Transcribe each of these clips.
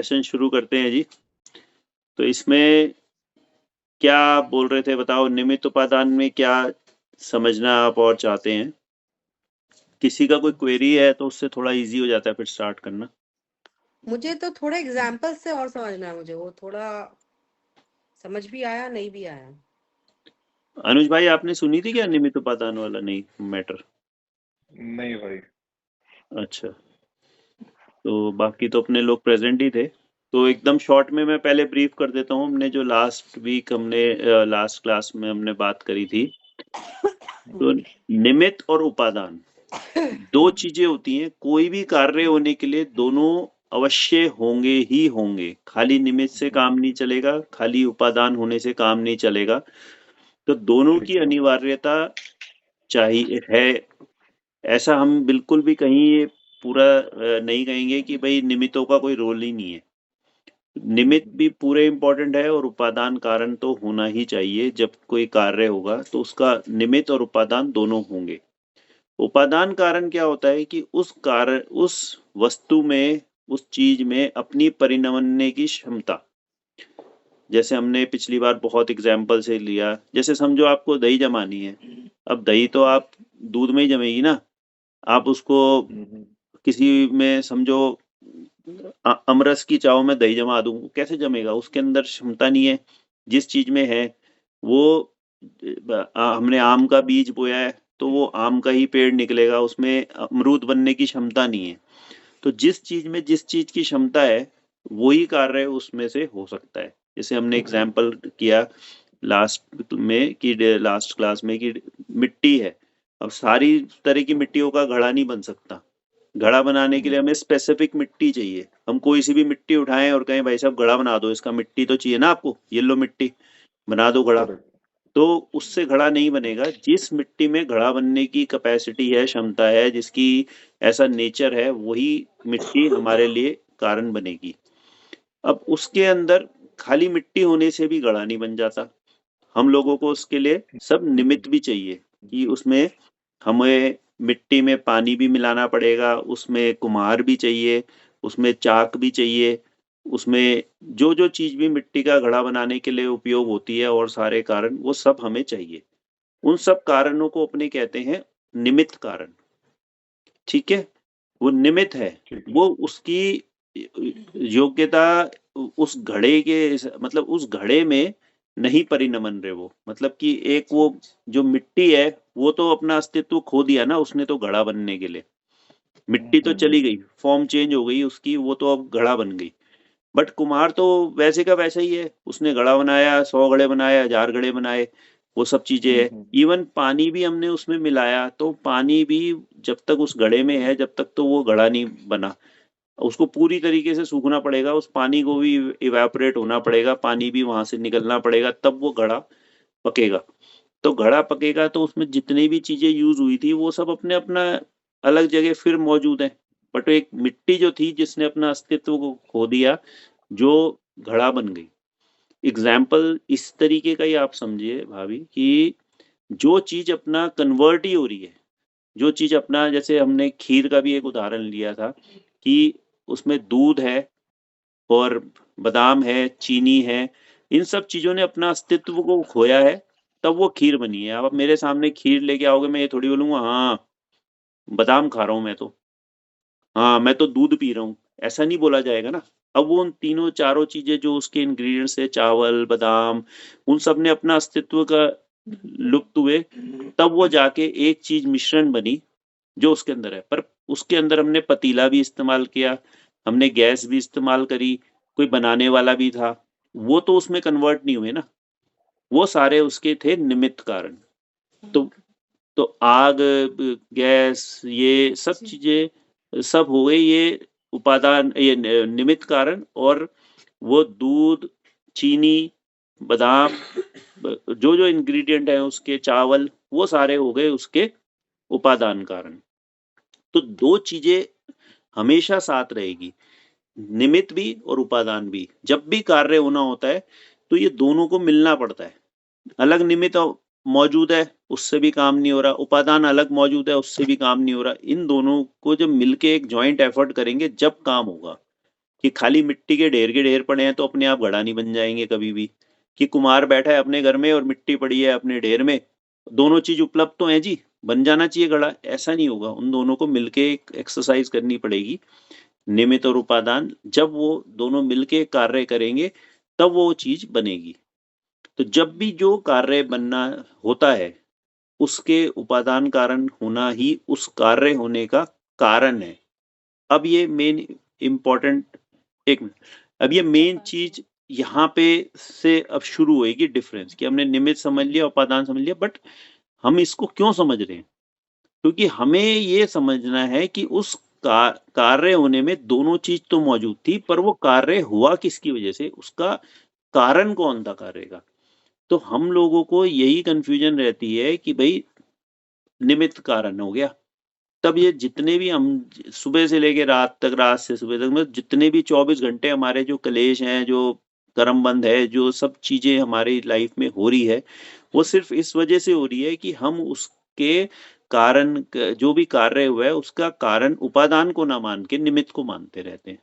Session शुरू करते हैं जी। तो इसमें क्या आप बोल रहे थे, बताओ। निमित्त उपादान में क्या समझना आप और चाहते हैं? किसी का कोई क्वेरी है तो उससे थोड़ा इजी हो जाता है फिर स्टार्ट करना। मुझे तो थोड़ा एग्जाम्पल से और समझना है। मुझे वो थोड़ा समझ भी आया, नहीं भी आया। अनुज भाई, आपने सुनी थी क्या निमित्त उपादान वाला? नहीं मैटर। नहीं भाई। अच्छा, तो बाकी तो अपने लोग प्रेजेंट ही थे। तो एकदम शॉर्ट में मैं पहले ब्रीफ कर देता हूँ। हमने जो लास्ट वीक लास्ट क्लास में हमने बात करी थी, तो निमित्त और उपादान दो चीजें होती हैं। कोई भी कार्य होने के लिए दोनों अवश्य होंगे ही होंगे। खाली निमित्त से काम नहीं चलेगा, खाली उपादान होने से काम नहीं चलेगा। तो दोनों ठीक की है। अनिवार्यता चाहिए है। ऐसा हम बिल्कुल भी कहीं ये पूरा नहीं कहेंगे कि भाई निमित्तों का कोई रोल ही नहीं है। निमित्त भी पूरे इंपॉर्टेंट है और उपादान कारण तो होना ही चाहिए। जब कोई कार्य होगा तो उसका निमित्त और उपादान दोनों होंगे। उपादान कारण क्या होता है कि उस कार्य, उस वस्तु में, उस चीज में अपनी परिणमने की क्षमता। जैसे हमने पिछली बार बहुत एग्जाम्पल से लिया, जैसे समझो आपको दही जमानी है। अब दही तो आप दूध में ही जमेगी ना। आप उसको हम्म, किसी में समझो अमरस की चाव में दही जमा दूं, कैसे जमेगा? उसके अंदर क्षमता नहीं है। जिस चीज में है वो, हमने आम का बीज बोया है तो वो आम का ही पेड़ निकलेगा, उसमें अमरूद बनने की क्षमता नहीं है। तो जिस चीज में जिस चीज की क्षमता है वही कार्य उसमें से हो सकता है। जैसे हमने एग्जाम्पल किया लास्ट क्लास में कि मिट्टी है। अब सारी तरह की मिट्टियों का घड़ा नहीं बन सकता। घड़ा बनाने के लिए हमें स्पेसिफिक मिट्टी चाहिए। हम कोई सी भी मिट्टी उठाएं और कहें भाई साहब घड़ा बना दो, इसका मिट्टी तो चाहिए ना आपको, येलो मिट्टी, बना दो घड़ा। करेक्ट। तो उससे घड़ा नहीं बनेगा। जिस मिट्टी में घड़ा बनने की कैपेसिटी है, क्षमता है, जिसकी ऐसा नेचर है, वही मिट्टी हमारे लिए कारण बनेगी। अब उसके अंदर खाली मिट्टी होने से भी घड़ा नहीं बन जाता। हम लोगों को उसके लिए सब निमित्त भी चाहिए कि उसमें हमें मिट्टी में पानी भी मिलाना पड़ेगा, उसमें कुम्हार भी चाहिए, उसमें चाक भी चाहिए, उसमें जो जो चीज भी मिट्टी का घड़ा बनाने के लिए उपयोग होती है और सारे कारण वो सब हमें चाहिए। उन सब कारणों को अपने कहते हैं निमित्त कारण। ठीक है, वो निमित्त है। ठीक है। वो उसकी योग्यता उस घड़े के, मतलब उस घड़े में नहीं परिणमन रहे वो। मतलब कि एक वो जो मिट्टी है वो तो अपना अस्तित्व खो दिया ना उसने, तो घड़ा बनने के लिए मिट्टी तो चली गई, फॉर्म चेंज हो गई उसकी, वो तो अब घड़ा बन गई। बट कुम्हार तो वैसे का वैसा ही है। उसने घड़ा बनाया, 100 घड़े बनाए, 1000 घड़े बनाए, वो सब चीजें है। इवन पानी भी हमने उसमें मिलाया तो पानी भी जब तक उस घड़े में है जब तक तो वो घड़ा नहीं बना। उसको पूरी तरीके से सूखना पड़ेगा, उस पानी को भी इवेपोरेट होना पड़ेगा, पानी भी वहां से निकलना पड़ेगा, तब वो घड़ा पकेगा। तो घड़ा पकेगा तो उसमें जितनी भी चीजें यूज हुई थी वो सब अपने अपना अलग जगह फिर मौजूद है। बट एक मिट्टी जो थी जिसने अपना अस्तित्व को खो दिया, जो घड़ा बन गई। एग्जाम्पल इस तरीके का ही आप समझिए भाभी कि जो चीज अपना कन्वर्ट ही हो रही है, जो चीज अपना, जैसे हमने खीर का भी एक उदाहरण लिया था कि उसमें दूध है और बादाम है, चीनी है, इन सब चीजों ने अपना अस्तित्व को खोया है, तब वो खीर बनी है। अब आप मेरे सामने खीर लेके आओगे, मैं ये थोड़ी बोलूंगा हाँ बादाम खा रहा हूँ मैं तो, हाँ मैं तो दूध पी रहा हूँ, ऐसा नहीं बोला जाएगा ना। अब वो उन तीनों चारों चीजें जो उसके इंग्रेडिएंट्स है, चावल, बादाम, उन सब ने अपना अस्तित्व का लुप्त हुए, तब वो जाके एक चीज मिश्रण बनी जो उसके अंदर है। पर उसके अंदर हमने पतीला भी इस्तेमाल किया, हमने गैस भी इस्तेमाल करी, कोई बनाने वाला भी था, वो तो उसमें कन्वर्ट नहीं हुए ना। वो सारे उसके थे निमित्त कारण। तो तो आग, गैस, ये सब चीजें सब हो गई ये उपादान, ये निमित्त कारण। और वो दूध, चीनी, बादाम, जो जो इंग्रेडिएंट है उसके, चावल, वो सारे हो गए उसके उपादान कारण। तो दो चीजें हमेशा साथ रहेगी, निमित्त भी और उपादान भी। जब भी कार्य होना होता है तो ये दोनों को मिलना पड़ता है। अलग निमित्त मौजूद है उससे भी काम नहीं हो रहा, उपादान अलग मौजूद है उससे भी काम नहीं हो रहा। इन दोनों को जब मिलके एक जॉइंट एफर्ट करेंगे जब काम होगा। कि खाली मिट्टी के ढेर पड़े हैं तो अपने आप घड़ा नहीं बन जाएंगे कभी भी, कि कुम्हार बैठा है अपने घर में और मिट्टी पड़ी है अपने ढेर में, दोनों चीज उपलब्ध तो है जी, बन जाना चाहिए घड़ा, ऐसा नहीं होगा। उन दोनों को मिलके एक एक्सरसाइज करनी पड़ेगी, निमित्त और उपादान। जब वो दोनों मिलके कार्य करेंगे तब वो चीज बनेगी। तो जब भी जो कार्य बनना होता है उसके उपादान कारण होना ही उस कार्य होने का कारण है। अब ये मेन इम्पोर्टेंट, एक मिनट, अब ये मेन चीज यहाँ पे से अब शुरू होएगी डिफरेंस, कि हमने निमित्त समझ लिया, उपादान समझ लिया, बट हम इसको क्यों समझ रहे हैं? क्योंकि हमें ये समझना है कि उस कार्य होने में दोनों चीज तो मौजूद थी, पर वो कार्य हुआ किसकी वजह से, उसका कारण कौन था कार्य का। तो हम लोगों को यही कंफ्यूजन रहती है कि भाई निमित्त कारण हो गया, तब ये जितने भी हम सुबह से लेके रात तक, रात से सुबह तक, मतलब जितने भी 24 घंटे हमारे जो क्लेश हैं, जो कर्म बंध है, जो सब चीजें हमारी लाइफ में हो रही है, वो सिर्फ इस वजह से हो रही है कि हम उसके कारण, जो भी कार्य हुआ है उसका कारण उपादान को ना मान के निमित्त को मानते रहते हैं।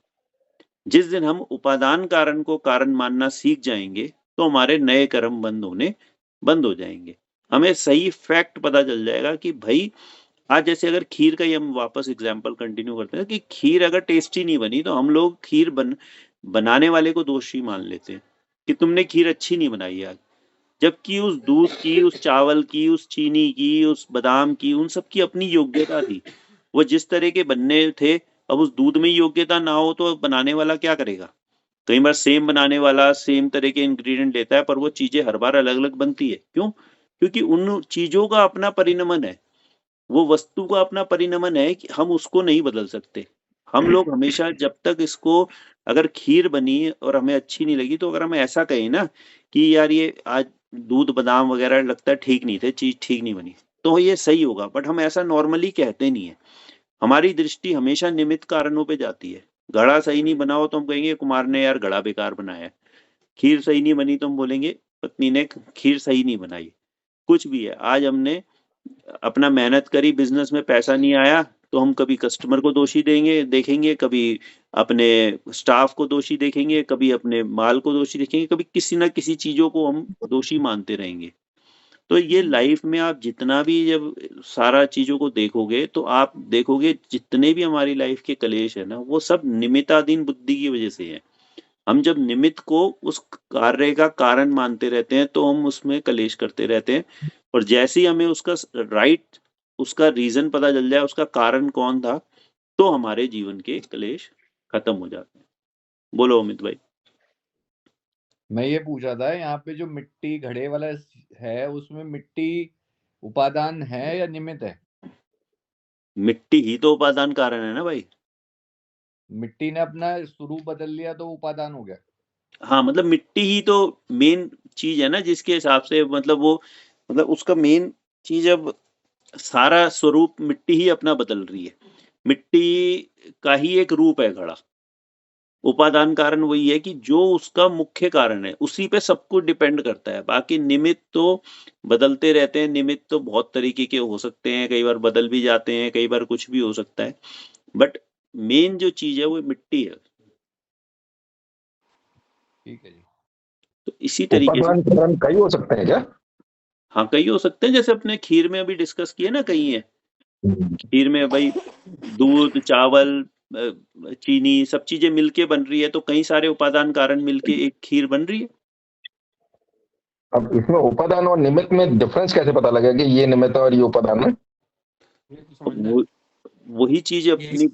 जिस दिन हम उपादान कारण को कारण मानना सीख जाएंगे तो हमारे नए कर्म बंद हो जाएंगे। हमें सही फैक्ट पता चल जाएगा कि भाई आज जैसे अगर खीर का ही हम वापस एग्जांपल कंटिन्यू करते हैं कि खीर अगर टेस्टी नहीं बनी तो हम लोग खीर बनाने वाले को दोषी मान लेते हैं कि तुमने खीर अच्छी नहीं बनाई आज, जबकि उस दूध की, उस चावल की, उस चीनी की, उस बादाम की, उन सब की अपनी योग्यता थी। वो जिस तरह के बनने थे, अब उस दूध में योग्यता ना हो तो बनाने वाला क्या करेगा? कई बार सेम बनाने वाला सेम तरह के इंग्रेडिएंट लेता है, पर वो चीजें हर बार अलग अलग बनती है। क्यों? क्योंकि उन चीजों का अपना परिणमन है, वो वस्तु का अपना परिणमन है कि हम उसको नहीं बदल सकते। हम लोग हमेशा जब तक इसको, अगर खीर बनी और हमें अच्छी नहीं लगी तो अगर हम ऐसा कहें ना कि यार ये आज दूध बादाम वगैरह लगता है ठीक नहीं थे, चीज ठीक नहीं बनी, तो ये सही होगा। बट हम ऐसा नॉर्मली कहते नहीं है, हमारी दृष्टि हमेशा निमित्त कारणों पे जाती है। घड़ा सही नहीं बना हो तो हम कहेंगे कुमार ने यार घड़ा बेकार बनाया है। खीर सही नहीं बनी तो हम बोलेंगे पत्नी ने खीर सही नहीं बनाई। कुछ भी है, आज हमने अपना मेहनत करी, बिजनेस में पैसा नहीं आया, तो हम कभी कस्टमर को दोषी देखेंगे, कभी अपने स्टाफ को दोषी देखेंगे, कभी अपने माल को दोषी देखेंगे, कभी किसी ना किसी चीजों को हम दोषी मानते रहेंगे। तो ये लाइफ में आप जितना भी जब सारा चीजों को देखोगे तो आप देखोगे जितने भी हमारी लाइफ के कलेश है ना, वो सब निमित्ताधीन बुद्धि की वजह से है। हम जब निमित्त को उस कार्य का कारण मानते रहते हैं तो हम उसमें कलेश करते रहते हैं, और जैसे ही हमें उसका राइट, उसका रीजन पता चल जाए, उसका कारण कौन था, तो हमारे जीवन के कलेश खत्म हो जाते हैं। बोलो अमित भाई। मैं ये पूछ रहा था, यहाँ पे जो मिट्टी घड़े वाला है उसमें मिट्टी उपादान है या निमित्त है? मिट्टी ही तो उपादान कारण है ना भाई। मिट्टी ने अपना स्वरूप बदल लिया तो उपादान हो गया। हाँ, मतलब मिट्टी ही तो मेन चीज है ना, जिसके हिसाब से मतलब वो, मतलब उसका मेन चीज, अब सारा स्वरूप मिट्टी ही अपना बदल रही है। मिट्टी का ही एक रूप है घड़ा। उपादान कारण वही है कि जो उसका मुख्य कारण है उसी पे सब कुछ डिपेंड करता है। बाकी निमित्त तो बदलते रहते हैं, निमित्त तो बहुत तरीके के हो सकते हैं, कई बार बदल भी जाते हैं, कई बार कुछ भी हो सकता है, बट मेन जो चीज है वो मिट्टी है। ठीक है जी। तो इसी तरीके से उपादान कारण कई हो सकते हैं क्या? हाँ, कई हो सकते हैं, जैसे अपने खीर में अभी डिस्कस किए ना, कई है खीर में भाई, दूध, चावल, चीनी, सब चीजें मिलके बन रही है, तो कई सारे उपादान कारण मिलके एक खीर बन रही है। अब इसमें उपादान और निमित्त में डिफरेंस कैसे पता लगेगा कि ये निमित्त है और ये उपादान है? वही चीज अपनी,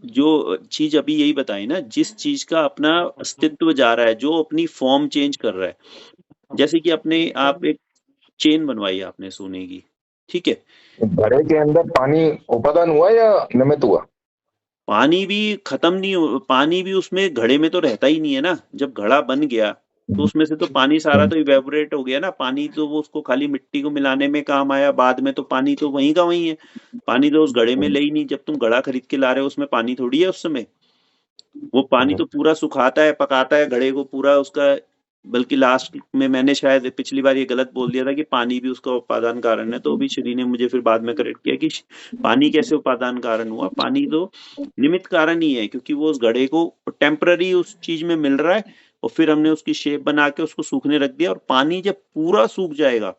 जो चीज अभी यही बताई ना, जिस चीज का अपना अस्तित्व जा रहा है, जो अपनी फॉर्म चेंज कर रहा है, जैसे कि अपने आप एक चेन बनवाई आपने सोने की, ठीक है, घड़े के अंदर पानी उपादान हुआ या निमित्त हुआ? पानी भी खत्म नहीं हो, पानी भी उसमें घड़े में तो रहता ही नहीं है ना। जब घड़ा बन गया तो उसमें से तो पानी सारा तो इवेपोरेट हो गया ना। पानी तो वो उसको खाली मिट्टी को मिलाने में काम आया, बाद में तो पानी तो वहीं का वहीं है। पानी तो उस घड़े में ले ही नहीं। जब तुम घड़ा खरीद के ला रहे हो उसमें पानी थोड़ी है उस समय। वो पानी तो पूरा सुखाता है, पकाता है घड़े को, पूरा उसका बल्कि लास्ट में मैंने शायद पिछली बार ये गलत बोल दिया था कि पानी भी उसका उपादान कारण है, तो अभी श्री ने मुझे फिर बाद में करेक्ट किया कि पानी कैसे उपादान कारण हुआ। पानी तो निमित्त कारण ही है, क्योंकि वो उस घड़े को टेम्पररी उस चीज में मिल रहा है और फिर हमने उसकी शेप बना के उसको सूखने रख दिया, और पानी जब पूरा सूख जाएगा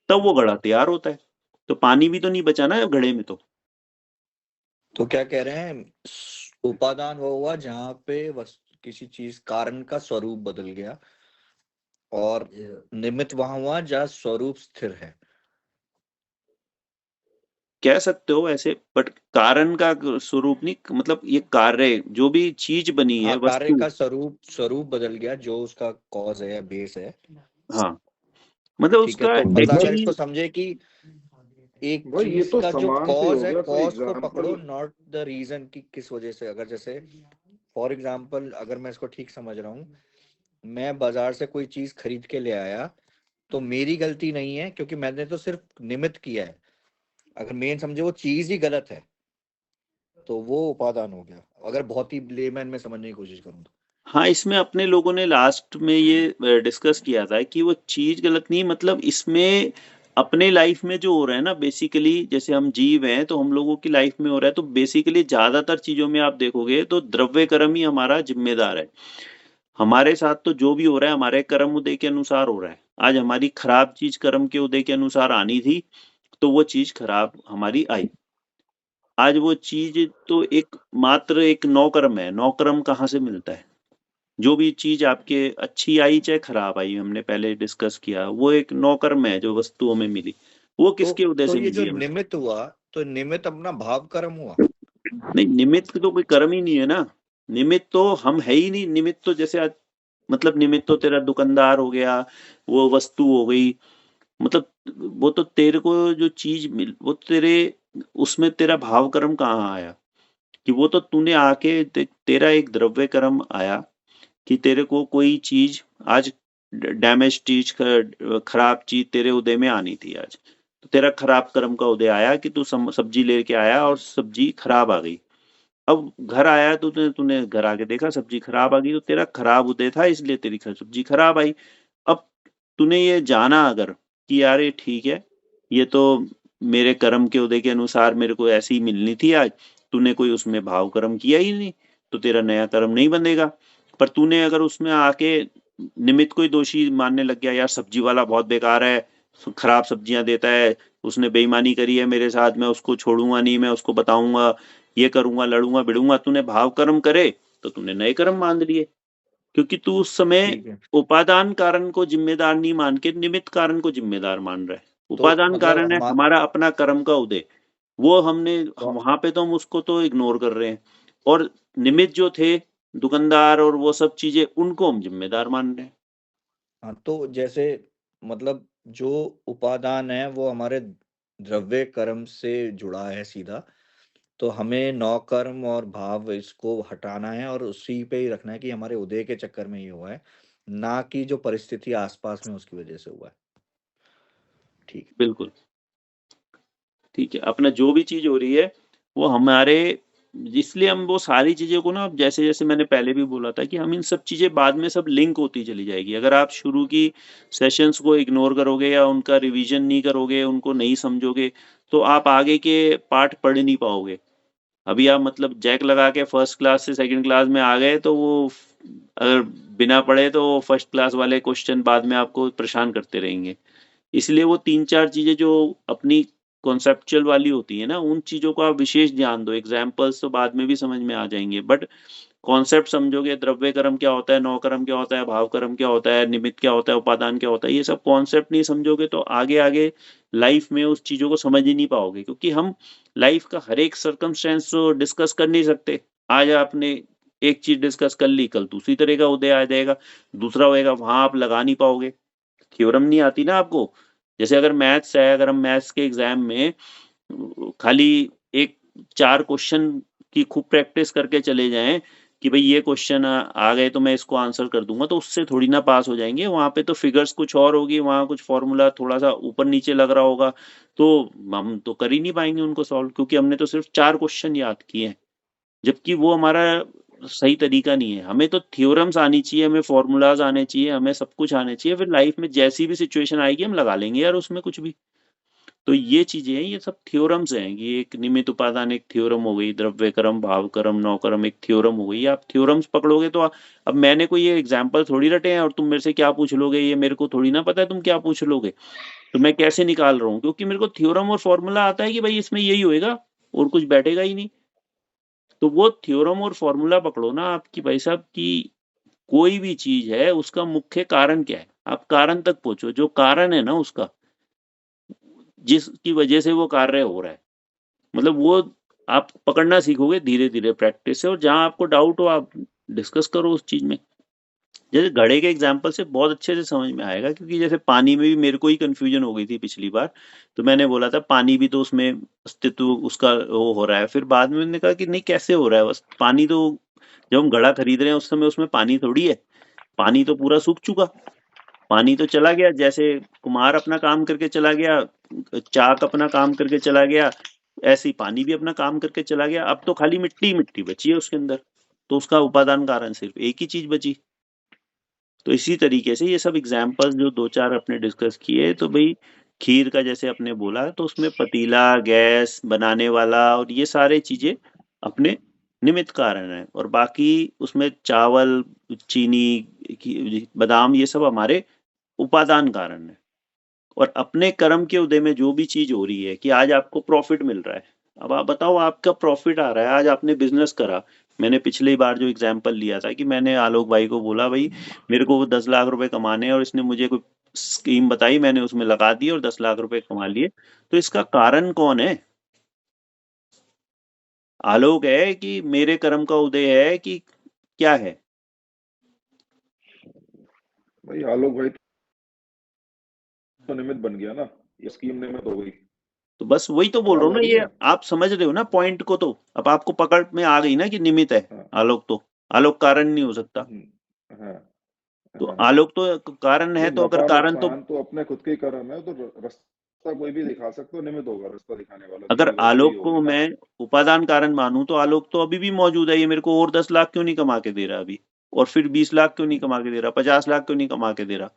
तब वो घड़ा तैयार होता है। तो पानी भी तो नहीं बचा ना घड़े में। तो क्या कह रहे हैं, उपादान वो हुआ जहाँ पे किसी चीज कारण का स्वरूप बदल गया, और निमित्त वहां हुआ जहाँ स्वरूप स्थिर है। कह सकते हो ऐसे, बट कारण का स्वरूप नहीं, मतलब ये कार्य जो भी चीज बनी है, हाँ, कार्य वस्तु। का स्वरूप बदल गया, जो उसका कॉज है या बेस है। हाँ, मतलब ठीक है, उसका तो मतलब अगर एक्चुअली इसको समझे कि एक भाई ये चीज तो का जो समान से कॉज हो है, गया, कोई कॉज को एग्जाम्पल। पकड़ो, नॉट द रीजन कि किस वजह से। अगर जैसे फॉर एग्जाम्पल, अगर मैं इसको ठीक समझ रहा हूँ, मैं बाजार से कोई चीज खरीद के ले आया, तो मेरी गलती नहीं है, क्योंकि मैंने तो सिर्फ निमित्त किया है। अगर मेन समझे वो चीज ही गलत है, तो वो उपादान हो गया, अगर बहुत ही लेमैन में समझने की कोशिश करूँ तो। हाँ, इसमें अपने लोगों ने लास्ट में ये डिस्कस किया था कि वो चीज गलत नहीं, मतलब इसमें अपने लाइफ में जो हो रहा है ना, बेसिकली जैसे हम जीव हैं तो हम लोगों की लाइफ में हो रहा है, तो बेसिकली ज्यादातर चीजों में आप देखोगे तो द्रव्य कर्म ही हमारा जिम्मेदार है। हमारे साथ तो जो भी हो रहा है हमारे कर्म उदय के अनुसार हो रहा है। आज हमारी खराब चीज कर्म के उदय के अनुसार आनी थी, तो वो चीज खराब हमारी आई। आज वो चीज तो एक मात्र एक नौकर्म है। नौकर्म कहाँ से मिलता है? जो भी चीज आपके अच्छी आई चाहे खराब आई, हमने पहले डिस्कस किया, वो एक नौकर्म है जो वस्तुओं में मिली। वो किसके उदय तो से ये जो मिली हमें? निमित्त हुआ, तो निमित्त अपना भाव कर्म हुआ। नहीं, निमित्त तो कोई कर्म ही नहीं है ना। निमित्त तो हम है ही नहीं। निमित्त तो जैसे आज, मतलब निमित्त तो तेरा दुकानदार हो गया, वो वस्तु हो गई, मतलब वो तो तेरे को जो चीज मिल, वो तेरे उसमें तेरा भाव कर्म कहाँ आया? कि वो तो तूने आके तेरा एक द्रव्य कर्म आया कि तेरे को कोई चीज आज डैमेज चीज, खराब चीज तेरे उदय में आनी थी आज, तो तेरा खराब कर्म का उदय आया कि तू सब्जी लेके आया और सब्जी खराब आ गई। अब घर आया तो तूने तूने घर आके देखा सब्जी खराब आ गई, तो तेरा खराब उदय था इसलिए तेरी सब्जी खराब आई। अब तूने ये जाना अगर कि यार ये ठीक है, ये तो मेरे कर्म के उदय के अनुसार मेरे को ऐसी ही मिलनी थी आज, तूने कोई उसमें भाव कर्म किया ही नहीं, तो तेरा नया कर्म नहीं बनेगा। पर तूने अगर उसमें आके निमित्त को ही दोषी मानने लग गया, यार सब्जी वाला बहुत बेकार है, खराब सब्जियां देता है, उसने बेईमानी करी है मेरे साथ, मैं उसको छोड़ूंगा नहीं, मैं उसको बताऊंगा, ये करूंगा, लड़ूंगा भिड़ूंगा, तूने भाव कर्म करे तो तूने नए कर्म मान लिए। क्योंकि तू उस समय ठीक है, उपादान कारण को जिम्मेदार नहीं मान के निमित्त कारण को जिम्मेदार मान रहा है। तो उपादान मतलब कारण है हमारा अपना कर्म का उदय, वो हमने तो, वहां पे तो हम उसको तो इग्नोर कर रहे हैं, और निमित्त जो थे दुकानदार और वो सब चीजें, उनको हम जिम्मेदार मान रहे हैं। हाँ, तो जैसे मतलब जो उपादान है वो हमारे द्रव्य कर्म से जुड़ा है सीधा, तो हमें नौ कर्म और भाव इसको हटाना है और उसी पे ही रखना है कि हमारे उदय के चक्कर में ये हुआ है, ना कि जो परिस्थिति आसपास में उसकी वजह से हुआ है। ठीक है। बिल्कुल ठीक है। अपना जो भी चीज हो रही है वो हमारे, इसलिए हम वो सारी चीजें को ना, जैसे जैसे मैंने पहले भी बोला था कि हम इन सब चीजें बाद में सब लिंक होती चली जाएगी। अगर आप शुरू की सेशंस को इग्नोर करोगे या उनका रिवीजन नहीं करोगे, उनको नहीं समझोगे, तो आप आगे के पार्ट पढ़ नहीं पाओगे। अभी आप मतलब जैक लगा के फर्स्ट क्लास से सेकंड क्लास में आ गए, तो वो अगर बिना पढ़े तो फर्स्ट क्लास वाले क्वेश्चन बाद में आपको परेशान करते रहेंगे। इसलिए वो 3-4 चीजें जो अपनी कॉन्सेप्चुअल वाली होती है ना, उन चीजों को आप विशेष ध्यान दो। एग्जाम्पल्स तो बाद में भी समझ में आ जाएंगे, बट कॉन्सेप्ट समझोगे, द्रव्य कर्म क्या होता है, नौ कर्म क्या होता है, भाव कर्म क्या होता है, निमित्त क्या होता है, उपादान क्या होता है, ये सब कॉन्सेप्ट नहीं समझोगे तो आगे आगे लाइफ में उस चीजों को समझ ही नहीं पाओगे। क्योंकि हम लाइफ का हर एक सर्कमस्टेंस तो डिस्कस कर नहीं सकते। आज आपने एक चीज डिस्कस कर ली, कल दूसरी तरह का उदय आ जाएगा, दूसरा होएगा, वहां आप लगा नहीं पाओगे, थ्योरम नहीं आती ना आपको। जैसे अगर मैथ्स है, अगर हम मैथ्स के एग्जाम में खाली एक 4 क्वेश्चन की खूब प्रैक्टिस करके चले जाएं कि भाई ये क्वेश्चन आ गए तो मैं इसको आंसर कर दूंगा, तो उससे थोड़ी ना पास हो जाएंगे। वहां पे तो फिगर्स कुछ और होगी, वहां कुछ फॉर्मूला थोड़ा सा ऊपर नीचे लग रहा होगा, तो हम तो कर ही नहीं पाएंगे उनको सॉल्व, क्योंकि हमने तो सिर्फ 4 क्वेश्चन याद किए हैं। जबकि वो हमारा सही तरीका नहीं है। हमें तो थ्योरम्स आनी चाहिए, हमें फॉर्मूलाज आने चाहिए, हमें सब कुछ आने चाहिए, फिर लाइफ में जैसी भी सिचुएशन आएगी हम लगा लेंगे यार उसमें कुछ भी। तो ये चीजें हैं, ये सब थ्योरम्स हैं कि एक निमित्त उपादान एक थ्योरम हो गई, द्रव्य कर्म भाव कर्म नौकर्म एक थ्योरम हो गई। आप थ्योरम्स पकड़ोगे तो अब मैंने कोई ये एग्जाम्पल थोड़ी रटे हैं और तुम मेरे से क्या पूछ लोगे ये मेरे को थोड़ी ना पता है तुम क्या पूछ लोगे, तो मैं कैसे निकाल रहा हूँ, क्योंकि मेरे को थ्योरम और फॉर्मूला आता है कि भाई इसमें यही होएगा और कुछ बैठेगा ही नहीं। तो वो थ्योरम और फॉर्मूला पकड़ो ना आपकी भाई साहब की कोई भी चीज है उसका मुख्य कारण क्या है, आप कारण तक पहुंचो, जो कारण है ना उसका जिसकी वजह से वो कार्य हो रहा है, मतलब वो आप पकड़ना सीखोगे धीरे धीरे प्रैक्टिस से, और जहां आपको डाउट हो आप डिस्कस करो उस चीज में। जैसे घड़े के एग्जाम्पल से बहुत अच्छे से समझ में आएगा, क्योंकि जैसे पानी में भी मेरे को ही कंफ्यूजन हो गई थी पिछली बार, तो मैंने बोला था पानी भी तो उसमें अस्तित्व उसका वो हो रहा है, फिर बाद में मैंने कहा कि नहीं कैसे हो रहा है, बस पानी तो जब हम घड़ा खरीद रहे हैं उस समय उसमें पानी थोड़ी है, पानी तो पूरा सूख चुका, पानी तो चला गया, जैसे कुम्हार अपना काम करके चला गया, चाक अपना काम करके चला गया, ऐसे ही पानी भी अपना काम करके चला गया, अब तो खाली मिट्टी ही मिट्टी बची है उसके अंदर, तो उसका उपादान कारण सिर्फ एक ही चीज बची। तो इसी तरीके से ये सब एग्जाम्पल्स जो दो चार अपने डिस्कस किए, तो भाई खीर का जैसे अपने बोला तो उसमें पतीला गैस बनाने वाला और ये सारे चीजें अपने निमित्त कारण है, और बाकी उसमें चावल चीनी बादाम ये सब हमारे उपादान कारण है। और अपने कर्म के उदय में जो भी चीज हो रही है कि आज आपको प्रॉफिट मिल रहा है, अब आप बताओ आपका प्रॉफिट आ रहा है, आज आपने बिजनेस करा, मैंने पिछली बार जो एग्जांपल लिया था कि मैंने आलोक भाई को बोला भाई मेरे को 10 लाख रुपए कमाने हैं, और इसने मुझे कोई स्कीम बताई, मैंने उसमें लगा दी और 10 लाख रुपए कमा लिए, तो इसका कारण कौन है? आलोक है कि मेरे कर्म का उदय है कि क्या है? भाई आलोक भाई तो निमित्त बन गया ना, ये स्कीम निमित्त हो गई। तो बस वही तो बोल रहा आवाज हूँ आ ना, रही ये है? आप समझ रहे हो ना पॉइंट को, तो अब आपको पकड़ में आ गई ना कि निमित्त है हाँ आलोक, तो आलोक कारण नहीं हो सकता, हाँ तो हाँ। आलोक तो कारण है, भाई तो अगर नफा कारण तो नुकसान तो अपने खुद के ही कर्म है, तो रास्ता कोई भी दिखा सकता है, निमित्त होगा रास्ता दिखाने वाला, तो अगर ये वही आलोक को होगी ना। मैं उपादान कारण मानूं तो आलोक तो अभी भी मौजूद है, ये मेरे को और 10 लाख क्यों नहीं कमा के दे रहा अभी, और फिर 20 लाख क्यों नहीं कमा के दे रहा, 50 लाख क्यों नहीं कमा के दे रहा?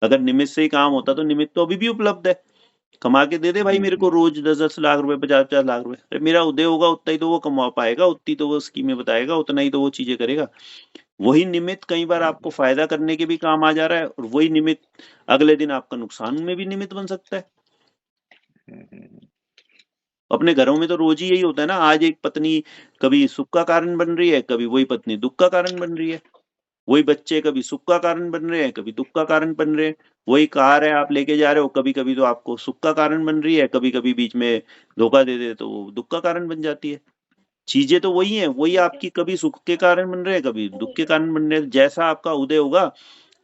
अगर निमित्त से ही काम होता तो निमित्त तो अभी भी उपलब्ध है, कमा के दे दे भाई मेरे को रोज 10-10 लाख रुपए 50-50 लाख रुपए, अरे मेरा उदय होगा उतना ही तो वो कमा पाएगा, उतनी तो वो स्कीमें बताएगा, उतना ही तो वो चीजें करेगा। वही निमित्त कई बार आपको फायदा करने के भी काम आ जा रहा है, और वही निमित्त अगले दिन आपका नुकसान में भी निमित्त बन सकता है। अपने घरों में तो रोज ही यही होता है ना, आज एक पत्नी कभी सुख का कारण बन रही है, कभी वही पत्नी दुख का कारण बन रही है, वही बच्चे कभी सुख का कारण बन रहे हैं, कभी दुख का कारण बन रहे हैं, वही कार है आप लेके जा रहे हो, कभी कभी तो आपको सुख का कारण बन रही है, कभी कभी बीच में धोखा दे दे तो वो दुख का कारण बन जाती है। चीजें तो वही है, वही आपकी कभी सुख के कारण बन रहे हैं, कभी दुख के कारण बन रहे हैं, जैसा आपका उदय होगा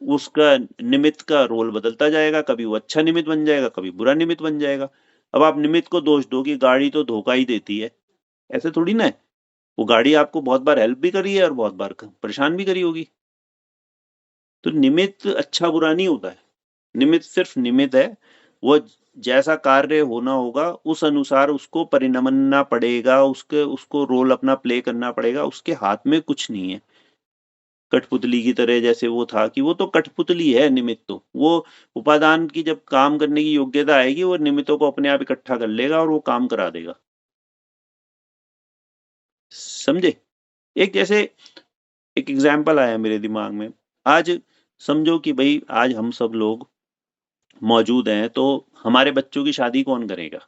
उसका निमित्त का रोल बदलता जाएगा, कभी वो अच्छा निमित्त बन जाएगा, कभी बुरा निमित्त बन जाएगा। अब आप निमित्त को दोष दो कि गाड़ी तो धोखा ही देती है, ऐसे थोड़ी ना है, वो गाड़ी आपको बहुत बार हेल्प भी करी है और बहुत बार परेशान भी करी होगी। तो निमित्त अच्छा बुरा नहीं होता है, निमित्त सिर्फ निमित्त है, वो जैसा कार्य होना होगा उस अनुसार उसको परिणमना पड़ेगा, उसके उसको रोल अपना प्ले करना पड़ेगा, उसके हाथ में कुछ नहीं है। कठपुतली की तरह जैसे वो था कि वो तो कठपुतली है निमित्त, तो वो उपादान की जब काम करने की योग्यता आएगी वो निमित्तों को अपने आप इकट्ठा कर लेगा और वो काम करा देगा। समझे? एक जैसे एक एग्जाम्पल आया मेरे दिमाग में, आज समझो कि भाई आज हम सब लोग मौजूद हैं, तो हमारे बच्चों की शादी कौन करेगा?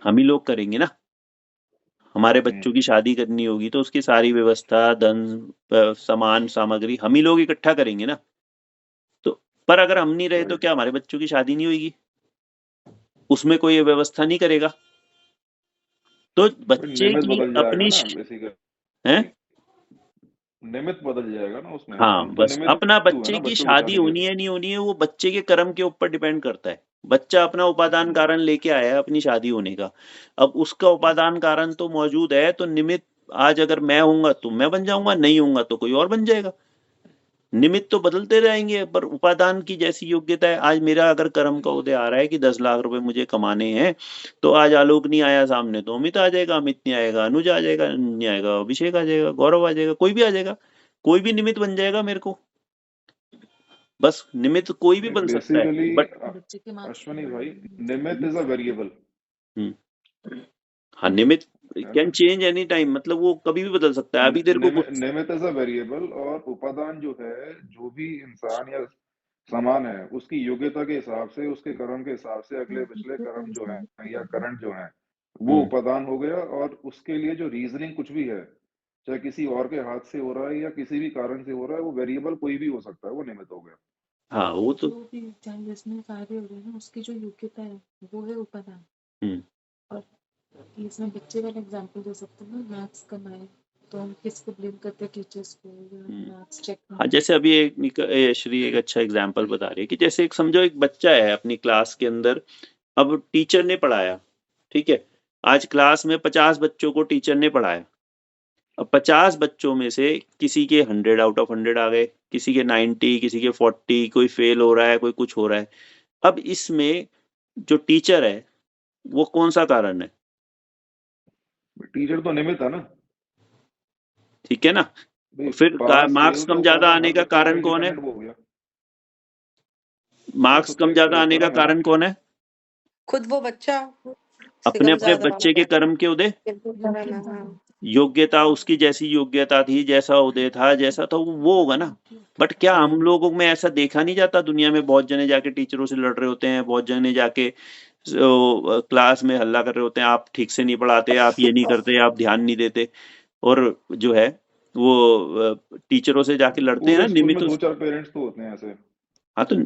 हम ही लोग करेंगे ना। हमारे बच्चों की शादी करनी होगी तो उसकी सारी व्यवस्था धन सामान सामग्री हम ही लोग इकट्ठा करेंगे ना। तो पर अगर हम नहीं रहे तो क्या हमारे बच्चों की शादी नहीं होगी? उसमें कोई व्यवस्था नहीं करेगा, तो बच्चे निमित्त की बदल जाएगा अपनी ना बेसिकली, है। निमित्त बदल जाएगा ना उसमें, हाँ हम तो बस निमित्त अपना हुए बच्चे ना की बच्चों की शादी शादी के। होनी है नहीं होनी है वो बच्चे के कर्म के ऊपर डिपेंड करता है। बच्चा अपना उपादान कारण लेके आया है अपनी शादी होने का, अब उसका उपादान कारण तो मौजूद है, तो निमित्त आज अगर मैं हूंगा तो मैं बन जाऊंगा, नहीं हूंगा तो कोई और बन जाएगा। निमित्त तो बदलते रहेंगे, पर उपादान की जैसी योग्यता है। आज मेरा अगर कर्म का उदय आ रहा है कि 10 लाख रुपए मुझे कमाने हैं, तो आज आलोक नहीं आया सामने तो अमित आ जाएगा, अमित नहीं आएगा अनुज आ जाएगा, नहीं आएगा अभिषेक आ जाएगा, गौरव आ जाएगा, कोई भी आ जाएगा, कोई भी निमित्त बन जाएगा मेरे को। बस निमित्त कोई भी बन सकता है, बेसिकली बट बच्चे के मार्क्स अश्वनी भाई, निमित्त इज अ वेरिएबल। हाँ, निमित्त कैन चेंज एनी टाइम, मतलब वो कभी भी बदल सकता है। अभी तेरे को निमित्त इज अ वेरिएबल, और उपादान जो है, जो भी इंसान या सामान है, उसकी योग्यता के हिसाब से, उसके कर्म के हिसाब से, अगले पिछले कर्म जो है या करंट जो है, वो उपादान हो गया। और उसके लिए जो रीजनिंग कुछ भी है, चाहे किसी और के हाथ से हो रहा है या किसी भी कारण से हो रहा है, वो वेरिएबल कोई भी हो सकता है, वो निमित्त हो गया। हाँ, वो तो जो भी चाहे जिसमें कार्य हो रहे हैं ना, उसकी जो योग्यता है वो है उपादान। हम्म। और इसमें बच्चे वाला एग्जांपल दे सकते हैं ना, मार्क्स कमाए तो हम किसको ब्लेम करते हैं, टीचर्स को, या मार्क्स चेक हाँ, जैसे अभी श्री एक अच्छा एग्जाम्पल बता रही है कि जैसे एक समझो एक बच्चा है अपनी क्लास के अंदर, अब टीचर ने पढ़ाया, ठीक है, आज क्लास में 50 बच्चों को टीचर ने पढ़ाया। अब 50 बच्चों में से किसी के 100 आउट ऑफ 100 आ गए, किसी के 90, किसी के 40, कोई फेल हो रहा है, कोई कुछ हो रहा है। अब इसमें जो टीचर है वो कौन सा कारण है? टीचर तो निमित्त है ना। ठीक है ना। भाई, फिर पास मार्क्स फेल कम तो ज्यादा उपादान आने हर का बच्चे का कारण कौन है? इंडिपेंडेंट वो हो गया। मार्क्स खुद कम के ज्यादा आने का कर्म है ना। कारण कौन है? खुद वो बच्चा अपने कम अपने ज्यादा बच्चे के कर्म के उदय, हाँ। योग्यता, उसकी जैसी योग्यता थी, जैसा उदय था, जैसा था वो होगा ना। बट क्या हम लोगों में ऐसा देखा नहीं जाता? दुनिया में बहुत जने जाके टीचरों से लड़ रहे होते हैं, बहुत जने जाके क्लास में हल्ला कर रहे होते हैं, आप ठीक से नहीं पढ़ाते, आप ये नहीं करते, आप ध्यान नहीं देते, और जो है वो टीचरों से जाके लड़ते हैं ना, पूरे स्कूल में निमित्त। 2-4 पेरेंट्स तो होते हैं ऐसे। हाँ, तो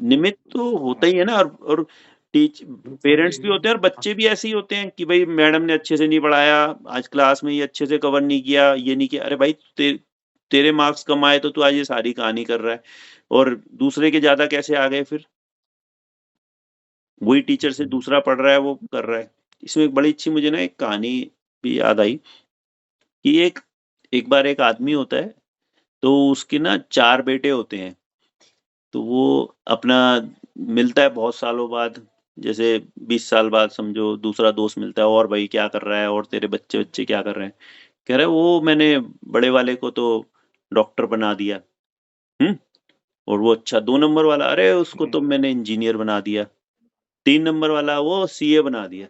निमित्त तो होता ही है ना। और पेरेंट्स भी होते हैं और बच्चे भी ऐसे ही होते हैं कि भाई मैडम ने अच्छे से नहीं पढ़ाया, आज क्लास में ये अच्छे से कवर नहीं किया, ये नहीं किया। अरे भाई, तेरे मार्क्स कम आए तो तू आज ये सारी कहानी कर रहा है, और दूसरे के ज्यादा कैसे आ गए? फिर वही टीचर से दूसरा पढ़ रहा है, वो कर रहा है। इसमें एक बड़ी अच्छी मुझे ना एक कहानी भी याद आई कि एक बार एक आदमी होता है, तो उसके ना 4 बेटे होते हैं। तो वो अपना मिलता है बहुत सालों बाद, जैसे 20 साल बाद समझो, दूसरा दोस्त मिलता है, और भाई क्या कर रहा है, और तेरे बच्चे बच्चे क्या कर रहे हैं? कह रहे वो मैंने बड़े वाले को तो डॉक्टर बना दिया। और वो अच्छा 2 नंबर वाला, अरे उसको तो मैंने इंजीनियर बना दिया। 3 नंबर वाला वो सीए बना दिया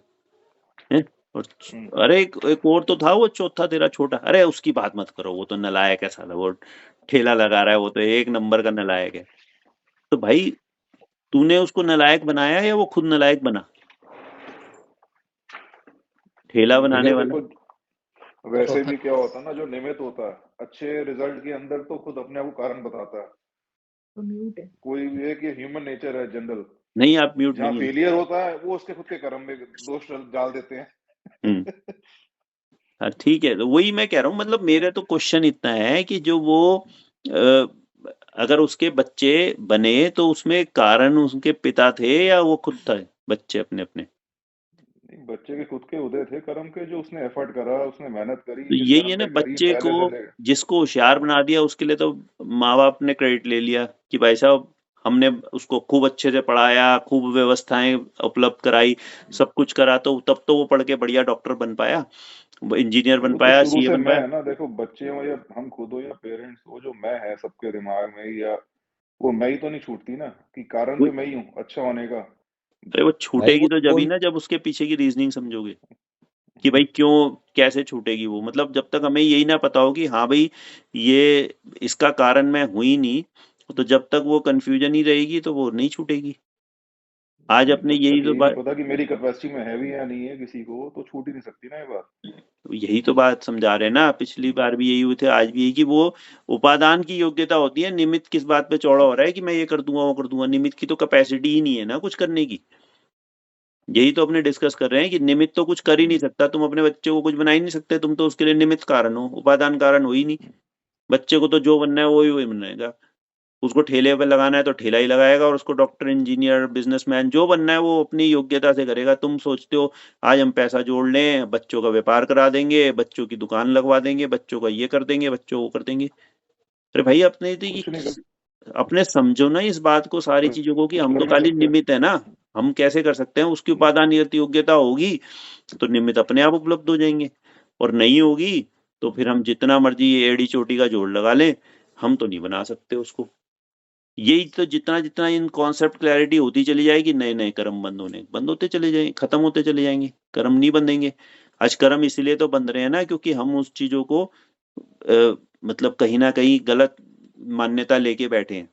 है। और अरे एक और तो था, वो चौथा तेरा छोटा, अरे उसकी बात मत करो, वो तो नालायक है साला, वो ठेला लगा रहा है, वो तो 1 नंबर का नालायक है। तो भाई, तूने उसको नालायक बनाया या वो खुद नालायक बना? ठेला भैया बनाने वाला। देखो, वैसे भी क्या होता है ना, जो निमित्त होता है अच्छे रिजल्ट के अंदर तो खुद अपने आप को कारण बताता है। तो म्यूट है। कोई भी है कि ह्यूमन नेचर है जनरल। नहीं, आप म्यूट जहाँ नहीं है। फेलियर होता है वो उसके खुद के कर्म में दोष डाल देते हैं। हाँ, ठीक है, तो वही मैं कह रहा हूँ, मतलब मेरा तो क्वेश्चन इतना है कि जो वो अ, अगर उसके बच्चे बने तो उसमें कारण उसके पिता थे या वो खुद था? बच्चे अपने अपने। नहीं, बच्चे के खुद के उदय थे कर्म के, जो उसने एफर्ट करा, उसने मेहनत करी, तो जिस यही कर्म है ना, पे करी बच्चे को पहले से ले। जिसको होशियार बना दिया उसके लिए तो माँ बाप ने क्रेडिट ले लिया कि भाई साहब हमने उसको खूब अच्छे से पढ़ाया, खूब व्यवस्थाएं उपलब्ध कराई, सब कुछ करा, तो तब तो वो पढ़ के बढ़िया डॉक्टर बन पाया, इंजीनियर बन वो तो पाया, शुरू सीए से बन मैं पाया। है ना। देखो, बच्चे हो या हम खुद हो या पेरेंट्स हो, जो मैं है सबके दिमाग में, या वो मैं ही तो नहीं छूटती ना, कि कारण वो तो मैं ही हूँ अच्छा होने का। अरे वो भाई छूटेगी वो तो जब ही ना, जब उसके पीछे की रीजनिंग समझोगे कि भाई क्यों, कैसे छूटेगी वो। मतलब जब तक हमें यही ना पता हो कि हाँ भाई ये इसका कारण मैं हूं ही नहीं, तो जब तक वो कंफ्यूजन ही रहेगी तो वो नहीं छूटेगी। आज अपने जब यही तक तो यही नहीं बात पता कि मेरी कैपेसिटी में है भी या नहीं है किसी को, तो छूट ही नहीं सकती ना ये बात। यही तो बात समझा रहे हैं ना, पिछली बार भी यही हुई थे, आज भी यही, कि वो उपादान की योग्यता होती है, निमित्त किस बात पे चौड़ा हो रहा है कि मैं ये कर दूंगा वो कर दूंगा। निमित्त की तो कैपेसिटी ही नहीं है ना कुछ करने की। यही तो अपने डिस्कस कर रहे हैं कि निमित्त तो कुछ कर ही नहीं सकता, तुम अपने बच्चे को कुछ बना ही नहीं सकते, तुम तो उसके लिए निमित्त कारण हो, उपादान कारण हो ही नहीं। बच्चे को तो जो बनना है वही वही बनेगा। उसको ठेले पे लगाना है तो ठेला ही लगाएगा, और उसको डॉक्टर, इंजीनियर, बिजनेसमैन जो बनना है वो अपनी योग्यता से करेगा। तुम सोचते हो आज हम पैसा जोड़ लें, बच्चों का व्यापार करा देंगे, बच्चों की दुकान लगवा देंगे, बच्चों का ये कर देंगे, बच्चों को कर देंगे। अरे भाई अपने तो कुछ नहीं कर अपने समझो ना इस बात को, सारी चीजों को, कि कुछ हम कर तो नहीं खाली सकते। निमित्त है ना। हम कैसे कर सकते हैं? उसकी उपादान योग्यता होगी तो निमित्त अपने आप उपलब्ध हो जाएंगे, और नहीं होगी तो फिर हम जितना मर्जी ये एड़ी चोटी का जोड़ लगा लें, हम तो नहीं बना सकते उसको। यही तो, जितना जितना इन कॉन्सेप्ट क्लैरिटी होती चली जाएगी, नए नए कर्म बंद होते चले जाएंगे, खत्म होते चले जाएंगे, कर्म नहीं बंधेंगे। आज कर्म इसलिए तो बंध रहे हैं ना, क्योंकि हम उस चीजों को मतलब कहीं ना कहीं गलत मान्यता लेके बैठे हैं।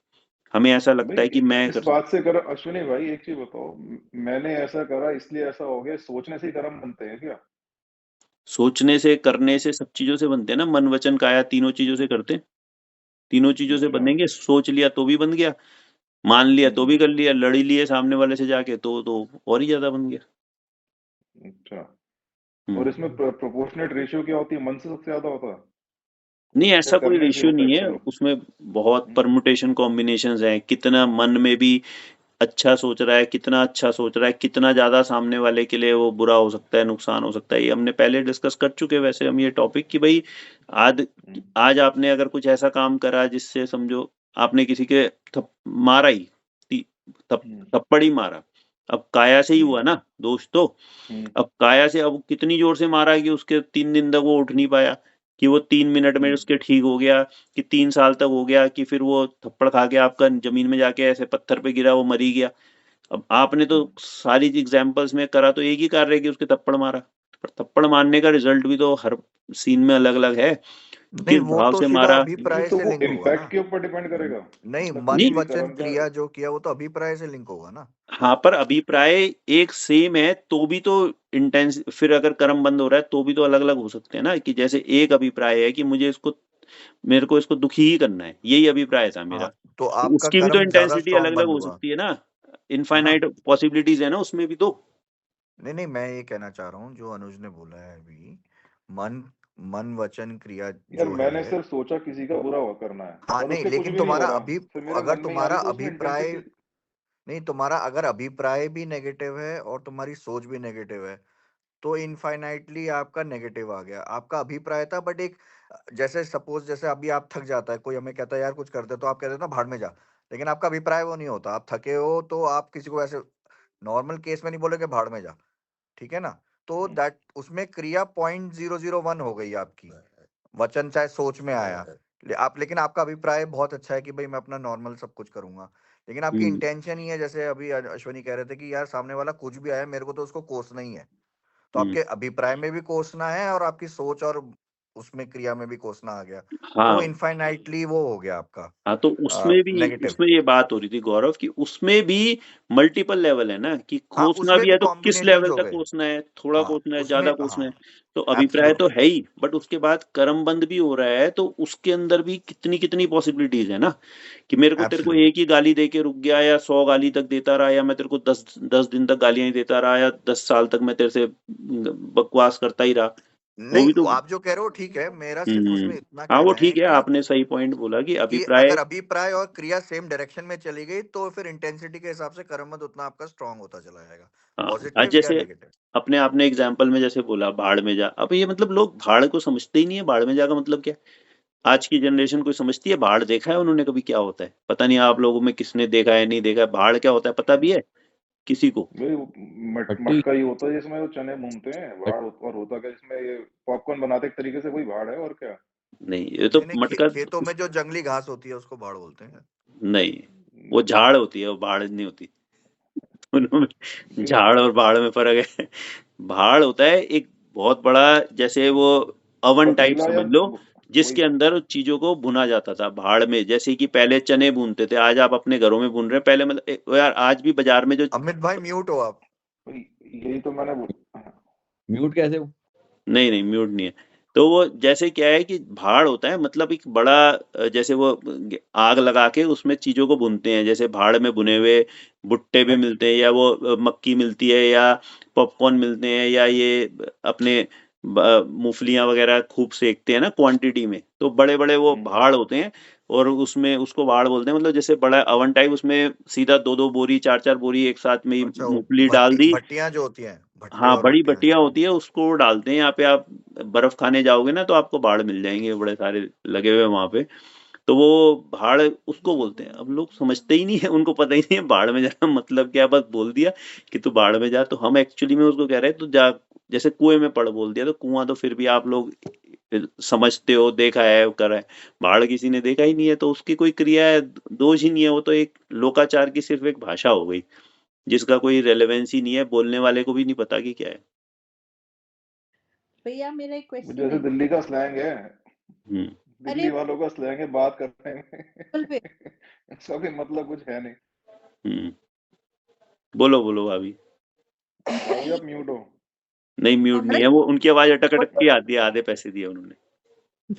हमें ऐसा लगता है भाई कि मैं इस कर बात से कर, अश्विनी भाई एक चीज बताओ, मैंने ऐसा करा इसलिए ऐसा हो गया, सोचने से ही कर्म बनते हैं क्या? सोचने से, करने से, सब चीजों से बनते हैं ना। मन वचन काया, तीनों चीजों से करते हैं। तीनों चीजों से अच्छा। बनेंगे। सोच लिया तो भी बन गया, मान लिया तो भी हम्म। कर लिया, लड़ी लिए सामने वाले से जाके तो और ही ज्यादा बन गया। अच्छा। और इसमें हम्म। प्रोपोर्शनेट रेशियो क्या होती है, मन से सबसे ज्यादा होता है नहीं, या ऐसा कोई करने से रेशियो होता है नहीं है कर्म? उसमें। बहुत हम्म। परमुटेशन कॉम्बिनेशंस हैं, कितना मन में भी अच्छा सोच रहा है, कितना अच्छा सोच रहा है, कितना ज्यादा सामने वाले के लिए वो बुरा हो सकता है, नुकसान हो सकता है। ये हमने पहले डिस्कस कर चुके हैं वैसे हम ये टॉपिक, कि भाई आज हम्म। आज आपने अगर कुछ ऐसा काम करा जिससे समझो आपने किसी के मारा ही, हम्म। थप्पड़ ही मारा, अब काया से ही हम्म। हुआ ना दोष तो। हम्म। अब काया से अब कितनी जोर से मारा कि उसके 3 दिन तक वो उठ नहीं पाया, कि वो 3 मिनट में उसके ठीक हो गया, कि 3 साल तक हो गया, कि फिर वो थप्पड़ खा के आपका जमीन में जाके ऐसे पत्थर पे गिरा, वो मरी गया। अब आपने तो हम्म। सारी एग्जाम्पल्स में करा तो एक ही कार्य है कि उसके थप्पड़ मारा, पर थप्पड़ मारने का रिजल्ट भी तो हर सीन में अलग अलग है। नहीं, किस वो भाव तो से सीधा मारा। नहीं अभिप्राय तो से वो लिंक होगा ना। इम्पैक्ट के ऊपर डिपेंड करेगा, नहीं, मतलब मन किसी नहीं, भी वचन कर्म का। क्रिया जो किया वो तो अभिप्राय से लिंक होगा ना। हाँ, पर अभिप्राय एक सेम है तो भी तो इंटेंस, फिर अगर कर्म बंद हो रहा है तो भी तो अलग अलग हो सकते हैं ना। कि जैसे एक अभिप्राय है कि मेरे को इसको दुखी ही करना है, यही अभिप्राय था मेरा, हाँ, तो तो आपका उसकी भी तो कर्म ज्यादा इंटेंसिटी अलग स्ट्रांग अलग बंद हो हुआ, सकती है ना। है ना। इनफाइनाइट पॉसिबिलिटीज है ना उसमें भी तो। नहीं नहीं, मैं ये कहना चाह रहा हूँ जो अनुज ने बोला है अभी, मन मन वचन क्रिया यार जो मैंने है। सिर्फ सोचा किसी का बुरा हुआ करना है हाँ और नहीं, उससे कुछ लेकिन भी नहीं हो तुम्हारा रहा, अभी, सिर्फ मेरे अगर मन में ही आ तुम्हारा रही, तो उसमें अभिप्राय, इंटेंसिटी। नहीं, तुम्हारा अगर अभिप्राय भी नेगेटिव है और तुम्हारी सोच भी नेगेटिव है, तो इनफाइनाइटली आपका नेगेटिव आ गया। आपका अभिप्राय था, बट एक, जैसे सपोज, जैसे अभी आप थक जाता है, कोई हमें कहता है यार कुछ करते, तो आप कहते हो ना भाड़ में जा, लेकिन आपका अभिप्राय वो नहीं होता। आप थके हो तो आप किसी को ऐसे नॉर्मल केस में नहीं बोलोगे भाड़ में जा, ठीक है ना। तो दैट उसमें क्रिया 0.001 हो गई आपकी, वचन चाहे सोच में आया, आप, लेकिन आपका अभिप्राय बहुत अच्छा है कि भाई मैं अपना नॉर्मल सब कुछ करूंगा, लेकिन आपकी हम्म। इंटेंशन ही है, जैसे अभी अश्वनी कह रहे थे कि यार सामने वाला कुछ भी आया मेरे को तो उसको कोसना ही है। तो हम्म। आपके अभिप्राय में भी कोसना है और आपकी सोच और उसमें क्रिया में भी कोसना आ गया, तो हाँ, इनफाइनाइटली वो हो गया आपका हाँ, तो नेगेटिव। उसमें ये बात हो रही थी गौरव, कि उसमें भी मल्टीपल लेवल है ना, कि हाँ, कोसना उसमें भी भी है तो किस कॉम्बिनेशंस लेवल हो तक गए। कोसना है, थोड़ा हाँ कोसना है, उसमें, ज्यादा कोसना हाँ, है। तो अभिप्राय तो एब्सोल्युटली। है ही, बट उसके बाद कर्म बंद भी हो रहा है, तो उसके अंदर भी कितनी कितनी पॉसिबिलिटीज है ना। कि तेरे को एब्सोल्युटली। एक ही गाली दे के रुक गया, या 100 गाली तक देता रहा, या मैं तेरे को 10 दिन तक गालियां ही देता रहा, या 10 साल तक मैं तेरे से बकवास करता ही रहा। वो नहीं, भी तो। आप जो कह रहे हो ठीक है, मेरा सिर्फ उसमें इतना हाँ, वो कहना है ठीक है, आपने सही पॉइंट बोला कि कि अभिप्राय। अगर अभिप्राय और क्रिया सेम डायरेक्शन में चली गई तो फिर इंटेंसिटी के हिसाब से कर्म उतना आपका स्ट्रांग होता चला जाएगा, हाँ, आज पॉजिटिव या जैसे नेगेटिव। अपने आपने एग्जाम्पल में जैसे बोला भाड़ में जा, अब ये मतलब लोग भाड़ को समझते ही नहीं है। भाड़ में जा का मतलब क्या है? आज की जनरेशन कोई समझती है? भाड़ देखा है उन्होंने कभी? क्या होता है पता नहीं। आप लोगों में किसने देखा है, नहीं देखा है? भाड़ क्या होता है पता भी है किसी को? भाई वो भट्टी मटका ही होता है जिसमें वो चने भूनते हैं, भट, भाड़ और होता क्या जिसमें ये पॉपकॉर्न बनाते एक तरीके से, वही भाड़ है और क्या। नहीं, ये तो नहीं नहीं, मटका खेतों में जो जंगली घास होती है उसको भाड़ बोलते हैं। नहीं, वो झाड़ होती है, वो भाड़ नहीं होती। दोनों में, भाई झाड़ और भाड़ में फर्क है। भाड़ होता है एक बहुत बड़ा, जैसे वो अवन टाइप पतीला या समझ लो, वही। जिसके अंदर चीजों को भुना जाता था भाड़ में। जैसे कि पहले चने भूनते थे, आज आप अपने घरों में भून रहे हैं, पहले मतलब यार आज भी बाजार में जो। अमित भाई म्यूट हो आप। भाई यही तो मैंने हाँ। म्यूट कैसे? नहीं नहीं, म्यूट नहीं है। तो वो जैसे क्या है कि भाड़ होता है मतलब एक बड़ा जैसे वो आग लगा के उसमें चीजों को भूनते हैं। जैसे भाड़ में भुने हुए भुट्टे भी भट मिलते हैं, या वो मक्की मिलती है, या पॉपकॉर्न मिलते हैं, या ये अपने मूंगफलियां वगैरह खूब सेकते हैं ना क्वांटिटी में, तो बड़े बड़े वो भाड़ होते हैं। और उसमें उसको भाड़ बोलते हैं, मतलब जैसे बड़ा अवन टाइप, उसमें सीधा 2-2 बोरी 4-4 बोरी एक साथ में ही अच्छा, वो मूंगफली डाल दी। भट्टियां जो होती हैं, भट्टे हाँ, और बड़ी भट्टियां जो भट्टियां होती होती है, उसको डालते हैं यहाँ पे। आप बर्फ खाने जाओगे ना तो आपको भाड़ मिल जाएंगे बड़े सारे लगे हुए वहां पे। तो वो भाड़ उसको बोलते हैं। अब लोग समझते ही नहीं है, उनको पता ही नहीं है भाड़ में जाना मतलब क्या, बस बोल दिया कि तू भाड़ में जा। तो हम एक्चुअली में उसको कह रहे हैं तू जा, जैसे कुएं में पड़ बोल दिया, तो कुआं तो फिर भी आप लोग समझते हो, देखा है, करा है। भाड़ किसी ने देखा ही नहीं है, तो उसकी कोई क्रिया है, दोष ही नहीं है, वो तो एक लोकाचार की सिर्फ एक भाषा हो गई जिसका कोई रेलेवेंस ही नहीं है, बोलने वाले को भी नहीं पता कि क्या है। भैया मेरा एक क्वेश्चन जैसे है। दिल्ली का स्लैंग है, हम्म, अरे दिल्ली वालों का स्लैंग है बात करने बोल पे में इसका कोई मतलब कुछ है नहीं। हम्म। बोलो बोलो भाभी। भाभी आप म्यूट हो। नहीं, म्यूट नहीं अरे है वो, उनकी आवाज अटक अटक के आती है, आधे पैसे दिए उन्होंने।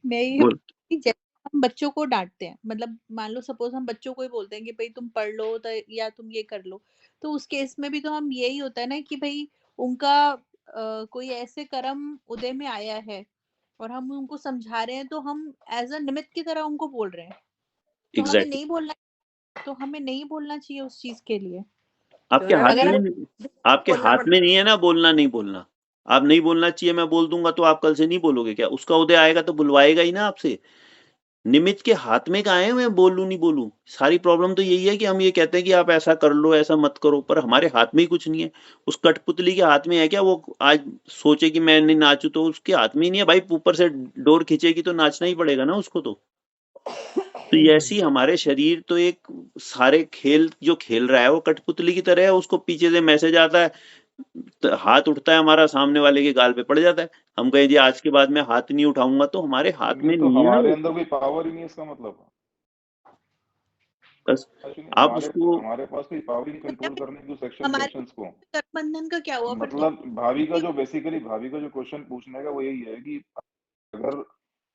मैं ये बोल। कि जैसे हम बच्चों को डांटते हैं, मतलब मान लो सपोज हम बच्चों को ही बोलते हैं कि भाई तुम पढ़ लो तो या तुम ये कर लो, तो उस केस में भी तो हम यही होता है ना कि भाई उनका कोई ऐसे कर्म उदय में आया है और हम उनको समझा रहे हैं, तो हम एज अ निमित्त की तरह उनको बोल रहे हैं, तो हमें एग्जैक्टली। नहीं बोलना, तो हमें नहीं बोलना चाहिए उस चीज के लिए। आपके क्यों ना हाथ अगर भैया, हम में, आपके बोलना हाथ में पड़ता नहीं है ना बोलना नहीं बोलना। आप नहीं बोलना चाहिए, मैं बोल दूंगा तो आप कल से नहीं बोलोगे क्या? उसका उदय आएगा तो बुलवाएगा ही ना आपसे। निमित्त के हाथ में कहाँ है मैं बोलूं नहीं बोलूं? सारी प्रॉब्लम तो यही है कि हम ये कहते हैं कि आप ऐसा कर लो, ऐसा मत करो, पर हमारे हाथ में ही कुछ नहीं है। उस कठपुतली के हाथ में है क्या वो आज सोचे कि मैं नहीं नाचू? तो उसके हाथ में ही नहीं है भाई, ऊपर से डोर खींचेगी तो नाचना ही पड़ेगा ना उसको। तो ये ऐसी हमारे शरीर तो एक सारे खेल जो खेल रहा है वो कठपुतली की तरह है। उसको पीछे से मैसेज आता है, तो हाथ उठता है हमारा, सामने वाले के गाल पे पड़ जाता है। हम कहें जी आज के बाद मैं हाथ नहीं उठाऊंगा, तो हमारे हाथ नहीं में तो नहीं है ना हमारे वो। अंदर कोई पावर ही नहीं है इसका मतलब। बस एक्चुअली आप हमारे उसको हमारे पास कोई पावर ही नहीं तो क्या कंट्रोल करने की उस एक्शन के हमारे एक्शंस को। गठबंधन का क्या हुआ फिर? तो मतलब भाभी का जो क्वेश्चन पूछने का वो यही है कि अगर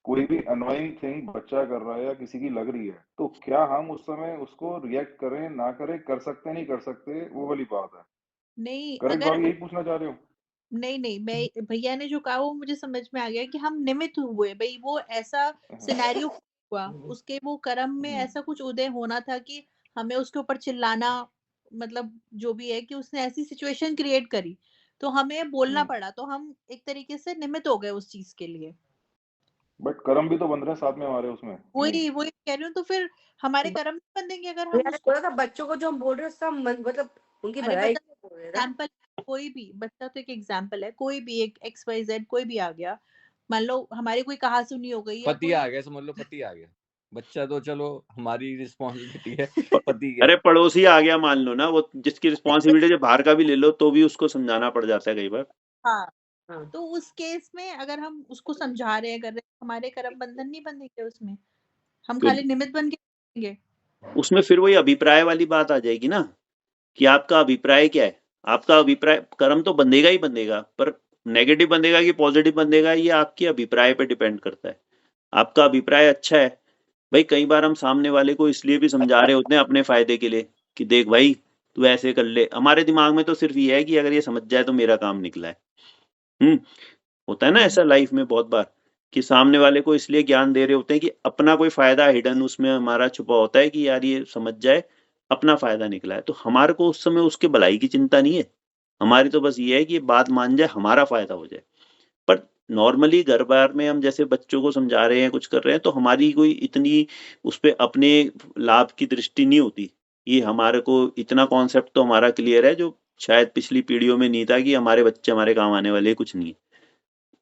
कोई भी अनोइंग थिंग बच्चा कर रहा है या किसी की लग रही है, तो क्या हम उस समय उसको रिएक्ट करें ना करें, कर सकते नहीं कर सकते, वो वाली बात है। नहीं, करेक्ट अगर भाभी, यही पूछना चाह रहे हो? नहीं नहीं, मैं भैया ने जो कहा वो मुझे समझ में आ गया कि हम निमित्त हुए भाई, वो ऐसा सिनेरियो हुआ, उसके वो कर्म में ऐसा कुछ उदय होना था कि हमें उसके ऊपर चिल्लाना, मतलब जो भी है कि उसने ऐसी सिचुएशन क्रिएट करी, तो हमें बोलना पड़ा, तो हम एक तरीके से निमित्त हो गए उस चीज के लिए। बट कर्म भी तो बन रहे हैं साथ में हमारे उसमें, नहीं? वही वही कह रही हूँ, तो फिर हमारे कर्म नहीं बंधेंगे अगर हम भैया ने उसको। बोला था बच्चों को जो हम बोल रहे हैं सब मतलब उनकी अरे भलाई बता, के लिए बोल रहे हैं ना। एग्जाम्पल, कोई भी बच्चा तो एक एग्जाम्पल है, कोई भी एक XYZ कोई भी आ गया, मान लो हमारी कोई कहा सुनी हो गई या पति कोई आ गया, समझ लो पति आ गया। बच्चा तो चलो हमारी रिस्पॉन्सिबिलिटी है, पति अरे गया। पड़ोसी आ गया मान लो ना, वो जिसकी रिस्पॉन्सिबिलिटी जो बाहर का भी ले लो तो भी उसको समझाना पड़ जाता है कई बार। हाँ, हाँ तो उस केस में अगर हम उसको समझा रहे हैं, कर रहे हैं, हमारे कर्म बंधन नहीं बंधेंगे उसमें, हम तो खाली निमित्त बन के रहेंगे। उसमें फिर वही अभिप्राय वाली बात आ जाएगी ना, कि आपका अभिप्राय क्या है। आपका अभिप्राय, कर्म तो बंधेगा ही बंधेगा, पर नेगेटिव बंधेगा कि पॉजिटिव बंधेगा ये आपके अभिप्राय पे डिपेंड करता है। आपका अभिप्राय अच्छा है, भाई कई बार हम सामने वाले को इसलिए भी समझा रहे होते हैं अपने फायदे के लिए कि देख भाई तू ऐसे कर ले। हमारे दिमाग में तो सिर्फ ये है कि अगर ये समझ जाए तो मेरा काम निकला है। हम्म। होता है ना ऐसा लाइफ में बहुत बार, कि सामने वाले को इसलिए ज्ञान दे रहे होते हैं कि अपना कोई फायदा हिडन उसमें हमारा छुपा होता है, कि यार ये समझ जाए अपना फायदा निकला है। तो हमारे को उस समय उसके भलाई की चिंता नहीं है, हमारी तो बस ये है कि ये बात मान जाए, हमारा फायदा हो जाए। पर नॉर्मली घर बार में हम जैसे बच्चों को समझा रहे हैं, कुछ कर रहे हैं, तो हमारी कोई इतनी उस पे अपने लाभ की दृष्टि नहीं होती। ये हमारे को इतना कॉन्सेप्ट तो हमारा क्लियर है, जो शायद पिछली पीढ़ियों में नहीं था, कि हमारे बच्चे हमारे काम आने वाले कुछ नहीं है।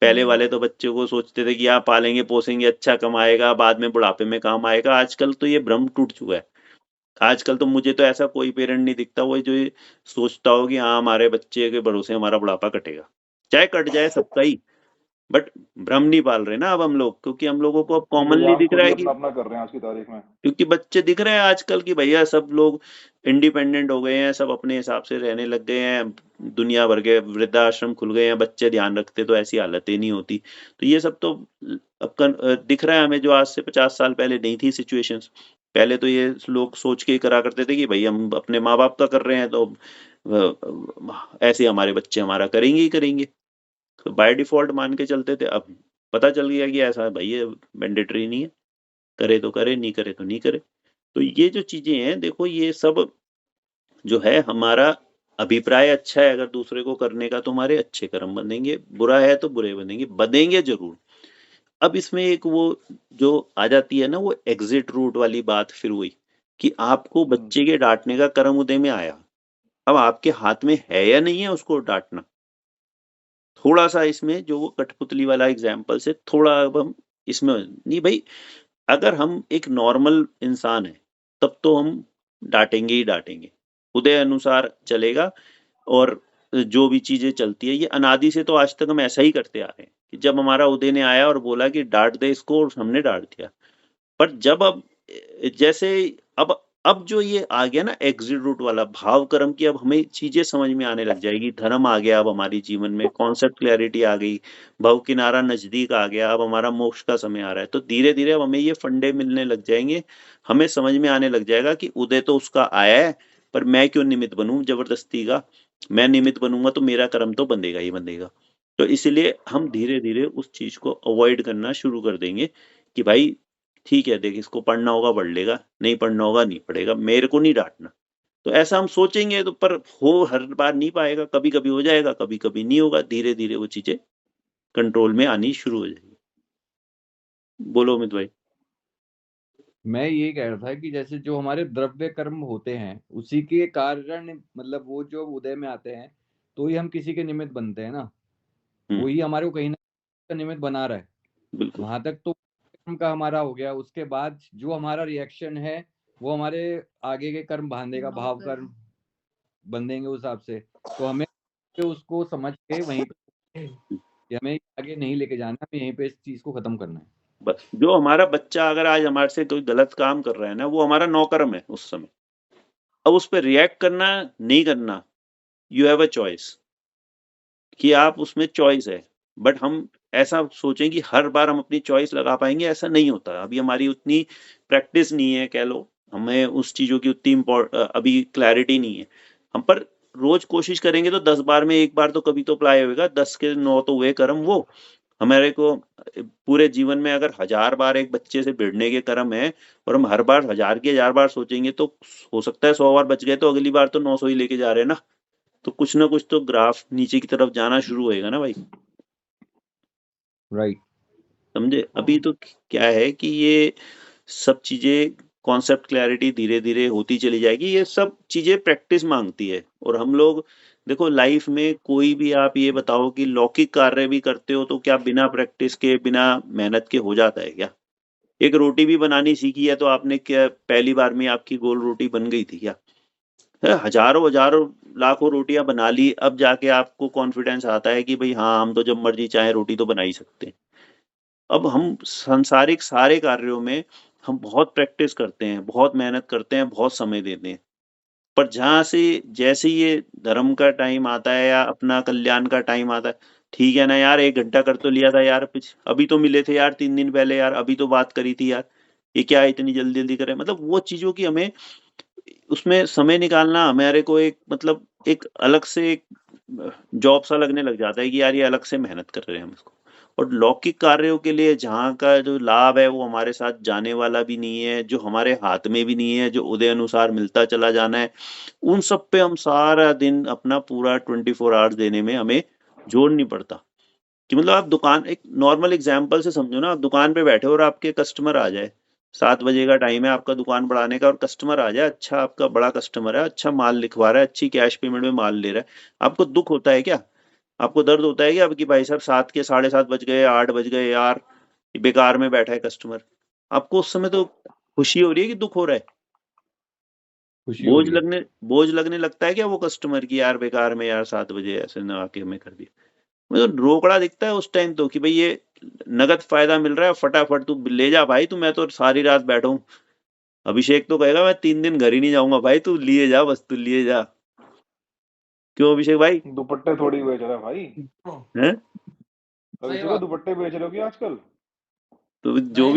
पहले वाले तो बच्चों को सोचते थे कि आप पालेंगे पोसेंगे, अच्छा कमाएगा, बाद में बुढ़ापे में काम आएगा। आजकल तो ये भ्रम टूट चुका है। आजकल तो मुझे तो ऐसा कोई पेरेंट नहीं दिखता वो जो ये सोचता हो कि हाँ हमारे बच्चे के भरोसे हमारा बुढ़ापा कटेगा, चाहे कट जाए सबका ही। बट भ्रम नहीं पाल रहे ना अब हम लोग, क्योंकि हम लोगों को अब वही कॉमनली आप दिख खुद रहा ही है अपना कि, अपना कर रहे हैं आज की तारीख में। क्योंकि बच्चे दिख रहे हैं आजकल की भैया सब लोग इंडिपेंडेंट हो गए हैं, सब अपने हिसाब से रहने लग गए हैं। दुनिया भर के वृद्धाश्रम खुल गए हैं, बच्चे ध्यान रखते तो ऐसी हालतें नहीं होती। तो ये सब तो दिख रहा है हमें, जो आज से 50 साल पहले नहीं थी सिचुएशंस। पहले तो ये लोग सोच के ही करा करते थे कि भाई हम अपने माँ बाप का कर रहे हैं, तो ऐसे हमारे बच्चे हमारा करेंगे ही करेंगे। तो बाय डिफॉल्ट मान के चलते थे। अब पता चल गया कि ऐसा भाई ये मैंडेटरी नहीं है, करे तो करे, नहीं करे तो नहीं करे। तो ये जो चीजें हैं देखो, ये सब जो है हमारा अभिप्राय अच्छा है अगर दूसरे को करने का, तो हमारे अच्छे कर्म बनेंगे, बुरा है तो बुरे बनेंगे, बनेंगे जरूर। अब इसमें एक वो जो आ जाती है ना, वो एग्जिट रूट वाली बात फिर हुई कि आपको बच्चे के डांटने का कर्म उदय में आया, अब आपके हाथ में है या नहीं है उसको डांटना। थोड़ा सा इसमें जो वो कठपुतली वाला एग्जाम्पल से थोड़ा अब हम इसमें नहीं भाई, अगर हम एक नॉर्मल इंसान है तब तो हम डांटेंगे ही डांटेंगे, उदय अनुसार चलेगा। और जो भी चीजें चलती है ये अनादि से तो आज तक हम ऐसा ही करते आ रहे हैं कि जब हमारा उदय ने आया और बोला कि डांट दे इसको, और हमने डांट दिया। पर जब अब जैसे अब जो ये आ गया ना एग्जिट रूट वाला भाव कर्म की, अब हमें चीजें समझ में आने लग जाएगी, धर्म आ गया अब हमारी जीवन में, कॉन्सेप्ट क्लैरिटी आ गई, भव किनारा नजदीक आ गया, अब हमारा मोक्ष का समय आ रहा है, तो धीरे धीरे अब हमें ये फंडे मिलने लग जाएंगे, हमें समझ में आने लग जाएगा कि उदय तो उसका आया है, पर मैं क्यों निमित्त बनूं जबरदस्ती का, मैं निमित्त बनूंगा तो मेरा कर्म तो बंधेगा ही बंधेगा। तो इसलिए हम धीरे धीरे उस चीज को अवॉइड करना शुरू कर देंगे कि भाई ठीक है, देख इसको पढ़ना होगा पढ़ लेगा, नहीं पढ़ना होगा नहीं पढ़ेगा, मेरे को नहीं डांटना। तो ऐसा हम सोचेंगे तो, पर हो हर बार नहीं पाएगा, कभी कभी हो जाएगा, कभी कभी नहीं होगा, धीरे धीरे वो चीजें कंट्रोल में आनी शुरू हो जाएगी। बोलो अमित भाई। मैं ये कह रहा था कि जैसे जो हमारे द्रव्य कर्म होते हैं उसी के कारण, मतलब वो जो उदय में आते हैं तो ही हम किसी के निमित्त बनते हैं ना, वही हमारे को कहीं ना कहीं निमित्त बना रहा है। बिल्कुल वहां तक तो कर्म का हमारा हो गया, उसके बाद जो हमारा रिएक्शन है वो हमारे आगे के कर्म बांधेगा, भाव कर्म बंधेंगे उस हिसाब से। तो हमें उसको समझ के वहीं पे कि हमें आगे नहीं लेके जाना, हमें यहीं पे इस चीज को खत्म करना है। बस जो हमारा बच्चा अगर आज हमारे से कोई गलत काम कर रहा है ना, वो हमारा नौकर्म है उस समय। अब उस पर रिएक्ट करना नहीं करना, यू हैव अ चॉइस, कि आप उसमें चॉइस है। बट हम ऐसा सोचें कि हर बार हम अपनी चॉइस लगा पाएंगे, ऐसा नहीं होता। अभी हमारी उतनी प्रैक्टिस नहीं है, कह लो, हमें उस चीजों की उतनी अभी क्लैरिटी नहीं है। हम पर रोज कोशिश करेंगे तो 10 बार में एक बार तो कभी तो अप्लाई होगा, 10 के 9 तो हुए कर्म वो हमारे को। पूरे जीवन में अगर 1000 बार एक बच्चे से भिड़ने के कर्म है और हम हर बार 1000 की 1000 बार सोचेंगे, तो हो सकता है 100 बार बच गए तो अगली बार तो 900 ही लेके जा रहे हैं ना। तो कुछ ना कुछ तो ग्राफ नीचे की तरफ जाना शुरू होएगा ना भाई। राइट, समझे। अभी तो क्या है कि ये सब चीजें कॉन्सेप्ट क्लैरिटी धीरे धीरे होती चली जाएगी, ये सब चीजें प्रैक्टिस मांगती है। और हम लोग देखो लाइफ में कोई भी आप ये बताओ कि लौकिक कार्य भी करते हो तो क्या बिना प्रैक्टिस के बिना मेहनत के हो जाता है क्या? एक रोटी भी बनानी सीखी है तो आपने क्या पहली बार में आपकी गोल रोटी बन गई थी क्या? हजारों हजारों लाखों रोटियां बना ली, अब जाके आपको कॉन्फिडेंस आता है कि भाई हाँ, हम तो जब मर्जी चाहे रोटी तो बना ही सकते हैं। अब हम सांसारिक सारे कार्यों में हम बहुत प्रैक्टिस करते हैं, बहुत मेहनत करते हैं, बहुत समय देते हैं, पर जहां से जैसे ये धर्म का टाइम आता है या अपना कल्याण का टाइम आता है, ठीक है ना यार, 1 घंटा कर तो लिया था यार, अभी तो मिले थे यार 3 दिन पहले यार, अभी तो बात करी थी यार, ये क्या इतनी जल्दी जल्दी करे, मतलब वो चीजों की हमें उसमें समय निकालना हमारे को एक मतलब एक अलग से एक जॉब सा लगने लग जाता है कि यार ये अलग से मेहनत कर रहे हैं हम इसको। और लौकिक कार्यों के लिए जहाँ का जो लाभ है वो हमारे साथ जाने वाला भी नहीं है, जो हमारे हाथ में भी नहीं है, जो उदय अनुसार मिलता चला जाना है, उन सब पे हम सारा दिन अपना पूरा 24 आवर्स देने में हमें जोर नहीं पड़ता। कि मतलब आप दुकान, एक नॉर्मल एग्जांपल से समझो ना, आप दुकान पे बैठे हो और आपके कस्टमर आ जाए, 7 बजे का टाइम है आपका दुकान बढ़ाने का, और कस्टमर आ जाए, अच्छा आपका बड़ा कस्टमर है, अच्छा माल लिखवा रहा है, अच्छी कैश पेमेंट में माल ले रहा है, आपको दुख होता है क्या? आपको दर्द होता है क्या अब कि भाई साहब 7 के 7:30 बज गए, 8 बज गए यार, बेकार में बैठा है कस्टमर? आपको उस समय तो खुशी हो रही है कि दुख हो रहा है? खुशी हो रही है। बोझ लगने लगता है क्या वो कस्टमर की, यार बेकार में यार 7 बजे ऐसे ना आके हमें कर दिया? मतलब रोकड़ा दिखता है उस टाइम तो कि भाई ये नगद फायदा मिल रहा है, फटाफट तू ले जा भाई, तू मैं तो सारी रात बैठा हूँ। अभिषेक तो कहेगा मैं 3 दिन घर ही नहीं जाऊंगा भाई, तू लिए जा, बस तू लिए जा। क्यों अभिषेक भाई? दुपट्टे थोड़ी बेच रहा है भाई, हैं? अभिषेक दुपट्टे बेच रहे हो क्या आजकल? तो जो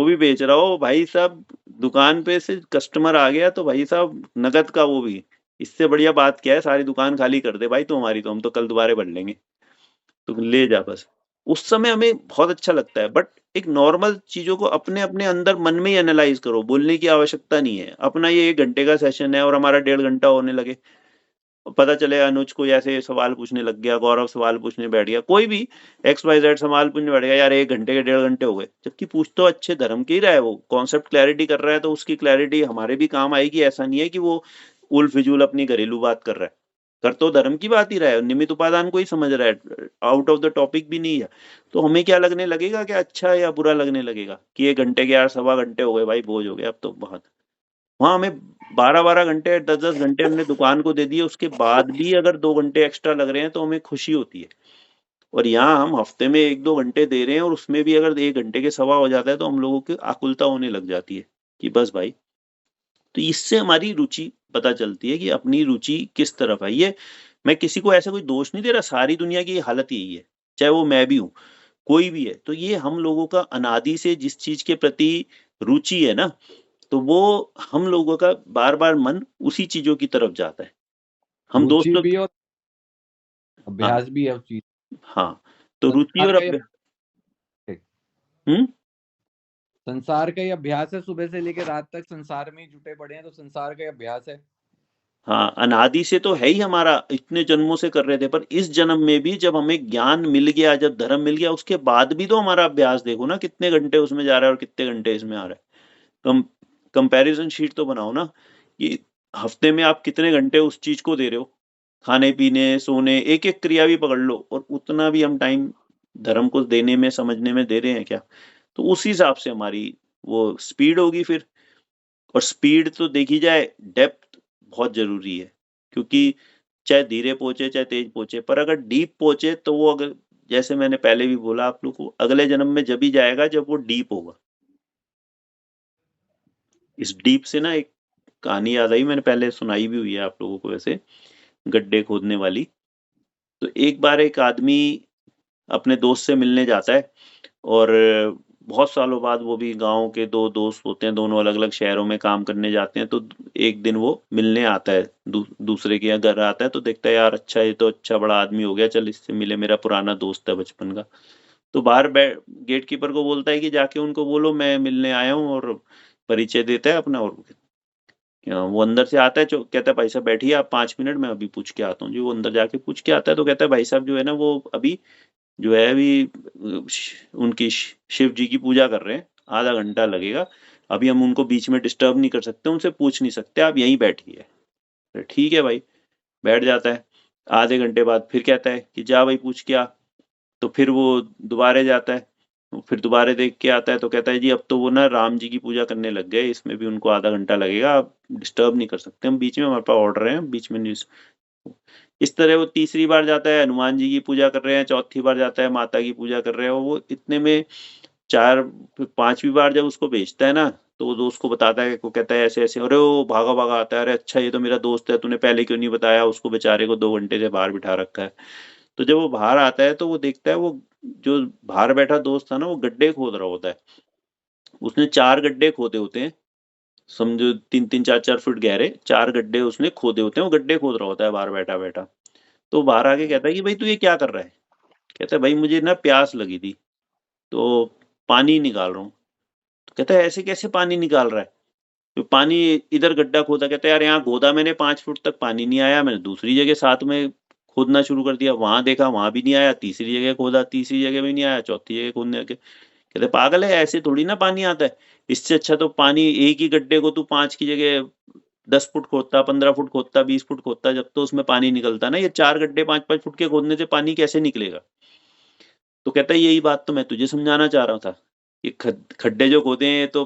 भी बेच रहा हो भाई साहब, दुकान पे से कस्टमर आ गया तो भाई साहब नगद का, वो भी इससे बढ़िया बात क्या है, सारी दुकान खाली कर दे भाई तू हमारी, तो हम तो कल दोबारा बढ़ लेंगे, तो ले जा बस। उस समय हमें बहुत अच्छा लगता है, बट एक नॉर्मल चीजों को अपने अपने अंदर मन में ही एनालाइज करो, बोलने की आवश्यकता नहीं है। अपना ये 1 घंटे का सेशन है और हमारा 1.5 घंटा होने लगे, पता चले अनुज को ऐसे सवाल पूछने लग गया, गौरव सवाल पूछने बैठ गया, कोई भी XYZ सवाल पूछने बैठ गया, यार 1 घंटे के 1.5 घंटे हो गए, जबकि पूछ तो अच्छे धर्म के ही रहा है, वो कॉन्सेप्ट क्लैरिटी कर रहा है, तो उसकी क्लैरिटी हमारे भी काम आएगी। ऐसा नहीं है कि वो उल फिजूल अपनी घरेलू बात कर रहा है, कर तो धर्म की बात ही रहा है, निमित्त उपादान को ही समझ रहा है, आउट ऑफ द टॉपिक भी नहीं है। तो हमें क्या लगने लगेगा कि अच्छा या बुरा लगने लगेगा कि 1 घंटे के यार 1.25 घंटे हो गए भाई, बोझ हो गया अब तो बहुत। वहां हमें 12-12 घंटे 10-10 घंटे हमने दुकान को दे दिए, उसके बाद भी अगर 2 घंटे एक्स्ट्रा लग रहे हैं तो हमें खुशी होती है। और यहाँ हम हफ्ते में 1-2 घंटे दे रहे हैं और उसमें भी अगर 1 घंटे के सवा हो जाता है तो हम लोगों की आकुलता होने लग जाती है कि बस भाई। तो इससे हमारी रुचि पता चलती है कि अपनी रुचि किस तरफ है। ये मैं किसी को ऐसा कोई दोष नहीं दे रहा, सारी दुनिया की हालत यही है, चाहे वो मैं भी हूँ, कोई भी है। तो ये हम लोगों का अनादि से जिस चीज के प्रति रुचि है ना, तो वो हम लोगों का बार-बार मन उसी चीजों की तरफ जाता है। हम रुचि दोस्तों भी और हाँ, अभ्यास भी है उस चीज हाँ, तो रुचि संसार और का ये हुँ? संसार का ही अभ्यास है, सुबह से लेकर रात तक संसार में ही जुटे पड़े हैं, तो संसार का ही अभ्यास है। हाँ, अनादि से तो है ही हमारा, इतने जन्मों से कर रहे थे, पर इस जन्म में भी जब हमें ज्ञान मिल गया, जब धर्म मिल गया, उसके बाद भी तो हमारा अभ्यास देखो ना, कितने घंटे उसमें जा रहा है और कितने घंटे इसमें आ रहा है। कंपैरिजन शीट तो बनाओ ना कि हफ्ते में आप कितने घंटे उस चीज को दे रहे हो, खाने पीने सोने, एक एक क्रिया भी पकड़ लो, और उतना भी हम टाइम धर्म को देने में समझने में दे रहे हैं क्या? तो उस हिसाब से हमारी वो स्पीड होगी फिर। और स्पीड तो देखी जाए, डेप्थ बहुत जरूरी है, क्योंकि चाहे धीरे पहुंचे चाहे तेज पहुंचे, पर अगर डीप पहुंचे तो वो, अगर जैसे मैंने पहले भी बोला आप लोग को, अगले जन्म में जब ही जाएगा जब वो डीप होगा। इस डीप से ना एक कहानी याद आई, मैंने पहले सुनाई भी हुई है आप लोगों को वैसे, गड्ढे खोदने वाली। तो एक बार एक आदमी अपने दोस्त से मिलने जाता है, और बहुत सालों बाद वो भी, गांव के 2 दोस्त होते हैं, दोनों अलग अलग शहरों में काम करने जाते हैं। तो एक दिन वो मिलने आता है, दूसरे के यहाँ घर आता है, तो देखता है यार अच्छा, ये तो अच्छा बड़ा आदमी हो गया, चल इससे मिले, मेरा पुराना दोस्त है बचपन का। तो बाहर गेट कीपर को बोलता है कि जाके उनको बोलो मैं मिलने आया हूँ, और परिचय देता है अपना। और वो अंदर से आता है, जो कहता है भाई साहब बैठिए आप 5 मिनट, मैं अभी पूछ के आता हूँ जी। वो अंदर जाके पूछ के आता है, तो कहता है भाई साहब जो है ना, वो अभी जो है अभी उनकी शिव जी की पूजा कर रहे हैं, आधा घंटा लगेगा, अभी हम उनको बीच में डिस्टर्ब नहीं कर सकते, उनसे पूछ नहीं सकते, आप यहीं बैठिए। तो ठीक है भाई, बैठ जाता है। आधे घंटे बाद फिर कहता है कि जा भाई पूछ के आ। तो फिर वो दोबारे जाता है, फिर दोबारे देख के आता है, तो कहता है जी अब तो वो ना राम जी की पूजा करने लग गए, इसमें भी उनको आधा घंटा लगेगा, आप डिस्टर्ब नहीं कर सकते, हम बीच में, हमारे पास ऑर्डर है, बीच में नहीं। इस तरह वो तीसरी बार जाता है, हनुमान जी की पूजा कर रहे हैं, चौथी बार जाता है, माता की पूजा कर रहे हैं, और वो इतने में 5वीं बार जब उसको भेजता है ना, तो वो दोस्त को बताता है, को कहता है ऐसे ऐसे, अरे वो भागा भागा आता है, अरे अच्छा ये तो मेरा दोस्त है, तूने पहले क्यों नहीं बताया, उसको बेचारे को 2 घंटे से बाहर बिठा रखा है। तो जब वो बाहर आता है तो वो देखता है, वो जो बाहर बैठा दोस्त था ना, वो गड्ढे खोद रहा होता है। उसने 4 गड्ढे खोदे होते हैं, समझो 3-3 4-4 फुट गहरे 4 गड्ढे उसने खोदे होते हैं, वो गड्ढे खोद रहा होता है बाहर बैठा बैठा। तो बाहर आके कहता है कि भाई तू ये क्या कर रहा है? कहता है भाई मुझे ना प्यास लगी थी, तो पानी निकाल रहा हूँ। तो कहता है ऐसे कैसे पानी निकाल रहा है? तो पानी, इधर गड्ढा खोदा, कहता है यार यहाँ खोदा मैंने 5 फुट तक पानी नहीं आया, मैंने दूसरी जगह साथ में खोदना शुरू कर दिया, वहां देखा वहां भी नहीं आया, तीसरी जगह खोदा, तीसरी जगह भी नहीं आया, चौथी जगह खोदने लगे। कहते पागल है, ऐसे थोड़ी ना पानी आता है, इससे अच्छा तो पानी, एक ही गड्ढे को तू 5 की जगह 10 फुट खोदता, 15 फुट खोदता, 20 फुट खोदता, जब तो उसमें पानी निकलता ना, ये 4 गड्ढे 5-5 फुट के खोदने से पानी कैसे निकलेगा? तो कहता है यही बात तो मैं तुझे समझाना चाह रहा था, ये खड्डे जो खोदे हैं तो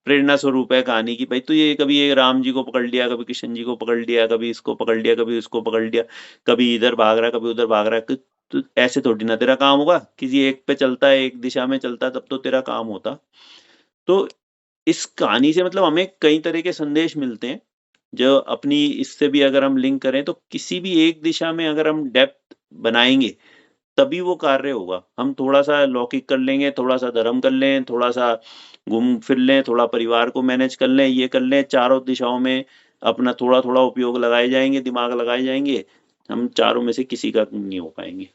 प्रेरणा स्वरूप है कहानी की, भाई तू ये कभी ये राम जी को पकड़ लिया, कभी कृष्ण जी को पकड़ लिया, कभी इसको पकड़ लिया, कभी उसको पकड़ लिया, कभी इधर भाग रहा है कभी उधर भाग रहा है, तो ऐसे थोड़ी ना तेरा काम होगा, किसी एक पे चलता है, एक दिशा में चलता है, तब तो तेरा काम होता। तो इस कहानी से मतलब हमें कई तरह के संदेश मिलते हैं, जो अपनी इससे भी अगर हम लिंक करें, तो किसी भी एक दिशा में अगर हम डेप्थ बनाएंगे तभी वो कार्य होगा। हम थोड़ा-सा लौकिक कर लेंगे, थोड़ा-सा धर्म कर लें, थोड़ा-सा घूम फिर लें, थोड़ा परिवार को मैनेज कर लें, ये कर लें, चारों दिशाओं में अपना थोड़ा-थोड़ा उपयोग लगाए जाएँगे, दिमाग लगाए जाएँगे, हम चारों में से किसी का नहीं हो पाएँगे।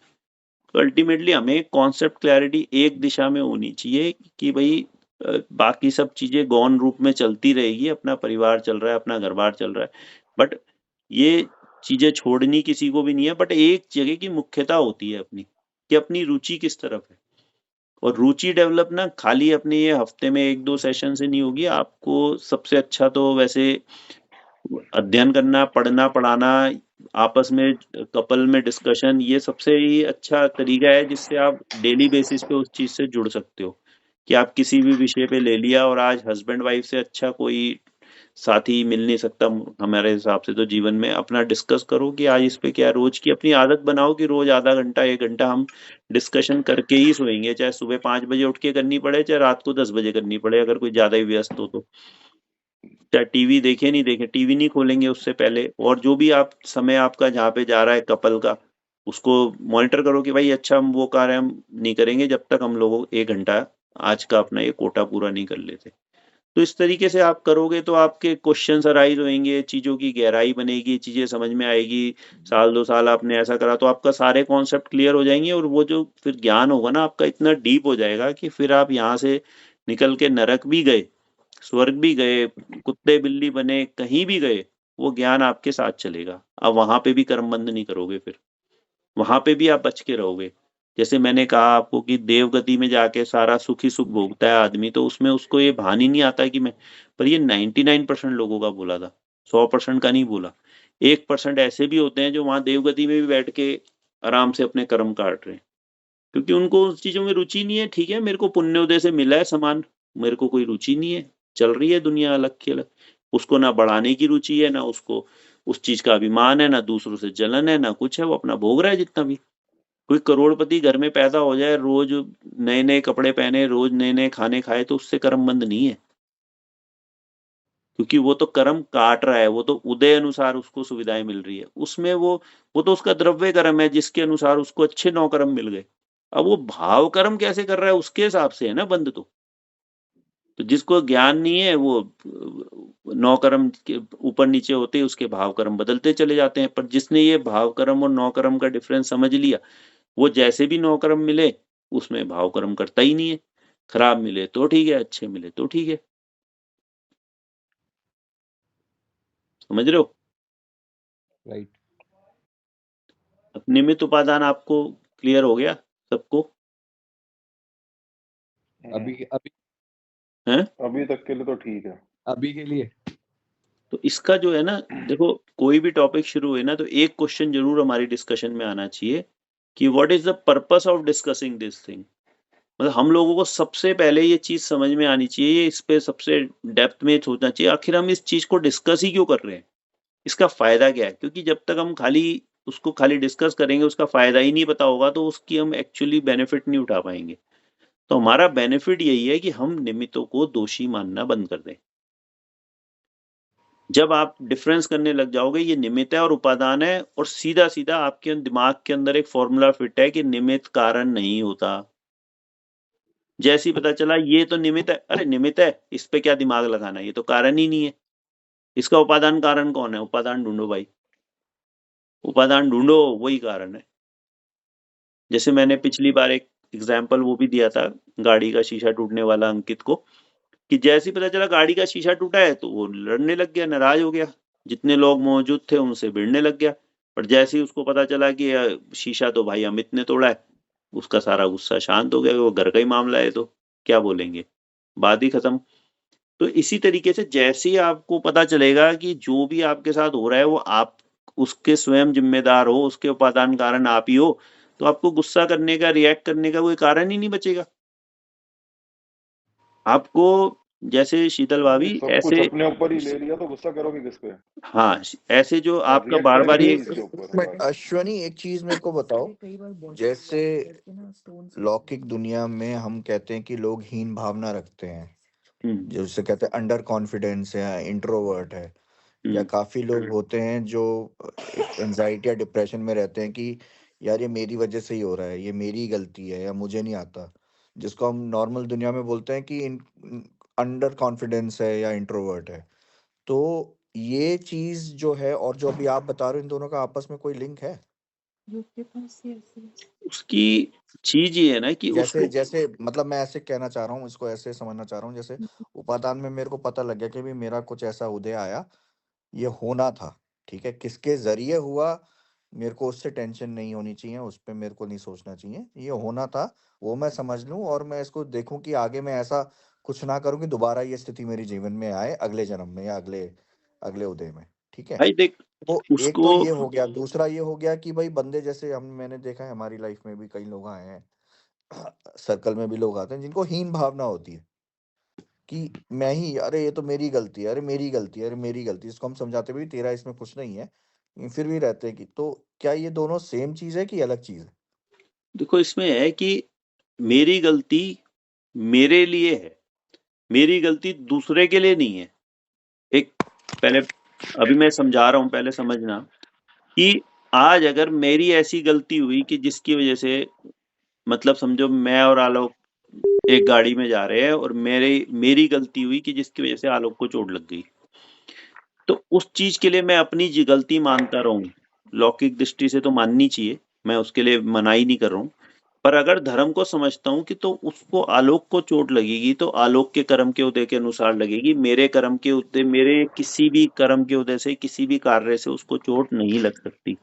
तो अल्टीमेटली हमें कॉन्सेप्ट क्लैरिटी एक दिशा में होनी चाहिए कि भई बाकी सब चीज़ें गौण रूप में चलती रहेगी, अपना परिवार चल रहा है, अपना घर-बार चल रहा है। बट ये चीजें छोड़नी किसी को भी नहीं है, बट एक जगह की मुख्यता होती है अपनी, कि अपनी रुचि किस तरफ है। और रुचि डेवलप ना खाली अपने ये हफ्ते में 1-2 सेशन से नहीं होगी। आपको सबसे अच्छा तो वैसे अध्ययन करना, पढ़ना, पढ़ाना, आपस में कपल में डिस्कशन, ये सबसे ही अच्छा तरीका है जिससे आप डेली बेसिस पे उस चीज से जुड़ सकते हो। कि आप किसी भी विषय पे ले लिया, और आज हस्बैंड वाइफ से अच्छा कोई साथी मिल नहीं सकता हमारे हिसाब से। तो जीवन में अपना डिस्कस करो कि आज इस पे क्या है। रोज की अपनी आदत बनाओ कि रोज आधा घंटा 1 घंटा हम डिस्कशन करके ही सोएंगे, चाहे सुबह 5 बजे उठ के करनी पड़े, चाहे रात को 10 बजे करनी पड़े, अगर कोई ज्यादा ही व्यस्त हो तो। चाहे टीवी देखे नहीं देखे, टीवी नहीं खोलेंगे उससे पहले। और जो भी आप समय आपका जहाँ पे जा रहा है कपल का, उसको मॉनिटर करो कि भाई अच्छा हम वो कार्य हम नहीं करेंगे जब तक हम लोगों 1 घंटा आज का अपना ये कोटा पूरा नहीं कर लेते। तो इस तरीके से आप करोगे तो आपके क्वेश्चंस अराइज होंगे, चीजों की गहराई बनेगी, चीजें समझ में आएगी। साल 2 साल आपने ऐसा करा तो आपका सारे कॉन्सेप्ट क्लियर हो जाएंगे, और वो जो फिर ज्ञान होगा ना आपका इतना डीप हो जाएगा कि फिर आप यहाँ से निकल के नरक भी गए, स्वर्ग भी गए, कुत्ते बिल्ली बने, कहीं भी गए, वो ज्ञान आपके साथ चलेगा। अब वहां पे भी कर्म बंद नहीं करोगे, फिर वहां पे भी आप बच के रहोगे। जैसे मैंने कहा आपको कि देवगति में जाके सारा सुख ही सुख भोगता है आदमी, तो उसमें उसको ये भान ही नहीं आता कि मैं, पर ये 99% लोगों का बोला था, 100% का नहीं बोला। 1% ऐसे भी होते हैं जो वहां देवगति में भी बैठ के आराम से अपने कर्म काट रहे हैं, क्योंकि उनको उस चीजों में रुचि नहीं है। ठीक है, मेरे को पुण्योदय से मिला है सामान, मेरे को कोई रुचि नहीं है, चल रही है दुनिया अलग की अलग। उसको ना बढ़ाने की रुचि है, ना उसको उस चीज का अभिमान है, ना दूसरों से जलन है, ना कुछ है, वो अपना भोग रहा है जितना भी। कोई करोड़पति घर में पैदा हो जाए, रोज नए नए कपड़े पहने, रोज नए नए खाने खाए, तो उससे कर्म बंद नहीं है, क्योंकि वो तो कर्म काट रहा है, वो तो उदय अनुसार उसको सुविधाएं मिल रही है उसमें। वो तो उसका द्रव्य कर्म है जिसके अनुसार उसको अच्छे 9 कर्म मिल गए। अब वो भाव कर्म कैसे कर रहा है उसके हिसाब से है ना बंद। तो जिसको ज्ञान नहीं है वो 9 कर्म के ऊपर नीचे होते ही उसके भाव कर्म बदलते चले जाते हैं। पर जिसने ये भाव कर्म और 9 कर्म का डिफरेंस समझ लिया, वो जैसे भी 9 कर्म मिले उसमें भाव कर्म करता ही नहीं है। खराब मिले तो ठीक है, अच्छे मिले तो ठीक है। समझ रहे हो? राइट। अब निमित्त उपादान आपको क्लियर हो गया सबको? अभी अभी हैं? अभी तक के लिए तो ठीक है। अभी के लिए तो इसका जो है ना, देखो कोई भी टॉपिक शुरू हुए ना तो एक क्वेश्चन जरूर हमारी डिस्कशन में आना चाहिए कि what is the purpose of discussing this thing. मतलब हम लोगों को सबसे पहले ये चीज समझ में आनी चाहिए, इस पे सबसे डेप्थ में सोचना चाहिए आखिर हम इस चीज को डिस्कस ही क्यों कर रहे हैं, इसका फायदा क्या है। क्योंकि जब तक हम खाली डिस्कस करेंगे, उसका फायदा ही नहीं पता होगा, तो उसकी हम एक्चुअली बेनिफिट नहीं उठा पाएंगे। तो हमारा बेनिफिट यही है कि हम निमित्तों को दोषी मानना बंद कर दें। जब आप डिफरेंस करने लग जाओगे ये निमित्त है और उपादान है, और सीधा सीधा आपके दिमाग के अंदर एक फॉर्मूला फिट है कि निमित्त कारण नहीं होता। जैसे ही पता चला ये तो निमित्त है, अरे निमित्त है, इस पे क्या दिमाग लगाना, ये तो कारण ही नहीं है। इसका उपादान कारण कौन है? उपादान ढूंढो भाई, उपादान ढूंढो, वही कारण है। जैसे मैंने पिछली बार एक एग्जाम्पल वो भी दिया था, गाड़ी का शीशा टूटने वाला अंकित को, कि जैसे ही पता चला गाड़ी का शीशा टूटा है तो वो लड़ने लग गया, नाराज हो गया, जितने लोग मौजूद थे उनसे भिड़ने लग गया। पर जैसे ही उसको पता चला कि शीशा तो भाई अमित ने तोड़ा है, उसका सारा गुस्सा शांत हो गया, वो घर का ही मामला है तो क्या बोलेंगे, बात ही खत्म। तो इसी तरीके से जैसे ही आपको पता चलेगा कि जो भी आपके साथ हो रहा है वो आप उसके स्वयं जिम्मेदार हो, उसके उपादान कारण आप ही हो, तो आपको गुस्सा करने का, रिएक्ट करने का कोई कारण ही नहीं बचेगा आपको। जैसे शीतल भाभी सब कुछ ऐसे, अपने ऊपर ही ले लिया तो गुस्सा करोगे किस पे? हाँ ऐसे जो और आपका रिएक्ट बार बार करेंगे ये किसके ऊपर? बट अश्वनी एक चीज मेरे को बताओ, जैसे लौकिक दुनिया में हम कहते हैं कि लोग हीन भावना रखते हैं, हम्म, जैसे कहते हैं अंडर कॉन्फिडेंस है या इंट्रोवर्ट है, या हम्म, काफी लोग होते हैं जो एंजाइटी या डिप्रेशन में रहते हैं कि यार ये मेरी वजह से ही हो रहा है, ये मेरी गलती है या मुझे नहीं आता, जिसको हम नॉर्मल दुनिया में बोलते हैं कि अंडर कॉन्फिडेंस है या इंट्रोवर्ट है। तो ये चीज जो है और जो अभी आप बता रहे हो, इन दोनों का आपस में कोई लिंक है? यूके पास ही ऐसे उसकी चीज ये है ना कि जैसे उसको, जैसे मतलब मैं ऐसे कहना चाह रहा हूँ, इसको ऐसे समझना चाह रहा हूँ, जैसे उपादान में मेरे को पता लग गया कि भी मेरा कुछ ऐसा उदय आया, ये होना था, ठीक है, किसके जरिए हुआ मेरे को उससे टेंशन नहीं होनी चाहिए, उस पर मेरे को नहीं सोचना चाहिए, ये होना था वो मैं समझ लूं और मैं इसको देखूं कि आगे मैं ऐसा कुछ ना करूं कि दोबारा ये स्थिति मेरे जीवन में आए अगले जन्म में या अगले अगले उदय में। ठीक है, भाई देख तो एक उसको तो ये हो गया, दूसरा ये हो गया कि भाई बंदे जैसे मैंने देखा है हमारी लाइफ में भी कई लोग आए हैं, सर्कल में भी लोग आते हैं जिनको हीन भावना होती है कि मैं ही, अरे ये तो मेरी गलती है, अरे मेरी गलती है, अरे मेरी गलती है। इसको हम समझाते भी तेरा इसमें कुछ नहीं है, लेकिन फिर भी रहते हैं कि तो क्या ये दोनों सेम चीज है कि अलग चीज है? देखो इसमें है कि मेरी गलती मेरे लिए है, मेरी गलती दूसरे के लिए नहीं है। एक पहले अभी मैं समझा रहा हूं, पहले समझना कि आज अगर मेरी ऐसी गलती हुई कि जिसकी वजह से मतलब समझो मैं और आलोक एक गाड़ी में जा रहे हैं और मेरी गलती हुई कि जिसकी वजह से आलोक को चोट लग गई, तो उस चीज के लिए मैं अपनी गलती मानता रहूं, लौकिक दृष्टि से तो माननी चाहिए, मैं उसके लिए मनाही नहीं कर रहा हूं। पर अगर धर्म को समझता हूं कि तो उसको आलोक को चोट लगेगी तो आलोक के कर्म के उदय के अनुसार लगेगी, मेरे कर्म के उदय, मेरे किसी भी कर्म के उदय से किसी भी कार्य से उसको चोट नहीं लग सकती।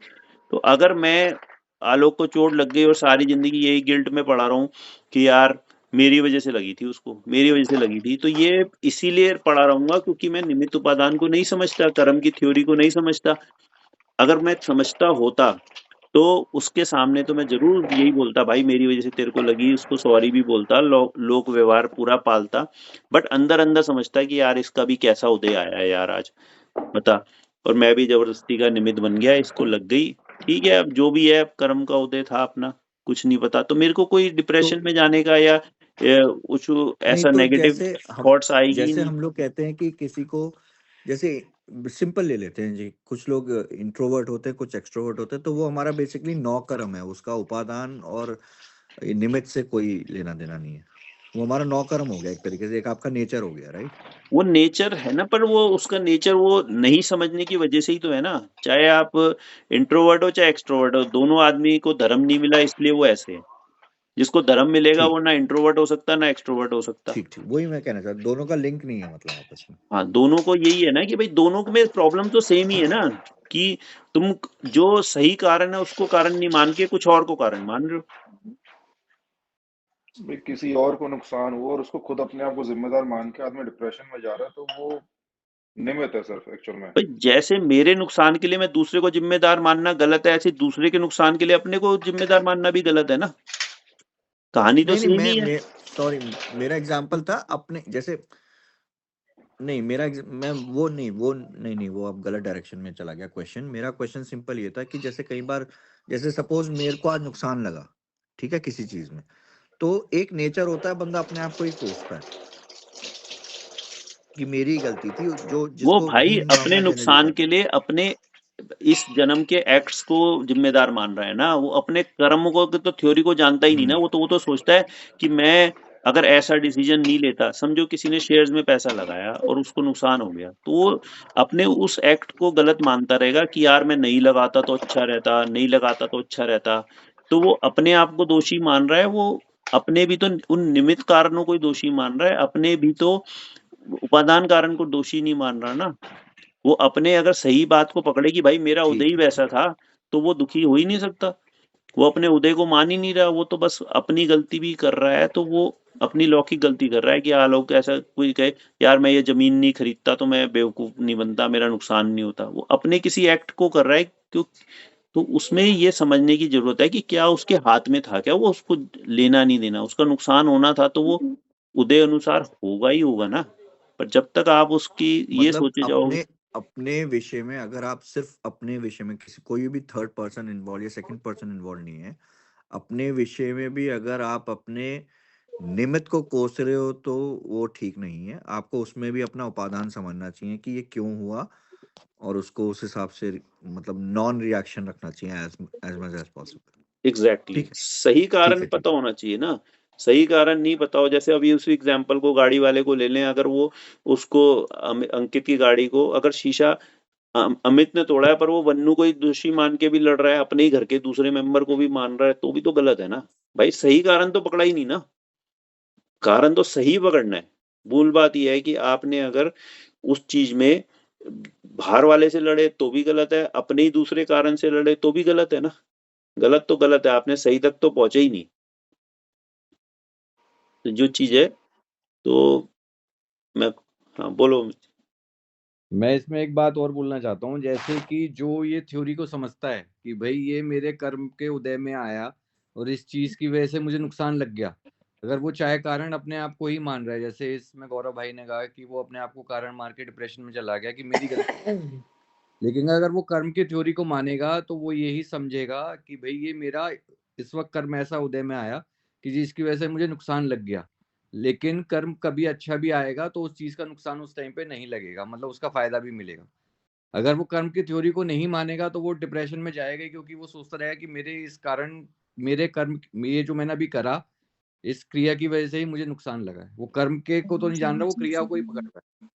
तो अगर मैं आलोक को चोट लग गई और सारी जिंदगी यही गिल्ट में पड़ा रहा हूं कि यार मेरी वजह से लगी थी, उसको मेरी वजह से लगी थी, तो ये इसीलिए पड़ा रहूंगा क्योंकि मैं निमित्त उपादान को नहीं समझता, कर्म की थ्योरी को नहीं समझता। अगर मैं समझता होता तो उसके सामने तो मैं जरूर यही बोलता, भाई मेरी वजह से तेरे को लगी, उसको सॉरी भी बोलता, लोक व्यवहार पूरा पालता। बट अंदर अंदर समझता कि यार इसका भी कैसा उदय आया है यार आज, बता। और मैं भी जबरदस्ती का निमित्त बन गया, इसको लग गई, ठीक है, अब जो भी है, अब कर्म का उदय था अपना, कुछ नहीं पता। तो मेरे को कोई तो डिप्रेशन में जाने का या कुछ नहीं, ऐसा तो नेगेटिव थॉट्स आएगी ही नहीं। हम लोग कहते हैं कि किसी को, जैसे सिंपल ले लेते हैं जी, कुछ लोग इंट्रोवर्ट होते हैं, कुछ एक्सट्रोवर्ट होते हैं, तो वो हमारा बेसिकली नौ कर्म है, उसका उपादान और निमित्त से कोई लेना देना नहीं है। वो हमारा नौ कर्म हो गया एक तरीके से, एक आपका नेचर हो गया, राइट? वो नेचर है ना, पर वो उसका नेचर वो नहीं समझने की वजह से ही तो है ना। चाहे आप इंट्रोवर्ट हो चाहे एक्सट्रोवर्ट हो, दोनों आदमी को धर्म नहीं मिला इसलिए वो ऐसे है। जिसको धर्म मिलेगा वो ठीक ना इंट्रोवर्ट हो सकता ना एक्सट्रोवर्ट हो सकता। ठीक ठीक, वही मैं कहना चाहता, दोनों का लिंक नहीं है मतलब आपस में। हाँ, दोनों को यही है ना कि भाई दोनों में प्रॉब्लम तो सेम ही है ना, कि तुम जो सही कारण है उसको कारण नहीं मान के कुछ और को कारण मान रहे हो। भाई किसी और को नुकसान हुआ और उसको खुद अपने आप को जिम्मेदार मान के आदमी डिप्रेशन में जा रहा है, तो वो निमित्त है सिर्फ एक्चुअल में। भाई जैसे मेरे नुकसान के लिए मैं दूसरे को जिम्मेदार मानना गलत है, ऐसे दूसरे के नुकसान के लिए अपने को जिम्मेदार मानना भी गलत है ना। कहानी तो नहीं नहीं, सेम ही है। मैं सॉरी, मेरा एग्जांपल था अपने जैसे, नहीं मेरा मैं वो नहीं, वो अब गलत डायरेक्शन में चला गया क्वेश्चन। मेरा क्वेश्चन सिंपल ये था कि जैसे कई बार, जैसे सपोज मेरे को आज नुकसान लगा, ठीक है, किसी चीज में, तो एक नेचर होता है, बंदा अपने आप को ही कोसता है कि मेरी गलती थी, जो वो जिसको भाई हीन अपने भावना जनरली नुकसान कहते के हैं। लिए अपने इस जन्म के एक्ट्स को जिम्मेदार मान रहा है ना, वो अपने कर्म को तो थ्योरी को जानता ही नहीं ना। वो तो सोचता है कि मैं अगर ऐसा डिसीजन नहीं लेता, समझो किसी ने शेयर्स में पैसा लगाया और उसको नुकसान हो गया, तो वो अपने उस एक्ट को गलत मानता रहेगा कि यार मैं नहीं लगाता तो अच्छा रहता, नहीं लगाता तो अच्छा रहता। तो वो अपने आप को दोषी मान रहा है, वो अपने भी तो उन निमित्त कारणों को ही दोषी मान रहा है, अपने भी तो उपादान कारण को दोषी नहीं मान रहा ना। वो अपने अगर सही बात को पकड़े कि भाई मेरा उदय ही ठीक है वैसा था, तो वो दुखी हो ही नहीं सकता। वो अपने उदय को मान ही नहीं रहा, वो तो बस अपनी गलती भी कर रहा है, तो वो अपनी लौकिक गलती कर रहा है कि आलोक ऐसा कोई कहे यार मैं ये जमीन नहीं खरीदता तो मैं बेवकूफ नहीं बनता, मेरा नुकसान नहीं होता, वो अपने किसी एक्ट को कर रहा है। क्यों? तो उसमें ये समझने की जरूरत है कि क्या उसके हाथ में था, क्या वो उसको लेना नहीं देना, उसका नुकसान होना था तो वो उदय अनुसार होगा ही होगा ना। पर जब तक आप उसकी ये मतलब सोचे जाओगे। अपने अपने विषय में, अगर आप सिर्फ अपने विषय में, किसी कोई भी थर्ड पर्सन इन्वॉल्व या सेकंड पर्सन इन्वॉल्व नहीं है, अपने विषय में भी अगर आप अपने निमित्त को कोस रहे हो तो वो ठीक नहीं है। आपको उसमें भी अपना उपादान समझना चाहिए कि ये क्यों हुआ, और उसको उस हिसाब से मतलब नॉन रिएक्शन रखना चाहिए as much as possible. Exactly, ठीक है, सही ठीक कारण है, ठीक पता होना चाहिए ना। सही कारण नहीं पता हो, जैसे अभी उस एग्जाम्पल को गाड़ी वाले को ले लें, अगर वो उसको अंकित की गाड़ी को अगर शीशा अमित ने तोड़ा है पर वो वन्नू को ही दोषी मान के भी लड़ रहा है, अपने ही घर के दूसरे मेंबर को भी मान रहा है, तो भी तो गलत है ना। भाई सही कारण तो पकड़ा ही नहीं ना, कारण तो सही पकड़ना है। मूल बात यह है कि आपने अगर उस चीज में बाहर वाले से लड़े तो भी गलत है, अपने ही दूसरे कारण से लड़े तो भी गलत है ना। गलत तो गलत है, आपने सही तक तो पहुंचे ही नहीं। तो जो चीज है तो मैं, हाँ बोलो। मैं इसमें एक बात और बोलना चाहता हूँ, जैसे कि जो ये थ्योरी को समझता है कि भाई ये मेरे कर्म के उदय में आया और इस चीज की वजह से मुझे नुकसान लग गया, अगर वो चाहे कारण अपने आप को ही मान रहा है, जैसे इसमें गौरव भाई ने कहा कि वो अपने आप को कारण मान के डिप्रेशन में चला गया कि मेरी गलती, लेकिन अगर वो कर्म की थ्योरी को मानेगा तो वो यही समझेगा कि भाई ये मेरा इस वक्त कर्म ऐसा उदय में आया कि जिसकी वजह से मुझे नुकसान लग गया, लेकिन कर्म कभी अच्छा भी आएगा तो उस चीज का नुकसान उस टाइम पे नहीं लगेगा, मतलब उसका फायदा भी मिलेगा। अगर वो कर्म की थ्योरी को नहीं मानेगा तो वो डिप्रेशन में जाएगा, क्योंकि वो सोचता रहेगा कि मेरे इस कारण, मेरे कर्म, ये जो मैंने अभी करा, इस क्रिया की वजह से ही मुझे नुकसान लगा है। वो कर्म के को तो नहीं जान रहा, वो क्रिया को ही पकड़ रहा है।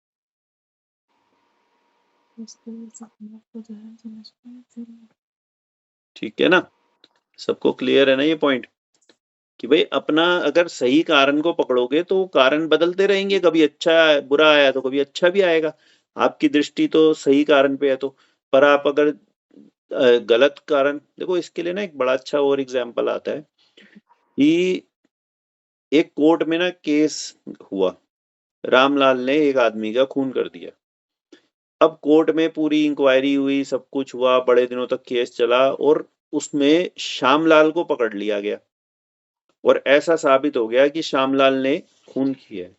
उसकी वजह से अपने आप को जो है समझ में फिर ठीक है ना, सबको क्लियर है ना ये पॉइंट कि भाई अपना अगर सही कारण को पकड़ोगे तो कारण बदलते रहेंगे, कभी अच्छा बुरा आया तो कभी अच्छा भी आएगा। आपकी दृष्टि तो सही कारण पे है तो, पर आप अगर गलत कारण देखो, इसके लिए ना एक बड़ा अच्छा और एग्जाम्पल आता है कि एक कोर्ट में ना केस हुआ, रामलाल ने एक आदमी का खून कर दिया। अब कोर्ट में पूरी इंक्वायरी हुई, सब कुछ हुआ, बड़े दिनों तक केस चला और उसमें श्यामलाल को पकड़ लिया गया और ऐसा साबित हो गया कि श्यामलाल ने खून किया है।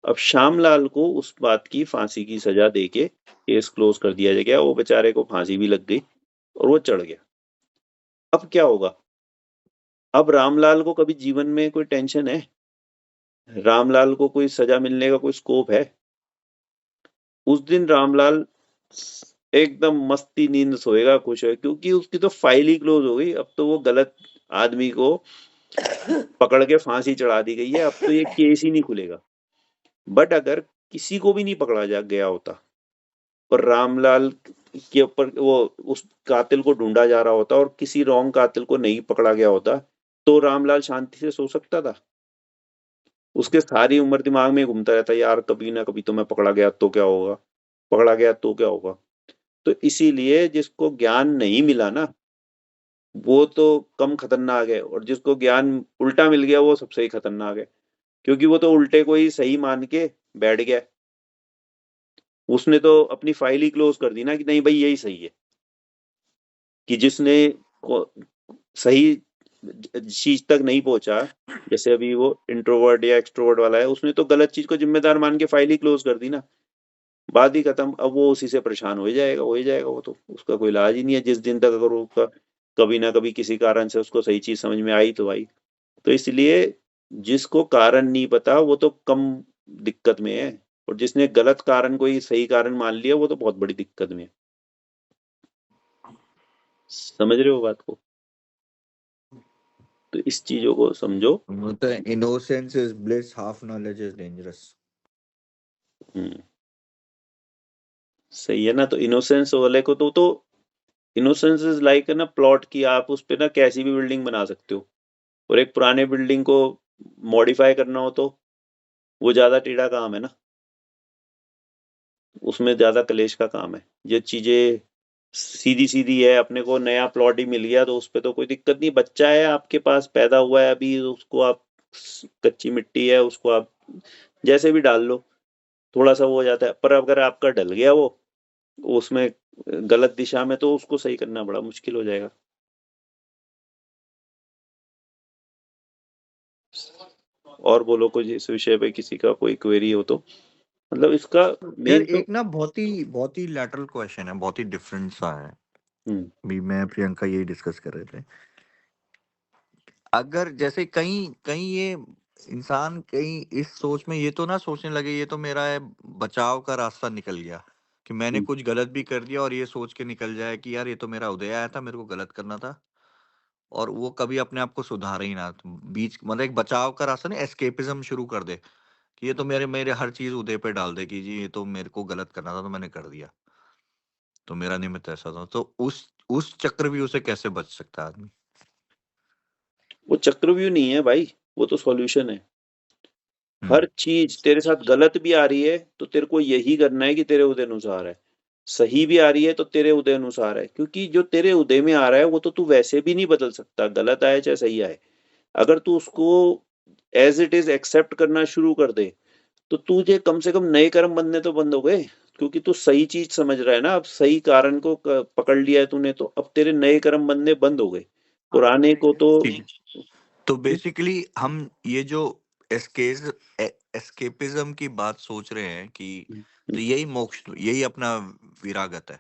अब श्यामलाल को उस बात की फांसी की सजा देके केस क्लोज कर दिया गया, वो बेचारे को फांसी भी लग गई और वो चढ़ गया। अब क्या होगा? अब रामलाल को कभी जीवन में कोई टेंशन है? रामलाल को कोई सजा मिलने का कोई स्कोप है? उस दिन रामलाल एकदम मस्ती नींद सोएगा, खुश है, क्योंकि उसकी तो फाइल ही क्लोज हो गई। अब तो वो गलत आदमी को पकड़ के फांसी चढ़ा दी गई है, अब तो ये केस ही नहीं खुलेगा। बट अगर किसी को भी नहीं पकड़ा जा गया होता और रामलाल के ऊपर वो उस कातिल को ढूंढा जा रहा होता और किसी रॉन्ग कातिल को नहीं पकड़ा गया होता, तो रामलाल शांति से सो सकता था? उसके सारी उम्र दिमाग में घूमता रहता, यार कभी ना कभी तो मैं पकड़ा गया तो क्या होगा, पकड़ा गया तो क्या होगा। तो इसीलिए जिसको ज्ञान नहीं मिला ना, वो तो कम खतरनाक है, और जिसको ज्ञान उल्टा मिल गया वो सबसे ही खतरनाक है, क्योंकि वो तो उल्टे को ही सही मान के बैठ गया। उसने तो अपनी फाइल ही क्लोज कर दी ना कि नहीं भाई यही सही है। कि जिसने सही चीज तक नहीं पहुंचा, जैसे अभी वो इंट्रोवर्ट या एक्सट्रोवर्ट वाला है, उसने तो गलत चीज को जिम्मेदार मान के फाइल ही क्लोज कर दी ना, बात ही खत्म। अब वो उसी से परेशान हो ही जाएगा, वो तो उसका कोई इलाज ही नहीं है। जिस दिन तक अगर उसका कभी ना कभी किसी कारण से उसको सही चीज समझ में आई तो आई। तो इसलिए जिसको कारण नहीं पता वो तो कम दिक्कत में है, और जिसने गलत कारण को ही सही कारण मान लिया वो तो बहुत बड़ी दिक्कत में है। समझ रहे हो बात को? तो इस चीजों को समझो। मतलब innocence is bliss, half knowledge is dangerous. सही है ना। तो इनोसेंस वाले को तो इनोसेंस इज लाइक ना प्लॉट की, आप उस पे ना कैसी भी बिल्डिंग बना सकते हो, और एक पुराने बिल्डिंग को मॉडिफाई करना हो तो वो ज्यादा टेढ़ा काम है ना, उसमें ज्यादा कलेश का काम है। ये चीजें सीधी सीधी है, अपने को नया प्लॉट ही मिल गया तो उस पे तो कोई दिक्कत नहीं। बच्चा है आपके पास, पैदा हुआ है अभी, उसको आप, कच्ची मिट्टी है उसको आप जैसे भी डाल लो, थोड़ा सा वो हो जाता है। पर अगर आपका डल गया वो उसमें गलत दिशा में, तो उसको सही करना बड़ा मुश्किल हो जाएगा। और बोलो कुछ इस विषय पे, किसी का कोई क्वेरी हो तो। मतलब इसका यार मेन तो एक ना बहुत ही लैटरल क्वेश्चन है, बहुत ही डिफरेंट सा है। भी मैं प्रियंका यही डिस्कस कर रहे थे, अगर जैसे कहीं कहीं ये इंसान कहीं इस सोच में ये तो ना सोचने लगे ये तो मेरा है बचाव का रास्ता निकल गया, कि मैंने कुछ गलत भी कर दिया और ये सोच के निकल जाए कि यार ये तो मेरा उदय आया था, मेरे को गलत करना था, और वो कभी अपने आप को सुधारे ही ना, तो बीच मतलब एक बचाव का रास्ता नहीं, एस्केपिज्म शुरू कर दे कि ये तो मेरे मेरे हर चीज उदय पे डाल दे कि जी ये तो मेरे को गलत करना था तो मैंने कर दिया, तो मेरा निमित्त ऐसा था, तो उस चक्रव्यूह से कैसे बच सकता है आदमी? वो चक्रव्यूह नहीं है भाई, वो तो सॉल्यूशन है। हर हम्म चीज तेरे साथ गलत भी आ रही है तो तेरे को यही करना है कि तेरे उदय अनुसार है। सही भी आ रही है तो तेरे उदय अनुसार है, क्योंकि जो तेरे उदय में आ रहा है वो तो तू वैसे भी नहीं बदल सकता, गलत आए चाहे सही आए। अगर तू उसको एज इट इज एक्सेप्ट करना शुरू कर दे तो तुझे कम से कम नए कर्म बनने तो बंद हो गए, क्योंकि तू सही चीज समझ रहा है ना, अब सही कारण को पकड़ लिया है तूने, तो अब तेरे नए कर्म बनने बंद हो गए, पुराने को तो ठीक। तो बेसिकली हम ये जो एस्केपिज्म की बात सोच रहे हैं कि तो यही मोक्ष, यही अपना विरागत है।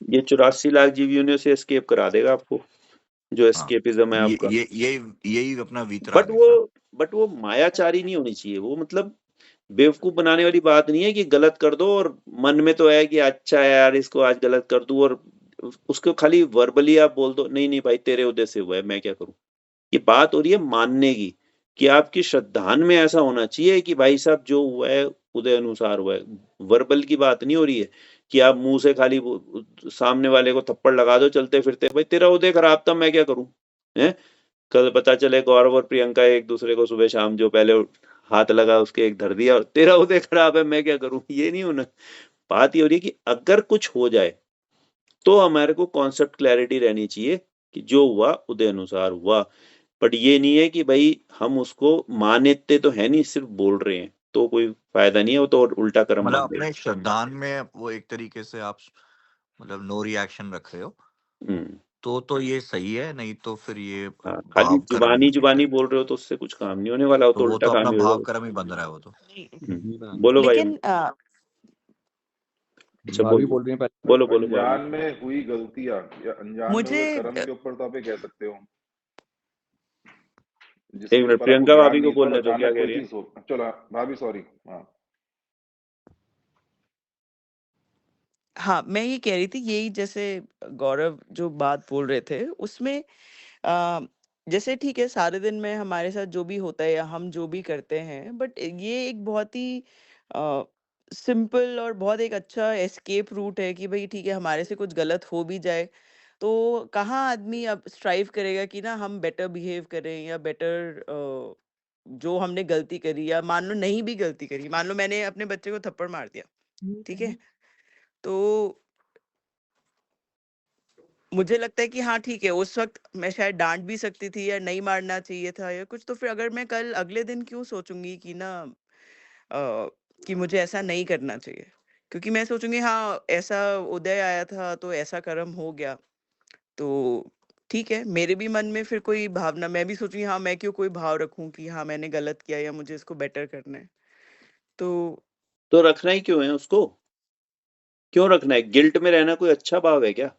ये 84 लाख जीवियों से एस्केप करा देगा आपको, जो हाँ, एस्केपिज्म है आपका। यही अपना बट वितराग है। वो मायाचारी नहीं होनी चाहिए, वो मतलब बेवकूफ बनाने वाली बात नहीं है कि गलत कर दो और मन में तो है कि अच्छा है यार इसको आज गलत कर दूं, और उसको खाली वर्बली आप बोल दो नहीं नहीं भाई तेरे उदय से हुआ है मैं क्या करूं। ये बात हो रही है मानने की, कि आपकी श्रद्धान में ऐसा होना चाहिए कि भाई साहब जो हुआ है उदय अनुसार हुआ है। वर्बल की बात नहीं हो रही है कि आप मुंह से खाली सामने वाले को थप्पड़ लगा दो चलते फिरते, भाई तेरा उदय खराब था मैं क्या करूं है। कल पता चले गौरव और प्रियंका एक दूसरे को सुबह शाम जो पहले हाथ लगा उसके एक धर दिया और तेरा उदय खराब है मैं क्या करूं, ये नहीं होना। बात ये हो रही है कि अगर कुछ हो जाए तो हमारे को कॉन्सेप्ट क्लैरिटी रहनी चाहिए कि जो हुआ उदय अनुसार हुआ। बट ये नहीं है कि भाई हम उसको मानते तो है नहीं, सिर्फ बोल रहे हैं तो कोई फायदा नहीं है, वो तो और उल्टा कर्म मतलब बन अपने जाएगा। श्रद्धान में वो एक तरीके से आप मतलब नो रिएक्शन रख रहे हो, हम्म, तो ये सही है, नहीं तो फिर ये हाँ, खाली भाव कर्म ही जुबानी बोल रहे हो तो उससे कुछ काम नहीं होने वाला, वो तो तो वो उल्टा तो काम अपना ही भाव होगा। कर्म ही बन रहा है वो तो। बोलो भाई। लेकिन अच्छा भाभी बोलो बोल रही है पहले। बोलो बोलो अनजान भाभी। में हुई गलतियां या अनजान में मुझे हुए कर्म के ऊपर तो आप ये कह सकते हो, एक जिसके मिनट ऊपर आपको प्रियंका ज्ञान भाभी को नहीं था और बोलने दो, क्या अचानक कह कोई रही है। चीज हो, चलो भाभी सॉरी। हाँ हाँ, मैं ये कह रही थी, यही जैसे गौरव जो बात बोल रहे थे उसमें अ, जैसे ठीक है सारे दिन में हमारे साथ जो भी होता है या हम जो भी करते हैं, बट ये एक बहुत ही सिंपल और बहुत एक अच्छा एस्केप रूट है कि भाई ठीक है हमारे से कुछ गलत हो भी जाए तो कहाँ आदमी अब स्ट्राइव करेगा कि ना हम बेटर बिहेव करें या बेटर जो हमने गलती करी या मान लो नहीं भी गलती करी, मान लो मैंने अपने बच्चे को थप्पड़ मार दिया, ठीक है, तो मुझे लगता है कि हाँ ठीक है उस वक्त मैं शायद डांट भी सकती थी या नहीं मारना चाहिए था या कुछ, तो फिर अगर मैं कल अगले दिन क्यों सोचूंगी कि ना कि मुझे ऐसा नहीं करना चाहिए, क्योंकि मैं सोचूंगी हाँ ऐसा उदय आया था तो ऐसा कर्म हो गया, तो ठीक है मेरे भी मन में फिर कोई भावना, मैं भी सोचूंगी हाँ मैं क्यों कोई भाव रखूं कि हाँ मैंने गलत किया या मुझे इसको बेटर करना है, तो तो रखना ही क्यों है उसको, क्यों रखना है, गिल्ट में रहना कोई अच्छा भाव है क्या।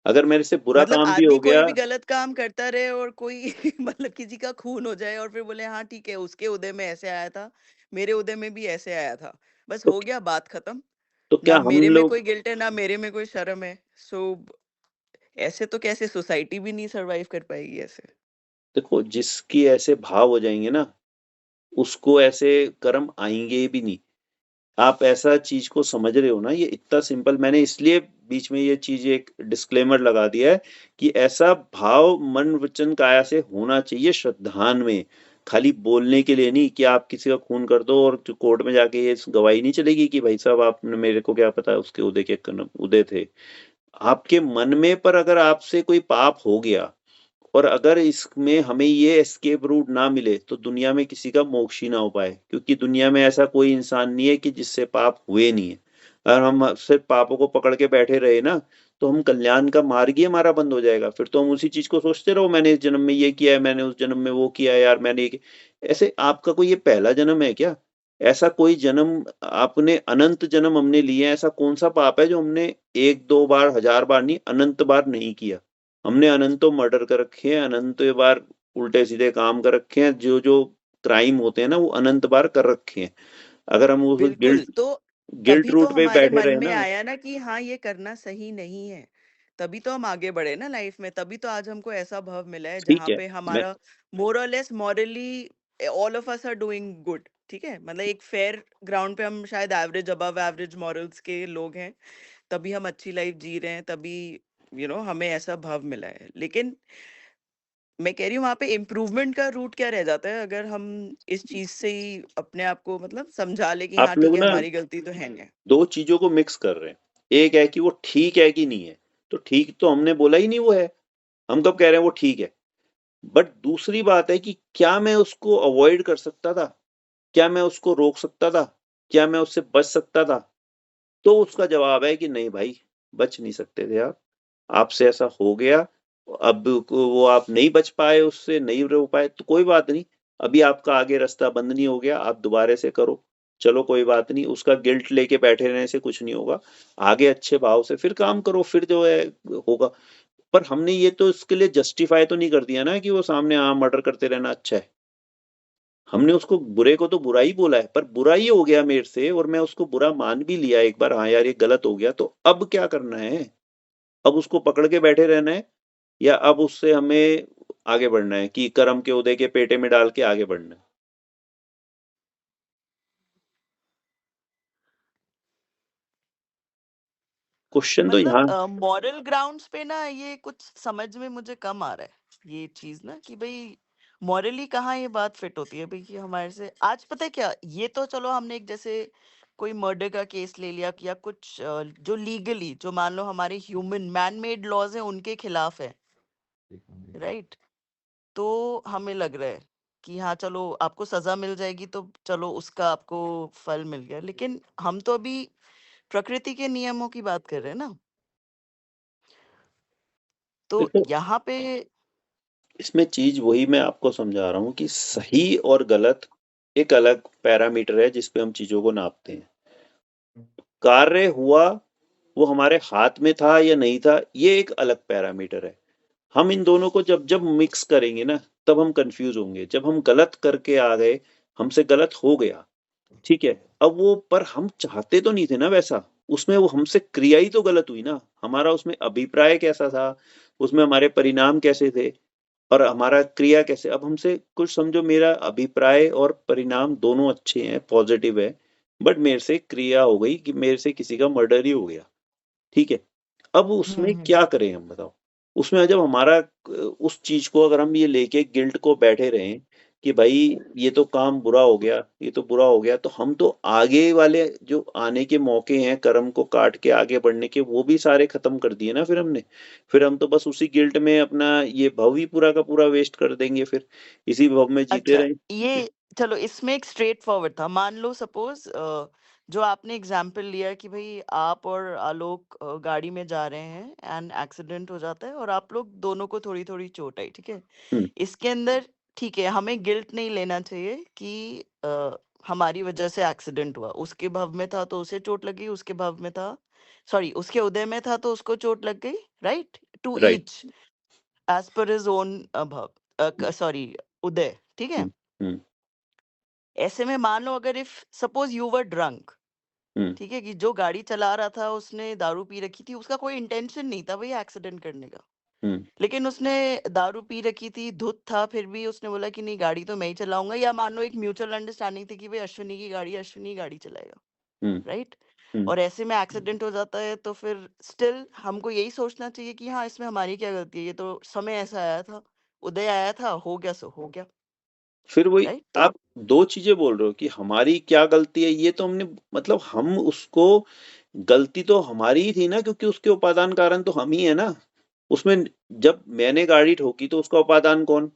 अगर मेरे से बुरा मतलब काम भी आदमी हो कोई गया। भी गलत काम करता रहे और कोई मतलब किसी का खून हो जाए और फिर बोले हाँ ठीक है उसके उदय में ऐसे आया था, मेरे उदय में भी ऐसे आया था, बस तो हो गया बात खत्म, तो क्या ना हम मेरे में लोग, कोई गिल्ट है ना मेरे में कोई शर्म है, सो ऐसे तो कैसे सोसाइटी भी नहीं सरवाइव कर पाएगी ऐसे। देखो जिसकी ऐसे भाव हो जाएंगे ना उसको ऐसे कर्म आएंगे भी नहीं। आप ऐसा चीज को समझ रहे हो ना, ये इतना सिंपल, मैंने इसलिए बीच में ये चीज एक डिस्क्लेमर लगा दिया है कि ऐसा भाव मन वचन काया से होना चाहिए श्रद्धान में, खाली बोलने के लिए नहीं कि आप किसी का खून कर दो और जो कोर्ट में जाके ये गवाही नहीं चलेगी कि भाई साहब आपने, मेरे को क्या पता उसके उदय के उदय थे। आपके मन में पर अगर आपसे कोई पाप हो गया और अगर इसमें हमें ये एस्केप रूट ना मिले तो दुनिया में किसी का मोक्ष ही ना हो पाए, क्योंकि दुनिया में ऐसा कोई इंसान नहीं है कि जिससे पाप हुए नहीं है। अगर हम सिर्फ पापों को पकड़ के बैठे रहे ना तो हम कल्याण का मार्ग ही हमारा बंद हो जाएगा, फिर तो हम उसी चीज को सोचते रहो मैंने इस जन्म में ये किया है, मैंने उस जन्म में वो किया है यार, मैंने ऐसे आपका कोई ये पहला जन्म है क्या। ऐसा कोई जन्म आपने, अनंत जन्म हमने लिए हैं, ऐसा कौन सा पाप है जो हमने एक दो बार हजार बार नहीं अनंत बार नहीं किया। हमने अनंतों मर्डर कर रखे हैं, अनंत बार उल्टे सीधे काम कर रखे हैं, जो जो क्राइम होते हैं ना वो अनंत बार कर रखे हैं। अगर हम उस बिल्कुल, तो गिल्ट तभी तो रूट पे हमारे बैठे मन रहे में ना। आया ना कि हाँ ये करना सही नहीं है, तभी तो हम आगे बढ़े ना लाइफ में, तभी तो आज हमको ऐसा भाव मिला है ठीक जहाँ है पे मैं, हमारा मोर और less morally all of us are doing good, ठीक है, मतलब एक फेयर ग्राउंड पे हम शायद एवरेज अबव एवरेज मॉरल्स के लोग हैं, तभी हम अच्छी लाइफ जी रहे हैं, तभी हमें ऐसा भाव मिला है, लेकिन मैं कह रही हूँ वहां पे इम्प्रूवमेंट का रूट क्या रह जाता है अगर हम इस चीज से ही अपने आप को मतलब समझा ले कि हाँ आप ठीक लोग है ना हमारी गलती तो है नहीं। दो चीजों को मिक्स कर रहे हैं। एक है कि वो ठीक है कि नहीं है, तो ठीक तो हमने बोला ही नहीं वो है, हम कब कह रहे हैं वो ठीक है। बट दूसरी बात है कि क्या मैं उसको अवॉइड कर सकता था, क्या मैं उसको रोक सकता था, क्या मैं उससे बच सकता था? तो उसका जवाब है कि नहीं भाई, बच नहीं सकते थे आप, आपसे ऐसा हो गया, अब वो आप नहीं बच पाए, उससे नहीं रोक पाए, तो कोई बात नहीं, अभी आपका आगे रास्ता बंद नहीं हो गया, आप दोबारा से करो, चलो कोई बात नहीं, उसका गिल्ट लेके बैठे रहने से कुछ नहीं होगा, आगे अच्छे भाव से फिर काम करो, फिर जो है होगा। पर हमने ये तो इसके लिए जस्टिफाई तो नहीं कर दिया ना कि वो सामने मर्डर करते रहना अच्छा है। हमने उसको बुरे को तो बुरा ही बोला है, पर बुरा ही हो गया मेरे से और मैं उसको बुरा मान भी लिया एक बार, हाँ यार ये गलत हो गया, तो अब क्या करना है? अब उसको पकड़ के बैठे रहना है या अब उससे हमें आगे बढ़ना है कि कर्म के उदय के पेटे में डाल के आगे बढ़ना है? क्वेश्चन तो यहाँ मतलब मॉरल ग्राउंड्स पे ना ये कुछ समझ में मुझे कम आ रहा है ये चीज ना कि भाई मॉरली कहाँ ये बात फिट होती है भाई कि हमारे से आज पता है क्या, ये तो चलो हमने एक जैसे कोई मर्डर का केस ले लिया या कुछ जो लीगली जो मान लो हमारे ह्यूमन मैन मेड लॉज है उनके खिलाफ है, राइट? तो हमें लग रहा है कि हाँ चलो आपको सजा मिल जाएगी तो चलो उसका आपको फल मिल गया, लेकिन हम तो अभी प्रकृति के नियमों की बात कर रहे हैं ना। तो देखो, यहाँ पे इसमें चीज वही मैं आपको समझा रहा हूँ कि सही और गलत एक अलग पैरामीटर है जिसपे हम चीजों को नापते हैं। कार्य हुआ, वो हमारे हाथ में था या नहीं था, ये एक अलग पैरामीटर है। हम इन दोनों को जब जब मिक्स करेंगे ना, तब हम कंफ्यूज होंगे। जब हम गलत करके आ गए, हमसे गलत हो गया, ठीक है, अब वो पर हम चाहते तो नहीं थे ना वैसा, उसमें वो हमसे क्रिया ही तो गलत हुई ना, हमारा उसमें अभिप्राय कैसा था, उसमें हमारे परिणाम कैसे थे और हमारा क्रिया कैसे। अब हमसे कुछ समझो, मेरा अभिप्राय और परिणाम दोनों अच्छे हैं, पॉजिटिव है, बट मेरे से क्रिया हो गई कि मेरे से किसी का मर्डर ही हो गया, ठीक है। अब उसमें हम्म। क्या करें हम, बताओ? उसमें जब हमारा उस चीज को अगर हम ये लेके गिल्ट को बैठे रहें कि भाई ये तो काम बुरा हो गया, ये तो बुरा हो गया, तो हम तो आगे वाले जो आने के मौके हैं कर्म को काट के आगे बढ़ने के, वो भी सारे खत्म कर दिए ना फिर हमने। फिर हम तो बस उसी गिल्ट में अपना ये भव ही पूरा का पूरा वेस्ट कर देंगे, फिर इसी भव में जीते अच्छा, रहें। ये चलो इसमें एक स्ट्रेट फॉरवर्ड था। मान लो सपोज जो आपने एग्जाम्पल लिया कि भाई आप और आलोक गाड़ी में जा रहे हैं एंड एक्सीडेंट हो जाता है और आप लोग दोनों को थोड़ी थोड़ी चोट आई, ठीक है। हम्म। इसके अंदर ठीक है, हमें गिल्ट नहीं लेना चाहिए कि हमारी वजह से एक्सीडेंट हुआ। उसके भव में था तो उसे चोट लगी, उसके भव में था, सॉरी उसके उदय में था तो उसको चोट लग गई, right? Too right. Each as per his own Bhav, sorry Uday, ठीक है। हम्म। हम्म। ऐसे में मान लो अगर if suppose you were drunk, hmm. ठीक है, कि जो गाड़ी चला रहा था उसने दारू पी रखी थी, उसका कोई इंटेंशन नहीं था भाई एक्सीडेंट करने का, हम्म। लेकिन उसने दारू पी रखी थी, धुत था, फिर भी उसने बोला कि नहीं गाड़ी तो मैं ही चलाऊंगा, या मान लो एक म्यूचुअल अंडरस्टैंडिंग थी कि भाई अश्विनी की गाड़ी अश्विनी ही गाड़ी चलाएगा, हम्म। राइट? हम्म। और ऐसे में एक्सीडेंट हो जाता है तो फिर स्टिल हमको यही सोचना चाहिए कि हाँ इसमें हमारी क्या गलती है, ये तो समय ऐसा आया था, उदय आया था, हो गया सो हो गया, फिर वही राइट? तो आप दो चीजें बोल रहे हो कि हमारी क्या गलती है, ये तो हमने मतलब हम उसको, गलती तो हमारी ही थी ना, क्योंकि उसके उपादान कारण तो हम ही है ना उसमें। जब मैंने गाड़ी ठोकी तो उसका उपादान कौन,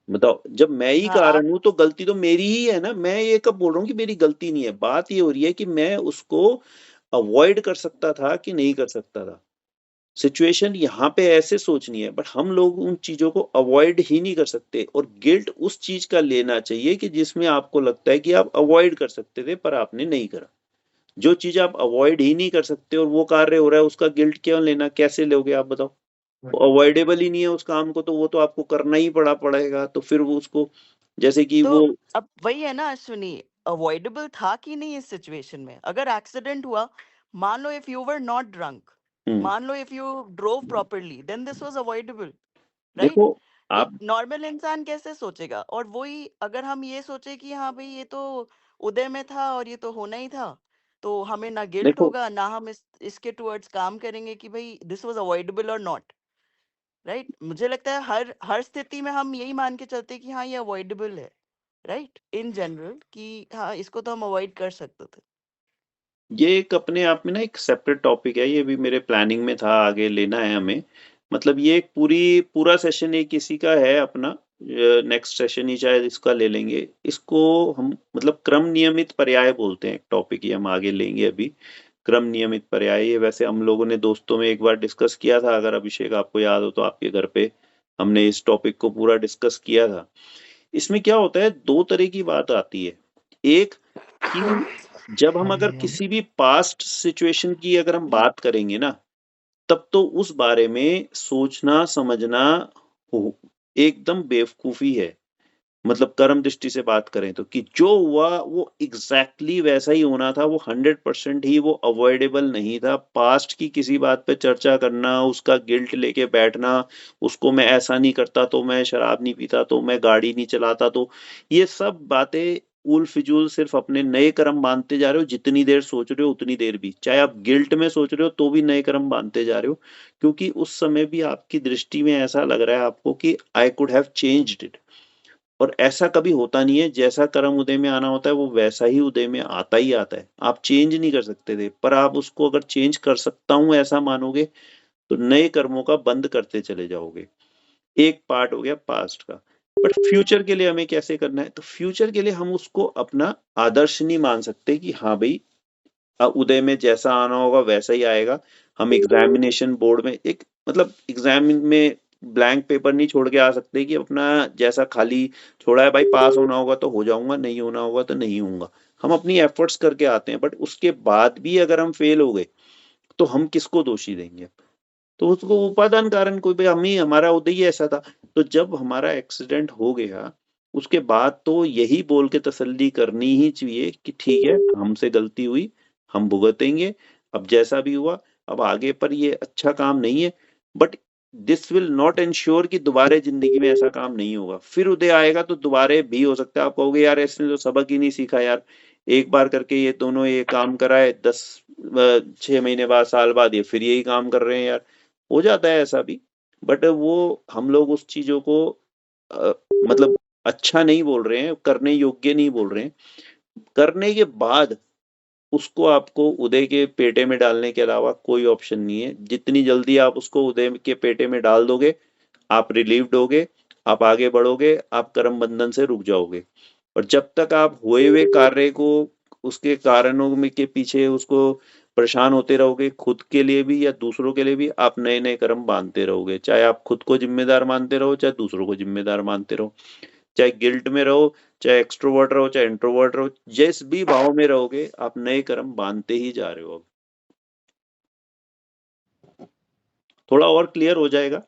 बताओ? जब मैं ही हाँ आप कारण हूं तो गलती तो मेरी ही है ना। मैं ये कब बोल रहा हूँ कि मेरी गलती नहीं है, बात ये हो रही है कि मैं उसको अवॉइड कर सकता था कि नहीं कर सकता था। सिचुएशन यहाँ पे ऐसे सोचनी है, बट हम लोग उन चीजों को अवॉइड ही नहीं कर सकते, और गिल्ट उस चीज का लेना चाहिए कि जिसमें आपको लगता है कि आप अवॉइड कर सकते थे पर आपने नहीं करा। जो चीज आप अवॉइड ही नहीं कर सकते और वो कार्य हो रहा है, उसका गिल्ट क्यों लेना, कैसे लोगे आप बताओ? वो अवॉइडेबल ही नहीं है उस काम को, तो वो तो आपको करना ही पड़ेगा, तो फिर वो उसको जैसे कि तो वो। अब वही है ना अश्विनी, अवॉइडेबल था कि नहीं इस सिचुएशन में? अगर एक्सीडेंट हुआ, मान लो if you were not drunk, hmm. मान लो if you drove properly, then this was avoidable, right? देखो एक आप, नॉर्मल इंसान कैसे सोचेगा? और वही अगर हम ये सोचे कि हाँ भाई ये तो उदय में था और ये तो होना ही था, तो हमें ना गिल्ट देखो होगा, ना हम इसके टुवर्ड्स काम करेंगे कि भाई दिस वाज अवॉइडेबल और नॉट, राइट? मुझे लगता है हर हर स्थिति में हम यही मान के चलते हैं कि हाँ ये अवॉइडेबल है, राइट, इन जनरल, कि हाँ इसको तो हम अवॉइड कर सकते थे। ये एक अपने आप में ना एक सेपरेट टॉपिक है, ये भी मेरे प्लानिंग में था, आगे लेना है हमें। मतलब ये एक पूरा सेशन एक इसी का है अपना, नेक्स्ट सेशन ही शायद इसका ले लेंगे। इसको हम मतलब क्रम नियमित पर्याय बोलते हैं, टॉपिक ये हम आगे लेंगे अभी। क्रम नियमित पर्याय, ये वैसे हम लोगों ने दोस्तों में एक बार डिस्कस किया था, अगर अभिषेक आपको याद हो तो आपके घर पे हमने इस टॉपिक को पूरा डिस्कस किया था। इसमें क्या होता है, दो तरह की बात आती है। एक कि जब हम अगर किसी भी पास्ट सिचुएशन की अगर हम बात करेंगे ना, तब तो उस बारे में सोचना समझना एकदम बेवकूफी है। मतलब कर्म दृष्टि से बात करें तो, कि जो हुआ वो एग्जैक्टली वैसा ही होना था, वो 100% ही वो अवॉइडेबल नहीं था। पास्ट की किसी बात पे चर्चा करना, उसका गिल्ट लेके बैठना, उसको मैं ऐसा नहीं करता तो, मैं शराब नहीं पीता तो, मैं गाड़ी नहीं चलाता तो, ये सब बातें उल फिजूल, सिर्फ अपने नए कर्म बांधते जा रहे हो। जितनी देर सोच रहे हो उतनी देर भी, चाहे आप गिल्ट में सोच रहे हो तो भी नए कर्म बांधते जा रहे हो, क्योंकि उस समय भी आपकी दृष्टि में ऐसा लग रहा है आपको कि I could have changed it. और ऐसा कभी होता नहीं है, जैसा कर्म उदय में आना होता है वो वैसा ही उदय में आता ही आता है। आप चेंज नहीं कर सकते थे, पर आप उसको अगर चेंज कर सकता हूं ऐसा मानोगे तो नए कर्मों का बंद करते चले जाओगे। एक पार्ट हो गया पास्ट का। बट फ्यूचर के लिए हमें कैसे करना है, तो फ्यूचर के लिए हम उसको अपना आदर्श नहीं मान सकते कि हाँ भाई उदय में जैसा आना होगा वैसा ही आएगा। हम एग्जामिनेशन बोर्ड में एक मतलब एग्जाम में ब्लैंक पेपर नहीं छोड़ के आ सकते कि अपना जैसा खाली छोड़ा है भाई, पास होना होगा तो हो जाऊंगा, नहीं होना होगा तो नहीं होऊंगा। हम अपनी एफर्ट्स करके आते हैं, बट उसके बाद भी अगर हम फेल हो गए तो हम किसको दोषी देंगे? तो उसको उपादान कारण कोई, भाई हम ही, हमारा उदय ही ऐसा था। तो जब हमारा एक्सीडेंट हो गया उसके बाद तो यही बोल के तसल्ली करनी ही चाहिए कि ठीक है, हमसे गलती हुई, हम भुगतेंगे, अब जैसा भी हुआ, अब आगे पर ये अच्छा काम नहीं है। But this will not ensure कि दोबारा जिंदगी में ऐसा काम नहीं होगा। फिर उदय आएगा तो दोबारा भी हो सकता है, आप कहोगे यार इसने तो सबक ही नहीं सीखा यार, एक बार करके ये दोनों ये काम करा है, 6 महीने बाद, साल बाद ये फिर यही काम कर रहे हैं यार। हो जाता है ऐसा भी। बट वो हम लोग उस चीजों को मतलब अच्छा नहीं बोल रहे हैं, करने योग्य नहीं बोल रहे हैं। करने के बाद उसको आपको उदय के पेटे में डालने के अलावा कोई ऑप्शन नहीं है। जितनी जल्दी आप उसको उदय के पेटे में डाल दोगे, आप रिलीव्ड होगे, आप आगे बढ़ोगे, आप कर्म बंधन से रुक जाओगे। और जब तक आप हुए हुए कार्य को, उसके कारणों में के पीछे उसको परेशान होते रहोगे, खुद के लिए भी या दूसरों के लिए भी, आप नए नए कर्म बांधते रहोगे। चाहे आप खुद को जिम्मेदार मानते रहो, चाहे दूसरों को जिम्मेदार मानते रहो, चाहे गिल्ट में रहो, चाहे एक्सट्रोवर्ट रहो, चाहे इंट्रोवर्ट रहो, जिस भी भाव में रहोगे आप नए कर्म बांधते ही जा रहे हो। थोड़ा और क्लियर हो जाएगा।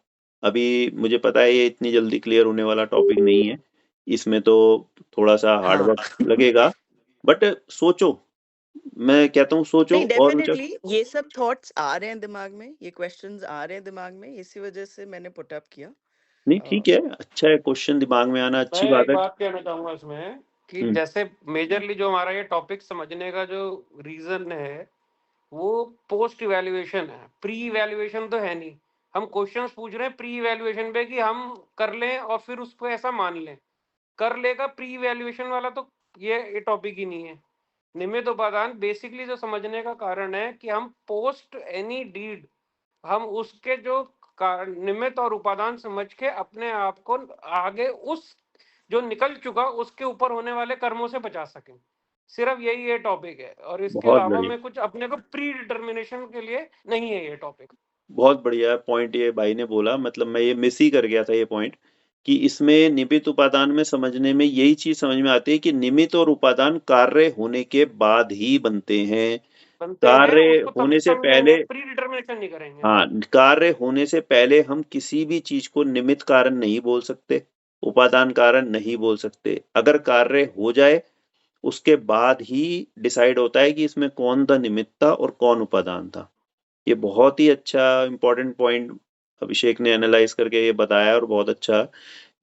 अभी मुझे पता है ये इतनी जल्दी क्लियर होने वाला टॉपिक नहीं है, इसमें तो थोड़ा सा हार्ड हाँ वर्क लगेगा। बट सोचो, मैं कहता हूँ सोचो नहीं, और विचार। डेफिनेटली ये सब थॉट्स आ रहे हैं दिमाग में, ये क्वेश्चंस आ रहे हैं दिमाग में, इसी वजह से मैंने पुट अप किया। नहीं ठीक है, अच्छा है, क्वेश्चन दिमाग में आना अच्छी मैं बात एक है। बात कहना चाहूंगा इसमें कि जैसे मेजरली जो हमारा ये टॉपिक समझने का जो रीजन है वो पोस्ट इवैल्यूएशन है, प्री इवैल्यूएशन तो है नहीं। हम क्वेश्चंस पूछ रहे हैं प्री इवैल्यूएशन पे कि हम कर लें और फिर उसको ऐसा मान लें। कर लेगा प्री इवैल्यूएशन वाला तो ये टॉपिक ही नहीं है। निमित्त उपादान बेसिकली जो समझने का कारण है कि हम पोस्ट एनी डीड, हम उसके जो कारण निमित्त और उपादान समझ के अपने आप को आगे उस जो निकल चुका उसके ऊपर होने वाले कर्मों से बचा सकें। सिर्फ यही ये टॉपिक है, और इसके बहुत अलावा बढ़िया, में कुछ अपने को प्री डिटर्मिनेशन के लिए नहीं है ये टॉपिक। बहुत बढ़िया पॉइंट ये भाई ने बोला। मतलब मैं ये मिस ही कर गया था ये पॉइंट, कि इसमें निमित्त उपादान में समझने में यही चीज समझ में आती है कि निमित्त और उपादान कार्य होने के बाद ही बनते हैं। बनते हैं, कार्य उसको तभी होने से समझेंगे, पहले, प्री डिटर्मिनेशन नहीं करेंगे। हाँ, कार्य होने से पहले हम किसी भी चीज को निमित्त कारण नहीं बोल सकते, उपादान कारण नहीं बोल सकते। अगर कार्य हो जाए उसके बाद ही डिसाइड होता है कि इसमें कौन था निमित्त था और कौन उपादान था। ये बहुत ही अच्छा इंपॉर्टेंट पॉइंट अभिषेक ने एनालाइज करके ये बताया, और बहुत अच्छा।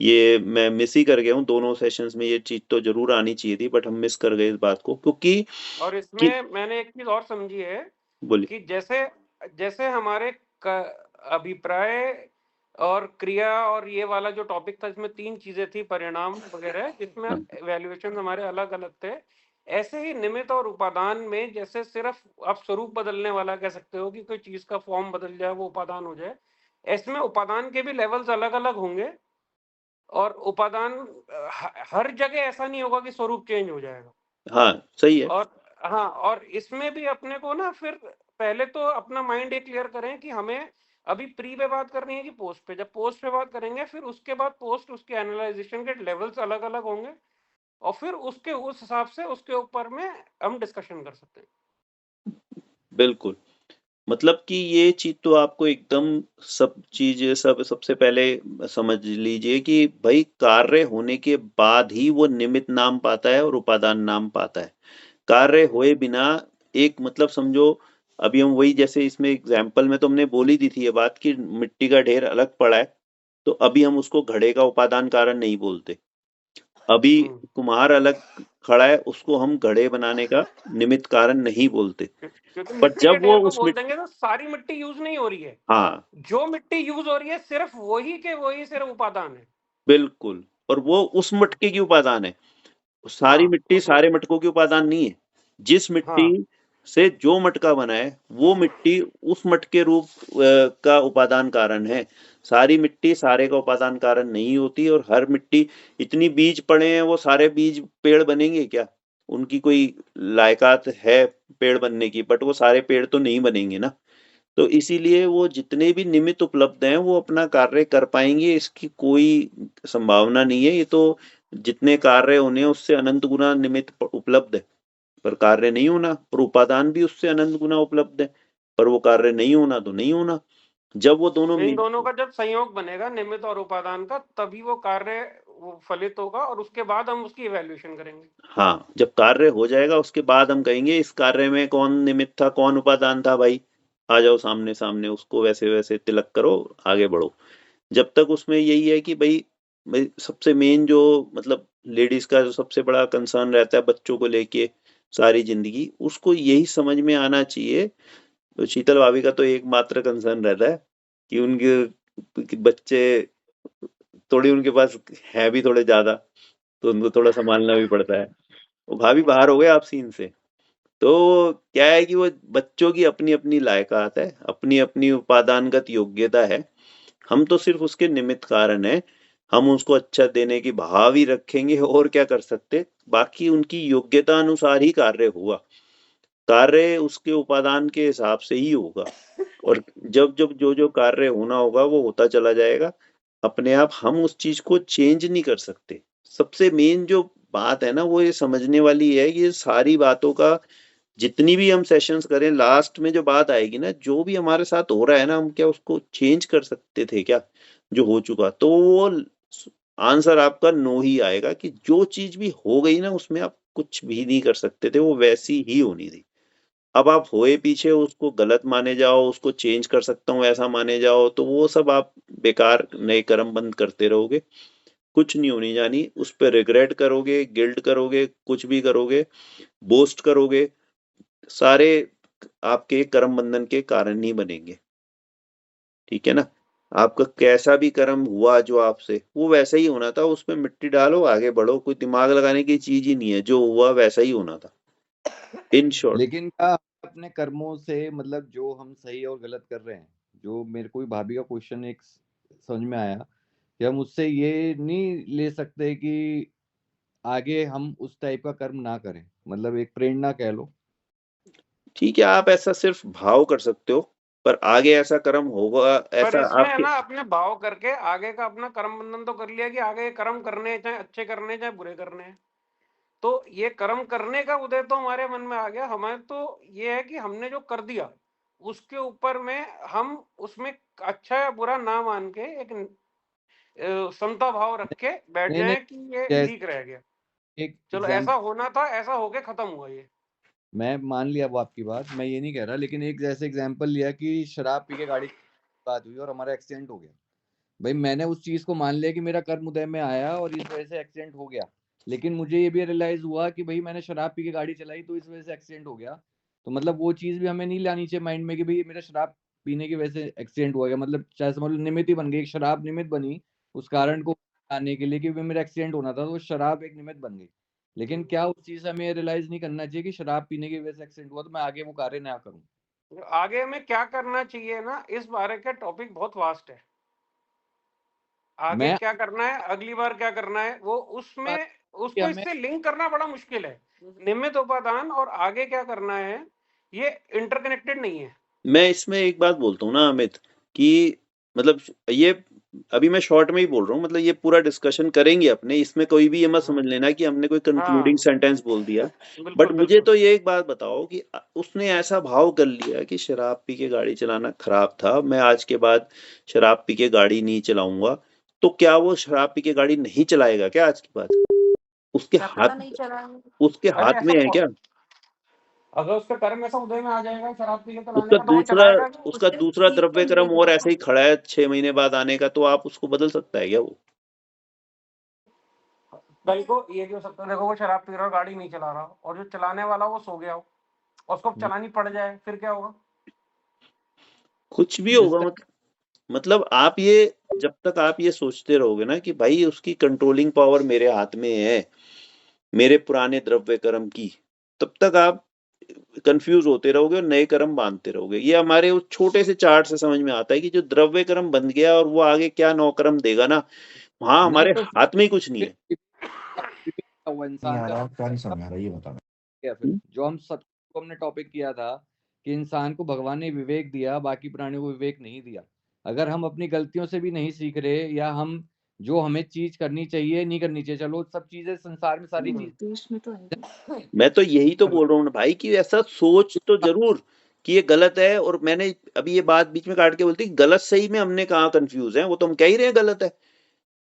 ये मैं मिस ही कर गया हूँ, दोनों सेशंस में ये चीज तो जरूर आनी चाहिए थी, बट हम मिस कर गए इस बात को, क्योंकि और कि इसमें मैंने एक चीज और समझी है बोलिए। कि जैसे जैसे हमारे अभिप्राय और क्रिया और ये वाला जो टॉपिक था इसमें 3 चीजें थी, परिणाम वगैरह, जिसमें हाँ, वैल्यूएशन हमारे अलग अलग थे। ऐसे ही निमित्त और उपादान में जैसे सिर्फ आप स्वरूप बदलने वाला कह सकते हो कि कोई चीज का फॉर्म बदल जाए वो उपादान हो जाए, इसमें उपादान के भी लेवल्स अलग अलग होंगे। और उपादान हर जगह ऐसा नहीं होगा कि स्वरूप चेंज हो जाएगा। हाँ सही है। और हाँ, और इसमें भी अपने को ना फिर पहले तो अपना माइंड ये क्लियर करें कि हमें अभी प्री पे बात करनी है कि पोस्ट पे। जब पोस्ट पे बात करेंगे फिर उसके बाद पोस्ट उसके एनालाइजेशन के लेवल्स अलग अलग होंगे और फिर उसके उस हिसाब से उसके ऊपर में हम डिस्कशन कर सकते हैं। बिल्कुल, मतलब कि ये चीज तो आपको एकदम सबसे पहले समझ लीजिए कि भाई कार्य होने के बाद ही वो निमित्त नाम पाता है और उपादान नाम पाता है। कार्य हुए बिना एक मतलब समझो, अभी हम वही जैसे इसमें एग्जाम्पल में तो हमने बोली दी थी ये बात कि मिट्टी का ढेर अलग पड़ा है, तो अभी हम उसको घड़े का उपादान कारण नहीं बोलते। अभी कुम्हार अलग खड़ा है, उसको हम घड़े बनाने का निमित्त कारण नहीं बोलते। क्योंकि पर मिट्टी के जब वो ढेर को उस बोल देंगे तो सारी मिट्टी यूज नहीं हो रही है। हाँ जो मिट्टी यूज हो रही है सिर्फ वही के वही सिर्फ उपादान है। बिल्कुल, और वो उस मटके की उपादान है। सारी हाँ, मिट्टी उस सारे मटकों की उपादान नहीं है। जिस मिट्टी हाँ, से जो मटका बना है वो मिट्टी उस मटके रूप का उपादान कारण है। सारी मिट्टी सारे का उपादान कारण नहीं होती, और हर मिट्टी इतनी बीज पड़े हैं, वो सारे बीज पेड़ बनेंगे क्या? उनकी कोई लायकात है पेड़ बनने की, बट वो सारे पेड़ तो नहीं बनेंगे ना। तो इसीलिए वो जितने भी निमित्त उपलब्ध हैं वो अपना कार्य कर पाएंगे, इसकी कोई संभावना नहीं है। ये तो जितने कार्य होने हैं उससे अनंत गुना निमित्त उपलब्ध है, पर कार्य नहीं होना, और उपादान भी उससे अनंत गुना उपलब्ध है, पर वो कार्य नहीं होना तो नहीं होना। जब वो दोनों इन दोनों का जब संयोग बनेगा निमित्त और उपादान का, तभी वो कार्य वो फलित होगा और उसके बाद हम उसकी इवैल्यूएशन करेंगे। हाँ, जब कार्य हो जाएगा उसके बाद हम कहेंगे इस कार्य में कौन निमित्त था कौन उपादान था, भाई आ जाओ सामने सामने, उसको वैसे वैसे तिलक करो, आगे बढ़ो। जब तक उसमें यही है कि भाई सबसे मेन जो मतलब लेडीज का जो सबसे बड़ा कंसर्न रहता है बच्चों को लेके सारी जिंदगी, उसको यही समझ में आना चाहिए। तो शीतल भाभी का तो एकमात्र कंसर्न रहता है कि उनके बच्चे थोड़ी उनके पास है भी थोड़े ज्यादा, तो उनको थोड़ा संभालना भी पड़ता है। वो भाभी बाहर हो गए आप सीन से। तो क्या है कि वो बच्चों की अपनी अपनी लायकात है, अपनी अपनी उपादानगत योग्यता है। हम तो सिर्फ उसके निमित्त कारण है, हम उसको अच्छा देने की भाव ही रखेंगे, और क्या कर सकते। बाकी उनकी योग्यता अनुसार ही कार्य हुआ, कार्य उसके उपादान के हिसाब से ही होगा, और जब जब जो जो कार्य होना होगा वो होता चला जाएगा अपने आप। हम उस चीज को चेंज नहीं कर सकते। सबसे मेन जो बात है ना वो ये समझने वाली है कि ये सारी बातों का जितनी भी हम सेशंस करें, लास्ट में जो बात आएगी ना, जो भी हमारे साथ हो रहा है ना, हम क्या उसको चेंज कर सकते थे क्या जो हो चुका? तो वो आंसर आपका नो ही आएगा कि जो चीज भी हो गई ना उसमें आप कुछ भी नहीं कर सकते थे, वो वैसी ही होनी थी। अब आप होए पीछे उसको गलत माने जाओ, उसको चेंज कर सकता हूँ ऐसा माने जाओ, तो वो सब आप बेकार नए कर्म बंद करते रहोगे, कुछ नहीं होनी जानी। उस पर रिग्रेट करोगे, गिल्ट करोगे, कुछ भी करोगे, बोस्ट करोगे, सारे आपके कर्म बंधन के कारण ही बनेंगे। ठीक है ना? आपका कैसा भी कर्म हुआ जो आपसे, वो वैसा ही होना था, उसमें मिट्टी डालो आगे बढ़ो, कोई दिमाग लगाने की चीज ही नहीं है, जो हुआ वैसा ही होना था इन शॉर्ट। लेकिन क्या अपने कर्मों से मतलब जो हम सही और गलत कर रहे हैं, जो मेरे को भी भाभी का क्वेश्चन एक समझ में आया कि हम उससे ये नहीं ले सकते कि आगे हम उस टाइप का कर्म ना करें, मतलब एक प्रेरणा कह लो। ठीक है, आप ऐसा सिर्फ भाव कर सकते हो, पर आगे ऐसा कर्म होगा पर ऐसा इसमें है आपके। ना अपने भाव करके आगे का अपना कर्म बंधन तो कर लिया कि आगे कर्म करने हैं, चाहे अच्छे करने हैं, चाहे बुरे करने हैं। तो ये कर्म करने का उदय तो हमारे मन में आ गया। हमें तो ये है कि हमने जो कर दिया उसके ऊपर में हम उसमें अच्छा या बुरा ना मान के एक समता भाव रख के बैठ नहीं नहीं, जाए कि ये जैसे ठीक रह गया, एक चलो ऐसा होना था, ऐसा होके खत्म हुआ ये। मैं मान लिया वो आपकी बात, मैं ये नहीं कह रहा, लेकिन एक जैसे एग्जांपल लिया कि शराब पी के गाड़ी बात हुई और हमारा एक्सीडेंट हो गया। भाई मैंने उस चीज को मान लिया कि मेरा कर्म उदय में आया और इस वजह से एक्सीडेंट हो गया, लेकिन मुझे ये भी रियलाइज हुआ कि भाई मैंने शराब पी के गाड़ी चलाई तो इस वजह से एक्सीडेंट हो गया। तो मतलब वो चीज भी हमें नहीं लानी चाहिए माइंड में कि भाई मेरा शराब पीने की वजह से एक्सीडेंट हुआ गया, मतलब चाहे समझ लो निमित्त ही बन गई, एक शराब निमित्त बनी उस कारण को आने के लिए कि भाई मेरा एक्सीडेंट होना था, तो वो शराब एक निमित्त बन गई। लेकिन क्या उस चीज से हमें रियलाइज नहीं करना चाहिए कि शराब पीने की वजह से एक्सीडेंट हुआ तो मैं आगे वो कार्य ना करूं? आगे में क्या करना चाहिए ना, इस बारे का टॉपिक बहुत वास्ट है। आगे मैं क्या करना है, अगली बार क्या करना है, वो बात उसमें कि उसको हमें इससे लिंक करना बड़ा मुश्किल है। निमित्त उपादान और आगे क्या करना है, ये इंटरकनेक्टेड नहीं है। मैं इसमें एक बात बोलता हूँ ना अमित, कि मतलब ये अभी मैं शॉर्ट में ही बोल रहा हूँ, मतलब ये पूरा डिस्कशन करेंगे अपने, इसमें कोई भी ये मत समझ लेना कि हमने कोई कंक्लूडिंग हाँ सेंटेंस बोल दिया। बट बिल्कुल मुझे बिल्कुल। तो ये एक बात बताओ कि उसने ऐसा भाव कर लिया कि शराब पी के गाड़ी चलाना खराब था, मैं आज के बाद शराब पी के गाड़ी नहीं चलाऊंगा, तो क्या वो शराब पी के गाड़ी नहीं चलाएगा क्या आज के बाद? उसके क्या पता हाथ नहीं चला। उसके अरे हाथ में है क्या? अगर उसका कर्म ऐसा उदय में आ जाएगा शराब पी के चलाने उसका का, तो वो दूसरा चलाएगा कि उसका उससे दूसरा सीख द्रव्य तो क्रम और मिलेगी ऐसे ही खड़ा है 6 महीने बाद आने का, तो आप उसको बदल सकता है क्या वो? कल को ये भी हो सकता है, देखो वो शराब पी रहा हो, गाड़ी नहीं चला रहा हो, और जो चलाने वाला वो सो गया हो, और उसको चलानी पड़ जाए, फिर क्या होगा? कुछ भी जिस होगा। मतलब आप ये, जब तक आप ये सोचते रहोगे ना कि भाई उसकी कंट्रोलिंग पावर मेरे हाथ में है, मेरे पुराने द्रव्य कर्म की, तब तक आप कंफ्यूज होते रहोगे और नए कर्म बांधते रहोगे। ये हमारे उस छोटे से चार्ट से समझ में आता है कि जो द्रव्य कर्म बन गया और वो आगे क्या नौ कर्म देगा ना, वहां मैं हमारे तो हाथ में ही कुछ नहीं है। वो नहीं इंसान आ का रहा, क्या नहीं समझ आ रहा, ये बता। क्या फिर जो हम सबको हमने टॉपिक किया था कि इंसान को भगवान ने विवेक दिया, बाकी प्राणियों को विवेक नहीं दिया। अगर हम अपनी गलतियों से भी नहीं सीख रहे, या हम जो हमें चीज करनी चाहिए नहीं करनी चाहिए, चलो सब चीजें संसार में सारी चीज देश में तो आएगा। मैं तो यही तो बोल रहा हूँ ना भाई कि ऐसा सोच तो जरूर कि ये गलत है, और मैंने अभी ये बात बीच में काट के बोलती गलत सही में हमने कहा कंफ्यूज है, वो तो हम कह ही रहे हैं गलत है।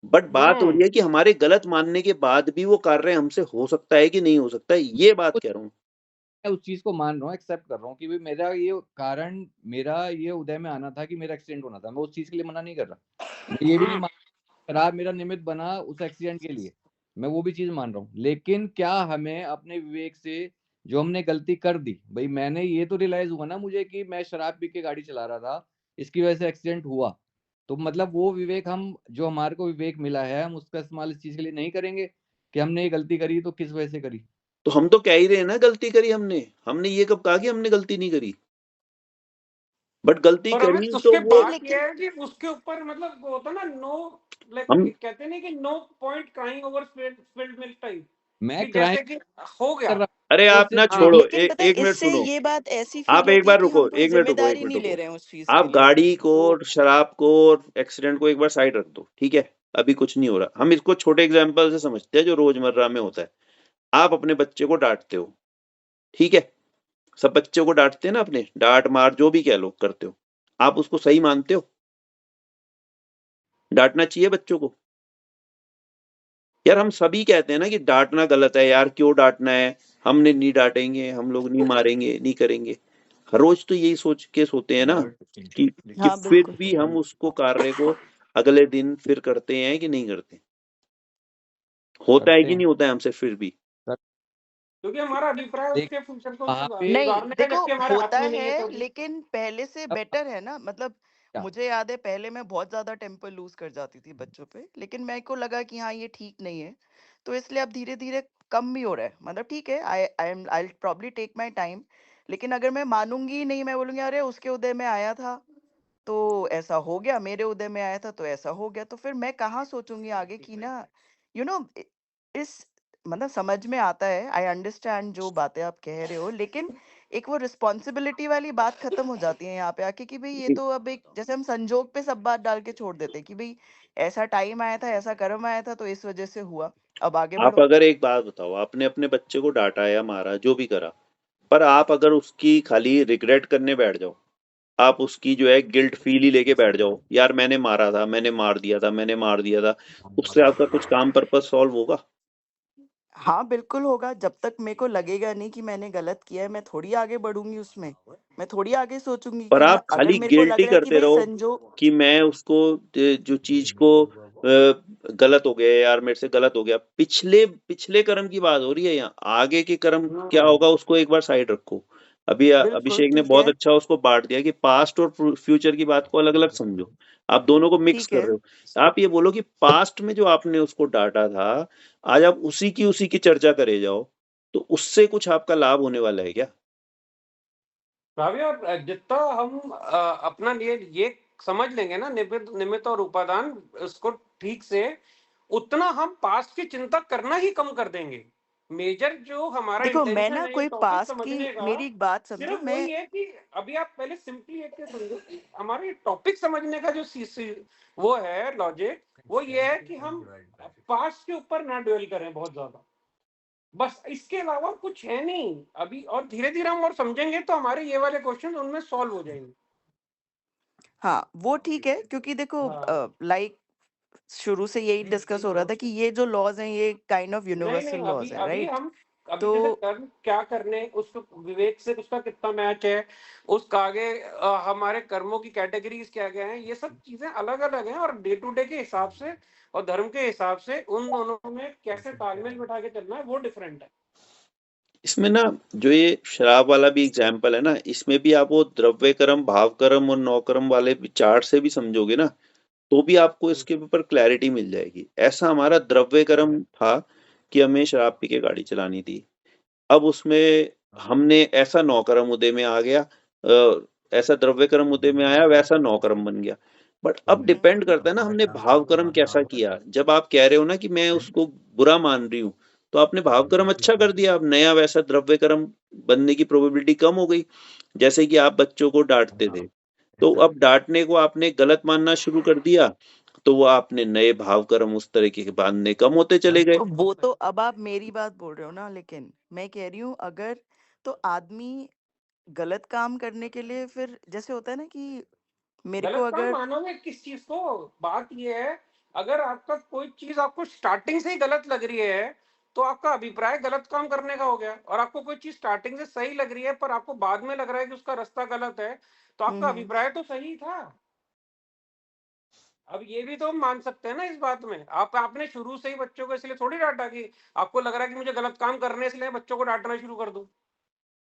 बट बात हो रही है कि हमारे गलत मानने के बाद भी वो कार्य हमसे हो सकता है कि नहीं हो सकता है, ये बात कह रहा हूँ। मैं उस चीज को मान रहा हूँ, एक्सेप्ट कर रहा हूँ कि भाई मेरा ये कारण, मेरा ये उदय में आना था कि मेरा एक्सीडेंट होना था, मैं उस चीज के लिए मना नहीं कर रहा। मैं ये भी नहीं मान, शराब मेरा निमित्त बना उस एक्सीडेंट के लिए, मैं वो भी चीज मान रहा हूँ। लेकिन क्या हमें अपने विवेक से जो हमने गलती कर दी, भाई मैंने ये तो रियलाइज हुआ ना मुझे कि मैं शराब पी के गाड़ी चला रहा था, इसकी वजह से एक्सीडेंट हुआ, तो मतलब वो विवेक, हम जो हमारे को विवेक मिला है, हम उसका इस्तेमाल इस चीज के लिए नहीं करेंगे कि हमने ये गलती करी तो किस वजह से करी। तो हम तो कह ही रहे हैं ना गलती करी हमने हमने ये कब कहा कि हमने गलती नहीं करी? बट गलती पर हमें करी तो उसके वो बाद लेकिन ये है कि उसके ऊपर मतलब वो होता है ना, नो लाइक हम कहते नहीं कि no point crying over spilled milk type, मैं कि क्राइम जैसे कि हो कर गया। रहा अरे हूँ, वो आप ना सिर्फ हाँ छोड़ो, लेकिन पता है एक मिनट इससे सुनो। ये बात ऐसी फील आप एक होती है बार कि रुको, हम कोई एक मिनट रुको, एक जिम्मेदारी मिनट नहीं ले रुको। रहे हैं उस चीज के आप लिए। गाड़ी को तो और शराब को और एक्सीडेंट को एक बार साइड रख दो, ठीक है? अभी कुछ नहीं हो रहा, हम इसको छोटे एग्जाम्पल से समझते हैं जो रोजमर्रा में होता है। आप अपने बच्चे को डांटते हो, ठीक है? सब बच्चों को डांटते हैं ना, अपने डांट मार जो भी कह लो करते हो, आप उसको सही मानते हो? डांटना चाहिए बच्चों को? यार हम सभी कहते हैं ना कि डांटना गलत है यार, क्यों डांटना है, हमने नहीं डांटेंगे, हम लोग नहीं मारेंगे, नहीं करेंगे। हर रोज तो यही सोच के सोते हैं ना कि हाँ फिर बिल्कुल। भी हम उसको कार्य को अगले दिन फिर करते हैं कि नहीं करते? होता है करते कि हैं नहीं होता है हमसे फिर भी? क्योंकि हमारा अभिप्राय लेकिन उसके फंक्शन को वहां पे नहीं सुधारने का, देखो जबकि हमारे हाथ होता में नहीं है है, क्योंकि लेकिन पहले से बेटर है ना, मतलब क्या मुझे याद है पहले मैं बहुत ज्यादा टेम्पर लूज कर जाती थी बच्चों पे, लेकिन मेरे को लगा कि हाँ ये ठीक नहीं है, तो इसलिए अब धीरे धीरे कम भी हो रहा है। मतलब ठीक है, I probably take my time, लेकिन अगर मैं मानूंगी ही नहीं, मैं बोलूंगी अरे उसके उदय में आया था तो ऐसा हो गया, मेरे उदय में आया था तो ऐसा हो गया, तो फिर मैं कहाँ सोचूंगी आगे की ना, यू नो इस मतलब समझ में आता है, आई अंडरस्टैंड जो बातें आप कह रहे हो, लेकिन एक वो रिस्पॉन्सिबिलिटी वाली बात खत्म हो जाती है यहाँ पे आके कि भाई ये तो अब एक जैसे हम संजोग पे सब बात डाल के छोड़ देते हैं कि भाई ऐसा टाइम आया था, ऐसा कर्म आया था, तो इस वजह से हुआ, अब आगे आप बढ़ो। अगर एक बात बताओ, आपने अपने बच्चे को डांटा या मारा जो भी करा, पर आप अगर उसकी खाली रिग्रेट करने बैठ जाओ, आप उसकी जो है गिल्ट फील ही लेके बैठ जाओ, यार मैंने मारा था, मैंने मार दिया था, मैंने मार दिया था, उससे आपका कुछ काम पर्पस सॉल्व होगा? हाँ बिल्कुल होगा, जब तक मेरे को लगेगा नहीं कि मैंने गलत किया है, मैं थोड़ी आगे बढ़ूंगी उसमें, मैं थोड़ी आगे सोचूंगी पर कि हाँ आप अगर खाली मेरे को गिल्ट लग ही रहा है कि करते भाई रहो संजोग। कि मैं उसको जो चीज को गलत हो गया यार, मेरे से गलत हो गया, पिछले पिछले कर्म की बात हो रही है यहाँ, आगे के कर्म क्या होगा उसको एक बार साइड रखो। अभी बिल्कुल अभिषेक ने ठीक बहुत है, अच्छा उसको बांट दिया कि पास्ट और फ्यूचर की बात को अलग अलग समझो। आप दोनों को मिक्स ठीक कर है। रहे हो। आप ये बोलो कि पास्ट में जो आपने उसको डांटा था, आज आप उसी की चर्चा करे जाओ, तो उससे कुछ आपका लाभ होने वाला है क्या? भाभी, और जितना हम अपना ये समझ लेंगे ना, निमित्त निमित्त और उपादान, उसको ठीक से, उतना हम पास्ट की चिंता करना ही कम कर देंगे। मेजर जो हमारा देखो मैं इंटेंशन ना है ये कोई टॉपिक पास्ट की, समझने का, मेरी एक बात समझो, सिर्फ मैं वही है कि अभी आप पहले सिंपली एक चीज समझो कि हमारे टॉपिक समझने का जो वो है लॉजिक, वो ये है कि हम पास्ट के ऊपर ना ड्वेल करें बहुत ज्यादा, बस इसके अलावा कुछ है नहीं अभी। और धीरे धीरे हम और समझेंगे तो हमारे ये वाले क्वेश्चन उनमें सॉल्व हो जाएंगे। हाँ वो ठीक है, क्योंकि देखो हाँ, लाइक शुरू से यही डिस्कस हो रहा था कि ये जो लॉज हैं ये काइंड ऑफ नहीं यूनिवर्सल नहीं, लॉज अभी हैं, अभी राइट? हम अभी तो जैसे कर्म क्या करने, उसको विवेक से उसका कितना मैच है, उसका आगे हमारे कर्मों की कैटेगरीज क्या क्या हैं, ये सब चीजें अलग अलग हैं, और डे टू डे के हिसाब से और धर्म के हिसाब से उन दोनों में कैसे तालमेल बिठा के चलना है वो डिफरेंट है। इसमें ना जो ये शराब वाला भी एग्जाम्पल है ना, इसमें भी आप वो द्रव्य कर्म, भाव कर्म और नौकर्म वाले चार्ट से भी समझोगे ना, तो भी आपको इसके ऊपर क्लैरिटी मिल जाएगी। ऐसा हमारा द्रव्य कर्म था कि हमें शराब पी के गाड़ी चलानी थी। अब उसमें हमने ऐसा नौकर्म उदय में आ गया, ऐसा द्रव्य कर्म उदय में आया, वैसा नौकर्म बन गया। बट अब डिपेंड करता है ना हमने भाव कर्म कैसा किया। जब आप कह रहे हो ना कि मैं उसको बुरा मान रही हूँ, तो आपने भाव कर्म अच्छा कर दिया, अब नया वैसा द्रव्य कर्म बनने की प्रोबेबिलिटी कम हो गई। जैसे कि आप बच्चों को डांटते थे, तो अब डांटने को आपने गलत मानना शुरू कर दिया, तो वो आपने नए भाव कर्म उस तरीके के बांधने कम होते चले गए। वो तो अब आप मेरी बात बोल रहे हो ना, लेकिन मैं कह रही हूँ अगर, तो आदमी गलत काम करने के लिए फिर जैसे होता है ना कि मेरे को गलत काम अगर, मानोगे किस चीज को? बात ये है, अगर आपका कोई चीज आपको स्टार्टिंग से ही गलत लग रही है तो आपका अभिप्राय गलत काम करने का हो गया, और आपको कोई चीज स्टार्टिंग से सही लग रही है पर आपको बाद में लग रहा है कि उसका रास्ता गलत है, तो आपका हम्म, अभिप्राय तो सही था। अब ये भी तो हम मान सकते हैं ना इस बात में। आपने शुरू से ही बच्चों को इसलिए थोड़ी डांटा कि आपको लग रहा है कि मुझे गलत काम करने इसलिए बच्चों को डांटना शुरू कर दूं।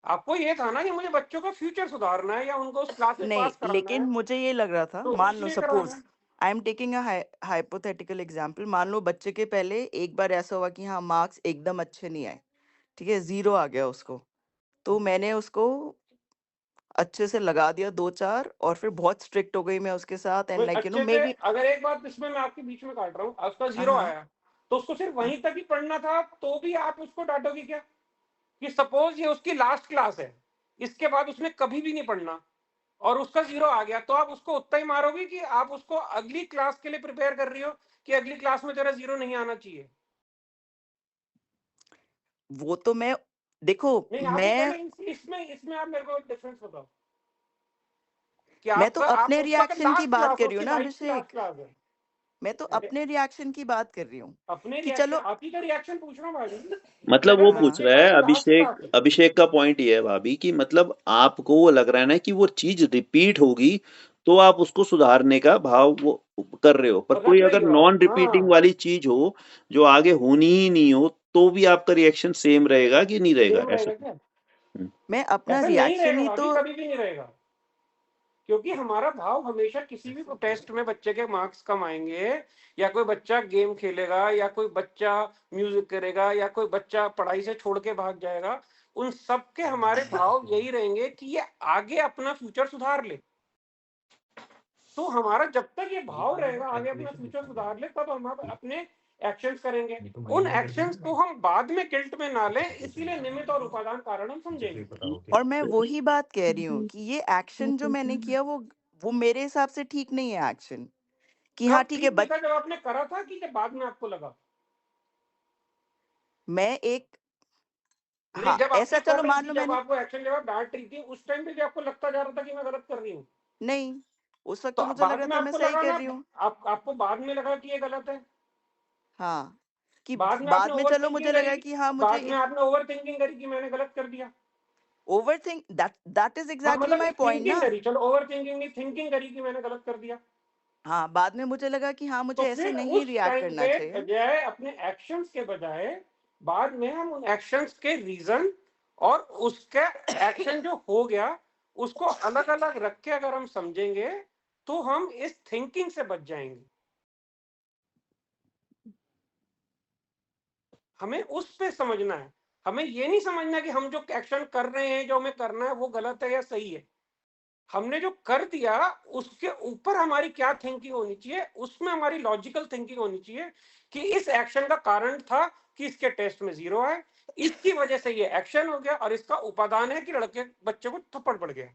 आपको ये था ना कि मुझे बच्चों का फ्यूचर सुधारना है या उनको उस क्लास में नहीं, पास कराना लेकिन है, मुझे ये लग रहा था, तो मान लो इसलिए कराना सपोज है। I am taking a hypothetical example, मान लो बच्चे के पहले एक बार ऐसा हुआ कि हाँ मार्क्स एकदम अच्छे नहीं आए, ठीक है, 0 आ गया उसको, तो मैंने उसको अच्छे से लगा दिया 2-4, और फिर बहुत स्ट्रिक्ट हो गई मैं उसके साथ, कोई एंड लाइक अच्छे मे से, बी। अगर एक बात इसमें मैं आपके बीच में काट रहा हूँ, उसका जीरो हाँ आया तो उसको सिर्फ हाँ, वहीं तक ही पढ़ना था, तो भी आप उसको डांटोगे क्या? कि सपोज ये उसकी लास्ट क्लास है, इसके बाद उसने कभी भी नहीं पढ़ना और उसका जीरो आ गया, तो आप उसको उतना ही मारोगे कि आप उसको अगली क्लास के लिए प्रिपेयर कर रही हो कि अगली क्लास में तेरा जीरो नहीं आना चाहिए? वो तो मैं, देखो नहीं, आप ही मैं पहले इसमें इसमें आप मेरे को डिफरेंस बताओ कि मैं तो आपका आप अपने उसका रिएक्शन की लास्ट बात क्लास है, कर रही हूँ उसकी ना लाइफ की लास्ट अभिषेक, क्लास है। मैं तो अरे, अपने रिएक्शन की बात कर रही हूँ अपने कि रिएक्शन, चलो, आप ही का रिएक्शन पूछ रहा हूँ भाभी कि मतलब अगर वो हाँ पूछ बच्चे रहा का है, ये लास्ट अभिषेक क्लास है। अभिषेक का पॉइंट ये है भाभी कि मतलब आपको वो लग रहा है ना कि वो चीज रिपीट होगी, तो आप उसको सुधारने का भाव वो कर रहे हो। पर और कोई रख रही अगर हो आप, नॉन रिपीटिंग हाँ, वाली चीज हो जो आगे होनी ही नहीं हो, तो भी आपका रिएक्शन सेम रहेगा कि नहीं रहेगा? सेम ऐसा। रहेगा क्या? मैं अपना ऐसा नहीं रिएक्शन रहेगा ही भाभी, तो, कभी भी नहीं रहेगा। क्योंकि हमारा भाव हमेशा किसी भी टेस्ट में बच्चे के मार्क्स कम आएंगे, या कोई बच्चा गेम खेलेगा, या कोई बच्चा म्यूजिक करेगा, या कोई बच्चा पढ़ाई से छोड़ के भाग जाएगा, उन सब के हमारे भाव यही रहेंगे कि ये आगे अपना फ्यूचर सुधार ले। तो हमारा जब तक ये भाव रहेगा आगे अपना फ्यूचर सुधार ले, तब हम अपने एक्शंस करेंगे। उन एक्शंस को हम बाद में गिल्ट में ना लें, इसीलिए निमित्त और उपादान कारण हम समझेंगे। और मैं वही बात कह रही हूँ कि ये एक्शन जो मैंने किया वो मेरे हिसाब से ठीक नहीं है एक्शन, कि हाँ कब ठीक है ठीक नहीं था? जब आपने करा था कि जब बाद में आपको लगा? मैं एक, नहीं, हाँ जब ऐसा आपने कर चलो रही मान थी, लो जब मैंने, आपको एक्शन, जब आप डांट रही थी, उस टाइम पे भी आपको लगता जा रहा था कि मैं गलत कर रही हूँ? नहीं, उस वक्त तो तो मुझे लग बाद रहा में था मैं आपको सही लगा कर ना, रही हूँ, आपको बाद में लगा कि ये गलत है? हाँ, कि बाद में आपने बाद में ओवर चलो मुझे थिंकिंग लगा करी, कि हाँ बाद मुझे में आपने ओवर थिंकिंग करी कि मैंने गलत कर दिया। ओवर थिंक, दैट इज हाँ, एग्जैक्टली मतलब माई पॉइंट थिंकिंग ना, करी, चलो ओवर थिंकिंग नहीं, थिंकिंग करी कि मैंने गलत कर दिया। हाँ बाद में मुझे लगा कि हाँ तो मुझे ऐसे फिर नहीं उस रिएक्ट टाइम करना पे चाहिए। बजाय अपने एक्शंस के बजाय बाद में हम उन एक्शंस के रीजन और उसका एक्शन जो हो गया उसको अलग अलग रख के अगर हम समझेंगे तो हम इस थिंकिंग से बच जाएंगे। हमें उस पे समझना है, हमें ये नहीं समझना कि हम जो एक्शन कर रहे हैं, जो हमें करना है वो गलत है या सही है। हमने जो कर दिया उसके ऊपर हमारी क्या थिंकिंग होनी चाहिए, उसमें हमारी लॉजिकल थिंकिंग होनी चाहिए कि इस एक्शन का कारण था कि इसके टेस्ट में 0 आए, इसकी वजह से ये एक्शन हो गया और इसका उपादान है कि लड़के बच्चे को थप्पड़ पड़ गया,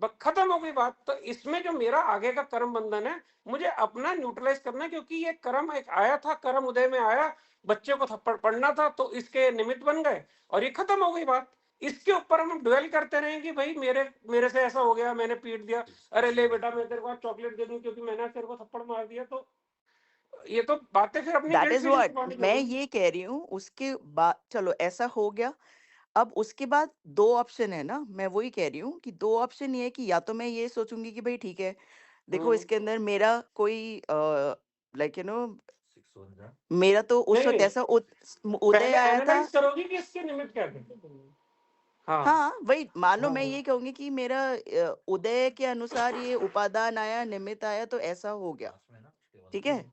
बस खत्म हो गई बात। तो इसमें जो मेरा आगे का कर्म बंधन है मुझे अपना न्यूट्रलाइज करना है, क्योंकि ये कर्म एक आया था, कर्म उदय में आया, बच्चे को थप्पड़ पड़ना था तो इसके निमित्त बन गए और ये खत्म हो गई बात। इसके ऊपर हम ड्वेल करते रहे कि भाई मेरे से ऐसा हो गया, मैंने पीट दिया, अरे ले बेटा मैं तेरे को चॉकलेट दे दूं क्योंकि मैंने तेरे को थप्पड़ मार दिया। तो ये तो बातें फिर अपनी that guilt is feeling what वाली मैं होगी। ये कह रही हूँ। उसके बाद चलो ऐसा हो गया, अब उसके बाद 2 ऑप्शन है ना, मैं वही कह रही हूँ कि 2 ऑप्शन ये है कि या तो मैं ये सोचूंगी कि भाई ठीक है, देखो इसके अंदर मेरा कोई लाइक यू नो मेरा तो उस नहीं वक्त नहीं, ऐसा उदय पहले आया था। एनालाइज करोगी कि इसके निमित्त क्या थे। हाँ हाँ वही मान लो हाँ मैं हाँ ये कहूंगी कि मेरा उदय के अनुसार ये उपादान आया, निमित्त आया, तो ऐसा हो गया, ठीक है।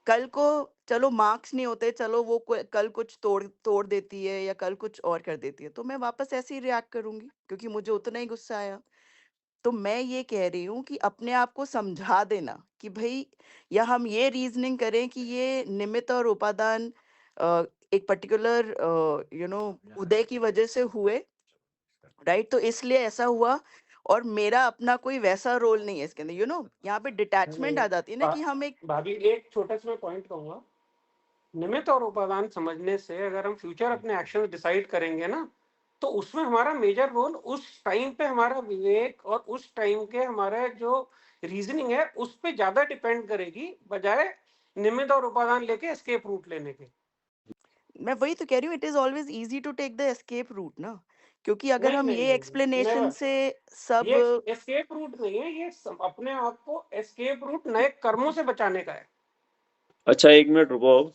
कल को चलो मार्क्स नहीं होते, चलो वो कल कुछ तोड़ तोड़ देती है या कल कुछ और कर देती है, तो मैं वापस ऐसे ही रिएक्ट करूंगी क्योंकि मुझे उतना ही गुस्सा आया। तो मैं ये कह रही हूँ कि अपने आप को समझा देना कि भाई, या हम ये रीजनिंग करें कि ये निमित्त और उपादान एक पर्टिकुलर उदय की वजह से हुए, राइट। तो इसलिए ऐसा हुआ और मेरा अपना कोई वैसा रोल नहीं है इसके अंदर, यहाँ पे डिटैचमेंट नहीं, आ जाती है ना कि हम एक भाभी एक छोटा सा मैं पॉइंट कहूंगा, निमित्त और उपादान समझने से अगर हम फ्यूचर अपने एक्शन डिसाइड करेंगे ना, तो उसमें हमारा मेजर रोल उस टाइम पे हमारा विवेक और उस टाइम के हमारे जो रीजनिंग है उस पे ज्यादा डिपेंड करेगी, बजाय निमित्त और उपादान लेके एस्केप रूट लेने के। मैं वही तो कह रही हूँ, it is always easy to take the escape route ना, क्योंकि अगर नहीं हम नहीं ये नहीं, एक्सप्लेनेशन नेवर। से सब ये एस्केप रूट नहीं है, ये अपने आप को एस्केप रूट नए कर्मों से बचाने का है। अच्छा 1 मिनट रुको,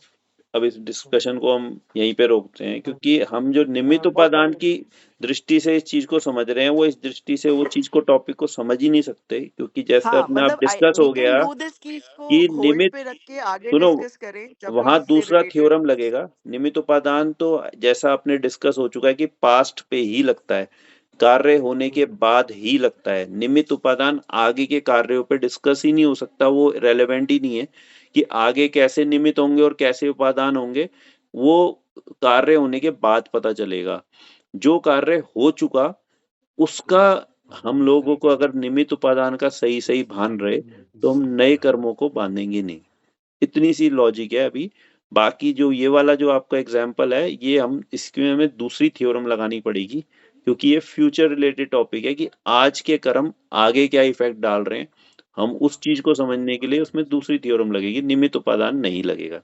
अब इस डिस्कशन को हम यहीं पे रोकते हैं, क्योंकि हम जो निमित्त बहुत उपादान बढ़िया। की दृष्टि से इस चीज को समझ रहे हैं, वो इस दृष्टि से वो चीज को, टॉपिक को समझ ही नहीं सकते, क्योंकि जैसे हाँ अपने आप मतलब डिस्कस वी हो कैन गया डू दिस कि इसको कि होल्ड निमित्त, पे रख के आगे सुनो, डिस्कस करें जब हम वहां इससे दूसरा रिलेटेड। थ्योरम लगेगा। निमित्त उपादान तो जैसा आपने डिस्कस हो चुका है कि पास्ट पे ही लगता है, कार्य होने के बाद ही लगता है। निमित्त उपादान आगे के कार्यों पे डिस्कस ही नहीं हो सकता, वो रेलेवेंट ही नहीं है कि आगे कैसे निमित्त होंगे और कैसे उपादान होंगे, वो कार्य होने के बाद पता चलेगा। जो कार्य हो चुका उसका हम लोगों को अगर निमित्त उपादान का सही सही भान रहे तो हम नए कर्मों को बांधेंगे नहीं। इतनी सी लॉजिक है अभी। बाकी जो ये वाला जो आपका एग्जाम्पल है, ये हम इसमें हमें दूसरी थ्योरम लगानी पड़ेगी, क्योंकि ये फ्यूचर रिलेटेड टॉपिक है कि आज के कर्म आगे क्या इफेक्ट डाल रहे हैं। हम उस चीज को समझने के लिए उसमें दूसरी थ्योरम लगेगी, निमित्त उपादान नहीं लगेगा।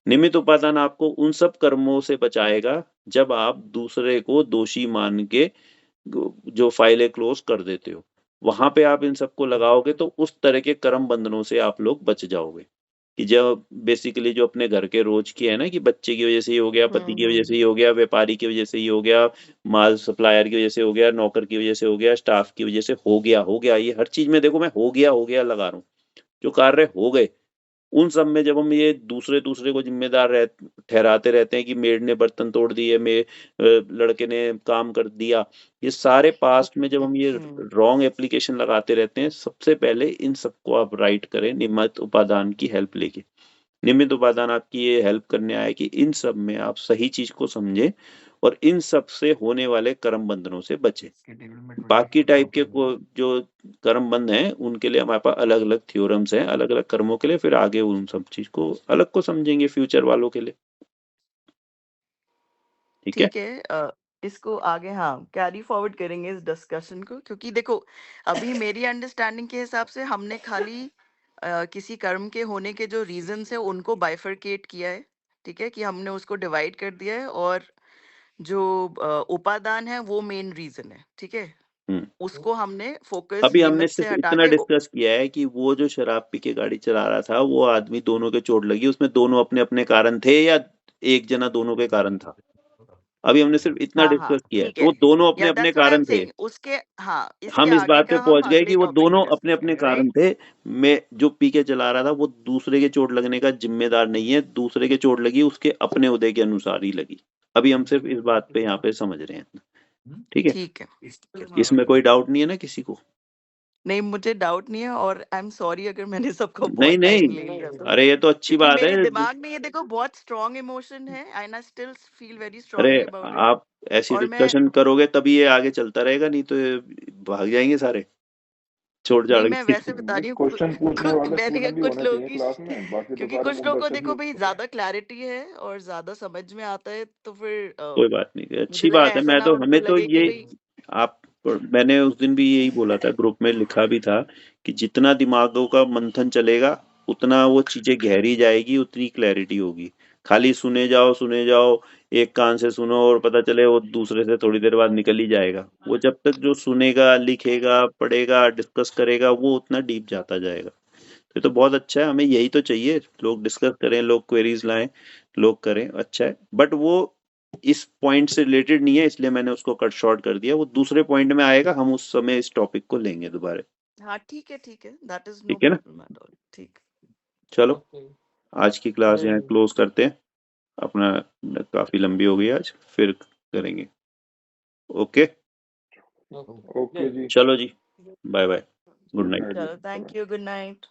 निमित्त उपादान आपको उन सब कर्मों से बचाएगा जब आप दूसरे को दोषी मान के जो फाइलें क्लोज कर देते हो, वहां पे आप इन सबको लगाओगे तो उस तरह के कर्म बंधनों से आप लोग बच जाओगे। कि जब बेसिकली जो अपने घर के रोज की है ना, कि बच्चे की वजह से ही हो गया, पति की वजह से ही हो गया, व्यापारी की वजह से ही हो गया, माल सप्लायर की वजह से हो गया, नौकर की वजह से हो गया, स्टाफ की वजह से हो गया, ये हर चीज में देखो मैं हो गया लगा रहा हूँ। जो कार्य हो गए उन सब में जब हम ये दूसरे दूसरे को जिम्मेदार ठहराते रहते हैं कि मेड ने बर्तन तोड़ दिए, लड़के ने काम कर दिया, ये सारे पास्ट में जब हम ये रॉन्ग एप्लीकेशन लगाते रहते हैं, सबसे पहले इन सबको आप राइट करें निमित्त उपादान की हेल्प लेके। निमित्त उपादान आपकी ये हेल्प करने आए कि इन सब में आप सही चीज को समझे और इन सब से होने वाले कर्म बंधनों से बचे। बाकी टाइप के जो कर्म बंध हैं उनके लिए हमारे पास अलग अलग थ्योरम्स हैं, अलग अलग कर्मों के लिए, फिर आगे उन सब चीज को अलग को समझेंगे फ्यूचर वालों के लिए। ठीक है, ठीक है, इसको आगे हाँ कैरी फॉरवर्ड करेंगे इस डिस्कशन को, क्योंकि देखो अभी मेरी अंडरस्टैंडिंग के हिसाब से हमने खाली किसी कर्म के होने के जो रीजंस है उनको बाइफरकेट किया है, ठीक है, कि हमने उसको डिवाइड कर दिया है और जो उपादान है वो मेन रीजन है, ठीक है। उसको हमने फोकस अभी हमने निमित्त से सिर्फ हटा इतना के डिस्कस किया है कि वो जो शराब पी के गाड़ी चला रहा था, वो आदमी दोनों के चोट लगी, उसमें दोनों अपने अपने कारण थे या एक जना दोनों के कारण था? अभी हमने सिर्फ इतना हाँ डिस्कस किया है, ठीक तो वो है दोनों अपने या अपने दैट्स व्हाट आई एम कारण थे। सेइंग उसके हाँ इसके हम इस आगे बात पे का हम पहुंच गए अगले कि वो टॉपिक दोनों में अपने डिस्कस अपने करेंगे, कारण राइट? थे। मैं जो पी के चला रहा था वो दूसरे के चोट लगने का जिम्मेदार नहीं है, दूसरे के चोट लगी उसके अपने उदय के अनुसार ही लगी। अभी हम सिर्फ इस बात पे यहाँ पे समझ रहे हैं, ठीक है? ठीक है इसमें कोई डाउट नहीं है ना किसी को? नहीं मुझे डाउट नहीं है और आई एम सॉरी अगर मैंने सबको नहीं बहुत टाइम नहीं, ले लिया तो अरे ये तो अच्छी क्योंकि बात मेरे है। दिमाग में ये देखो बहुत स्ट्रॉन्ग इमोशन है and I still feel very अरे स्ट्रांगली अबाउट इट आप ऐसी और मैं डिस्कशन करोगे तभी ये आगे चलता रहेगा, नहीं तो ये भाग जाएंगे सारे छोड़ नहीं छाड़ मैं के। वैसे बता रही हूँ क्वेश्चन पूछने वाले मैंने कहा स्टूडेंट भी कुछ होने लोगों चाहिए की क्लास में, बाकी तो क्योंकि सारे कुछ लोगों को बच्चे देखो तो भाई ज्यादा क्लैरिटी है और ज्यादा समझ में आता है तो फिर कोई बात नहीं, मुझे अच्छी लगा बात है। ऐसा मैं ना तो उनको हमें तो लगे कि ये भाई आप मैंने उस दिन भी यही बोला था, ग्रुप में लिखा भी था कि जितना दिमागों का मंथन चलेगा उतना वो चीजें गहरी जाएगी, उतनी क्लैरिटी होगी। खाली सुने जाओ, एक कान से सुनो और पता चले वो दूसरे से थोड़ी देर बाद निकल ही जाएगा। वो जब तक जो सुनेगा, लिखेगा, पढ़ेगा, डिस्कस करेगा, वो उतना डीप जाता जाएगा। ये तो बहुत अच्छा है, हमें यही तो चाहिए, लोग डिस्कस करें, लोग क्वेरीज लाएं, लोग करें, अच्छा है। बट वो इस पॉइंट से रिलेटेड नहीं है, इसलिए मैंने उसको कट शॉर्ट कर दिया। वो दूसरे पॉइंट में आएगा, हम उस समय इस टॉपिक को लेंगे दोबारा, हाँ ठीक है दैट इज नो ठीक है ना? प्रॉब्लम एट ऑल ठीक चलो ओके आज की क्लास यहाँ क्लोज करते हैं अपना, काफी लंबी हो गई आज, फिर करेंगे। ओके ओके ओके जी, चलो जी, bye bye, good night. Good night जी, चलो thank bye. You good night